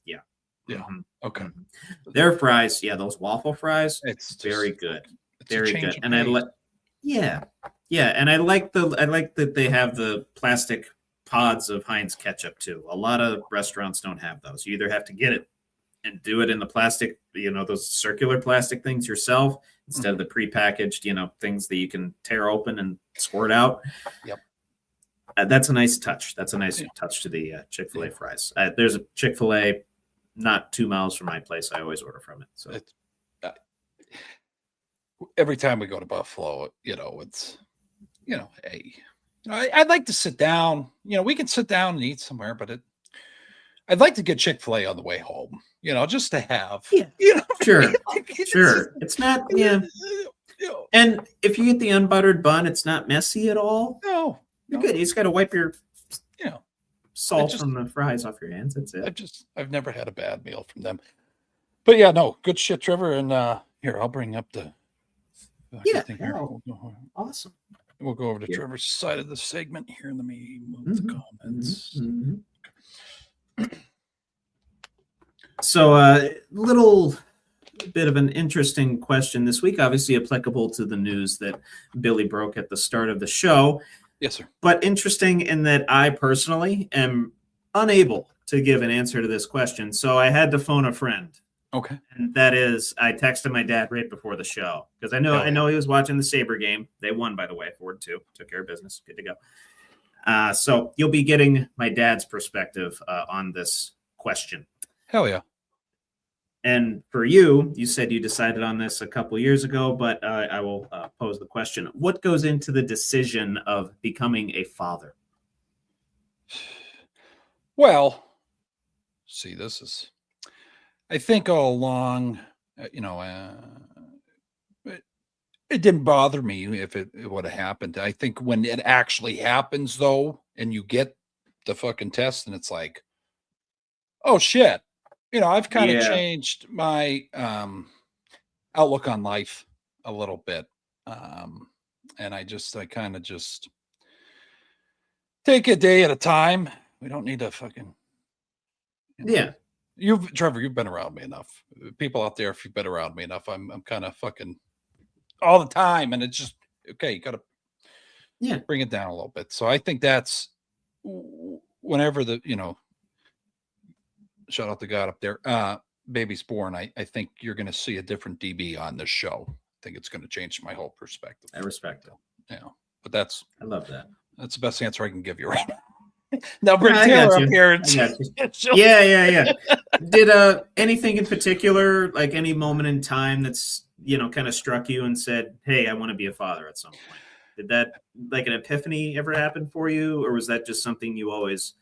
Mm-hmm. Okay. Mm-hmm. Their fries, those waffle fries, it's just, very good, it's very good. And I like, and I like that they have the plastic pods of Heinz ketchup too. A lot of restaurants don't have those. You either have to get it and do it in the plastic, those circular plastic things yourself instead of the prepackaged, things that you can tear open and squirt out. Yep. That's a nice touch. That's a nice touch to the Chick-fil-A fries. There's a Chick-fil-A not 2 miles from my place. I always order from it. So every time we go to Buffalo, it's, hey, I'd like to sit down. We can sit down and eat somewhere, but I'd like to get Chick-fil-A on the way home, just to have. Yeah. Sure. Sure. It's not, And if you get the unbuttered bun, it's not messy at all. No. You're good. You just got to wipe your, salt from the fries off your hands. That's it. I've never had a bad meal from them. But yeah, no, good shit, Trevor. And here, I'll bring up the. Awesome. We'll go over to Trevor's side of the segment here. Let me move the comments. So a little bit of an interesting question this week, obviously applicable to the news that Billy broke at the start of the show. Yes, sir. But interesting in that I personally am unable to give an answer to this question. So I had to phone a friend. Okay. And that is, I texted my dad right before the show because I know he was watching the Sabre game. They won, by the way, 4-2. Took care of business. Good to go. So you'll be getting my dad's perspective on this question. Hell yeah. And for you said you decided on this a couple years ago, but I will pose the question. What goes into the decision of becoming a father? Well, see, I think all along, it didn't bother me if it would have happened. I think when it actually happens, though, and you get the fucking test and it's like, oh, shit. I've kind of changed my outlook on life a little bit. And I kind of just take a day at a time. We don't need to fucking. Trevor, you've been around me enough. People out there, if you've been around me enough, I'm kind of fucking all the time. And it's just, okay, you got to bring it down a little bit. So I think that's whenever shout out to God up there. Baby's born. I think you're going to see a different DB on this show. I think it's going to change my whole perspective. I respect it. But I love that. That's the best answer I can give you right now. Now bring Taylor up here. Yeah. Did anything in particular, like any moment in time that's kind of struck you and said, hey, I want to be a father at some point? Did that, like, an epiphany ever happen for you? Or was that just something you always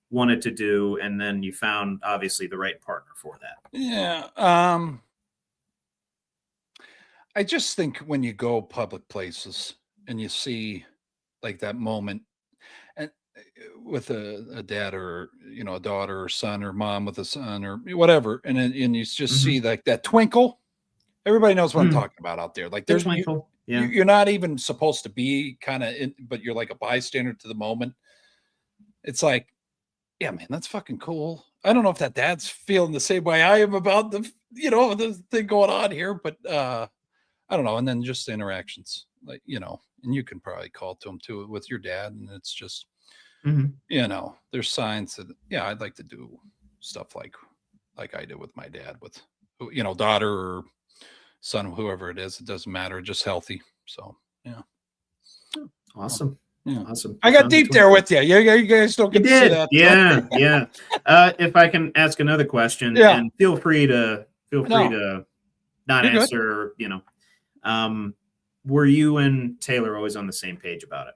wanted to do, and then you found obviously the right partner for that? Yeah. I just think when you go public places and you see like that moment and with a dad or a daughter or son or mom with a son or whatever, and you just see like that twinkle. Everybody knows what I'm talking about out there. Like The there's twinkle. Yeah. you're not even supposed to be kind of but you're like a bystander to the moment. It's like, yeah, man, that's fucking cool. I don't know if that dad's feeling the same way I am about the thing going on here, but I don't know. And then just the interactions, like, and you can probably call to him too with your dad. And it's just, there's signs that, yeah, I'd like to do stuff like I did with my dad with, daughter or son, whoever it is. It doesn't matter. Just healthy. So, yeah. Awesome. Yeah. Awesome. I got deep there with you. You guys don't get to see that. Yeah. Yeah. If I can ask another question, and feel free to not You're answer, were you and Taylor always on the same page about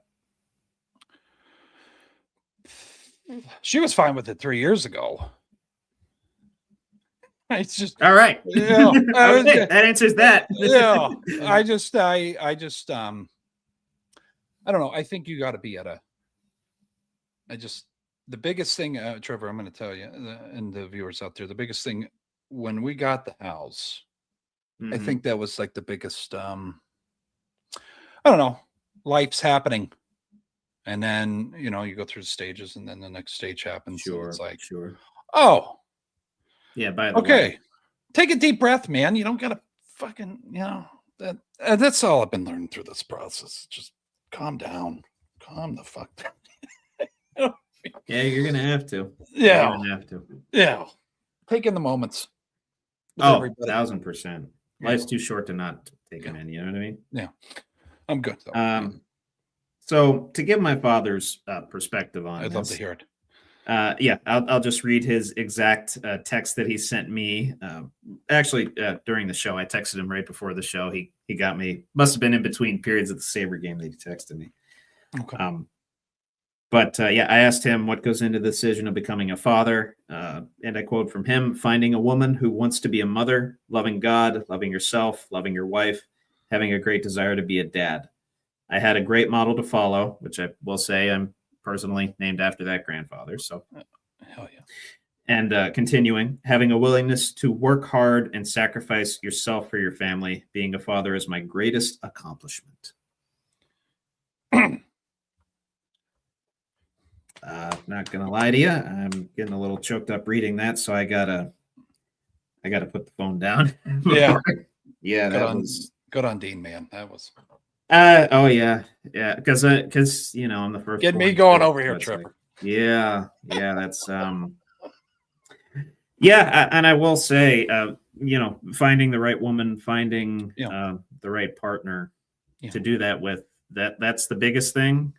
it? She was fine with it 3 years ago. It's just all right. Yeah. Okay, that answers that. Yeah. I just I don't know. I think you got to be the biggest thing, Trevor, I'm going to tell you and the viewers out there, the biggest thing when we got the house, I think that was like the biggest, I don't know, life's happening. And then, you go through the stages and then the next stage happens. Sure. It's like, sure. Oh, Yeah. By the okay. way, Take a deep breath, man. You don't got to fucking, that's all I've been learning through this process. Just calm down. Calm the fuck down. Yeah, you're gonna have to. Yeah. You're gonna have to. Yeah. Take in the moments. Oh, everybody. 1000%. Life's too short to not take them in. You know what I mean? Yeah. I'm good though. So to give my father's perspective on I'd love to hear it. I'll just read his exact text that he sent me. Actually, during the show, I texted him right before the show. He got me. Must have been in between periods of the Sabre game that he texted me. Okay. I asked him what goes into the decision of becoming a father, and I quote from him: "Finding a woman who wants to be a mother, loving God, loving yourself, loving your wife, having a great desire to be a dad. I had a great model to follow, which I will say I'm personally named after that grandfather." So, hell yeah. And continuing, having a willingness to work hard and sacrifice yourself for your family. Being a father is my greatest accomplishment. Not gonna lie to you, I'm getting a little choked up reading that, so I gotta put the phone down. Yeah. Yeah, good on Dean, man. That was. Oh yeah, because I'm the first. Get me going over here, Trevor. Yeah, that's yeah, and I will say, finding the right woman, finding the right partner to do that with, that's the biggest thing.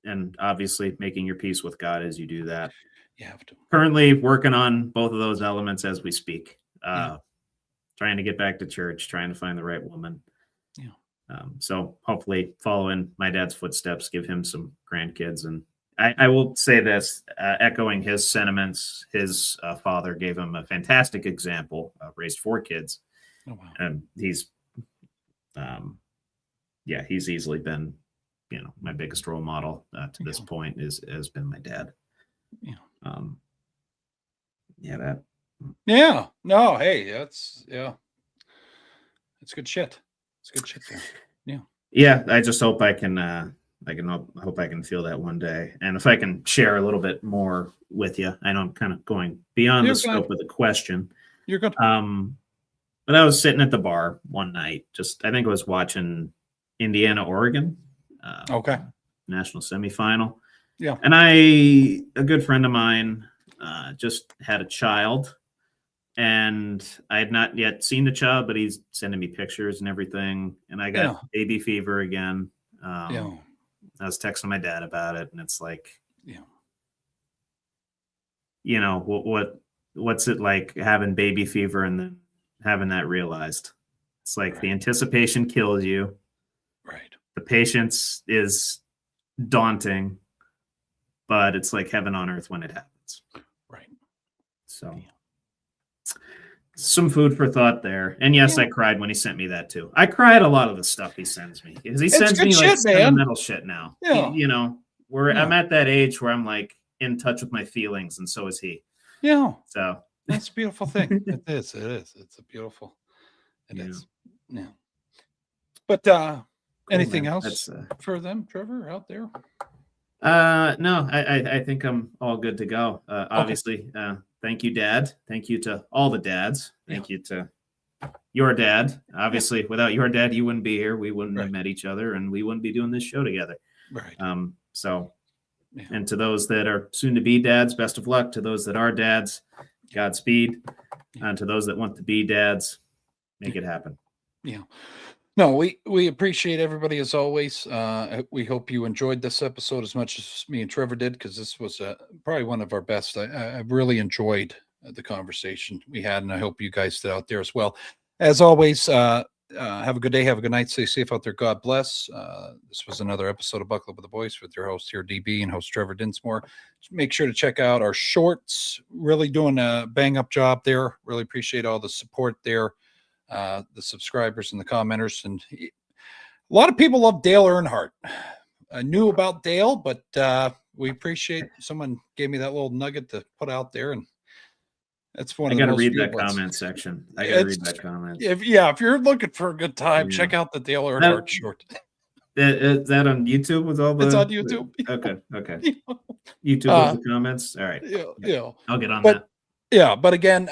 And obviously making your peace with God as you do that. You have to. Currently working on both of those elements as we speak. Trying to get back to church, trying to find the right woman. Yeah. So hopefully follow in my dad's footsteps, give him some grandkids. And I will say this, echoing his sentiments, his father gave him a fantastic example, raised 4 kids. Oh, wow. And he's easily been, my biggest role model to this point has been my dad. Yeah. That. Yeah. No. Hey, it's good shit. It's good shit there. Yeah. Yeah. I just hope I can. I hope I can feel that one day, and if I can share a little bit more with you. I know I'm kind of going beyond the scope of the question. You're good. But I was sitting at the bar one night. I think I was watching Indiana, Oregon. Okay. National semifinal. Yeah. And a good friend of mine just had a child, and I had not yet seen the child, but he's sending me pictures and everything. And I got baby fever again. I was texting my dad about it, and it's like, what's it like having baby fever and then having that realized? It's like the anticipation kills you. Right. The patience is daunting, but it's like heaven on earth when it happens. Right. So some food for thought there. And yes, I cried when he sent me that too. I cry at a lot of the stuff he sends me because he sends me like sentimental shit now. Yeah. You know, I'm at that age where I'm like in touch with my feelings, and so is he. Yeah. So that's a beautiful thing. It is. It's a beautiful. It is. Yeah. But anything else for them, Trevor, out there? No, I think I'm all good to go. Obviously, thank you, Dad. Thank you to all the dads. Thank you to your dad. Obviously, without your dad, you wouldn't be here. We wouldn't have met each other, and we wouldn't be doing this show together. Right. And to those that are soon to be dads, best of luck. To those that are dads, Godspeed. And to those that want to be dads, make it happen. Yeah. No, we appreciate everybody as always. We hope you enjoyed this episode as much as me and Trevor did, because this was probably one of our best. I really enjoyed the conversation we had, and I hope you guys did out there as well. As always, have a good day, have a good night, stay safe out there. God bless. This was another episode of Buckle Up with the Boys with your host here, DB, and host Trevor Dinsmore. Make sure to check out our shorts. Really doing a bang up job there. Really appreciate all the support there. The subscribers and the commenters, and a lot of people love Dale Earnhardt. I knew about Dale, but we appreciate someone gave me that little nugget to put out there, and that's one. I got to read that comment section. I got to read that comment. If you're looking for a good time, check out the Dale Earnhardt short. Is that on YouTube with all the? It's on YouTube. Okay. YouTube with the comments. All right. Yeah. I'll get on that. Yeah, but again,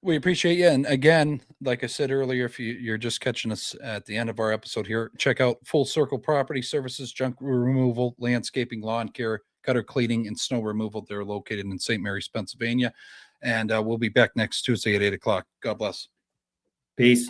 we appreciate you. And again, like I said earlier, if you're just catching us at the end of our episode here, check out Full Circle Property Services, junk removal, landscaping, lawn care, gutter cleaning, and snow removal. They're located in St. Mary's, Pennsylvania. And we'll be back next Tuesday at 8 o'clock. God bless. Peace.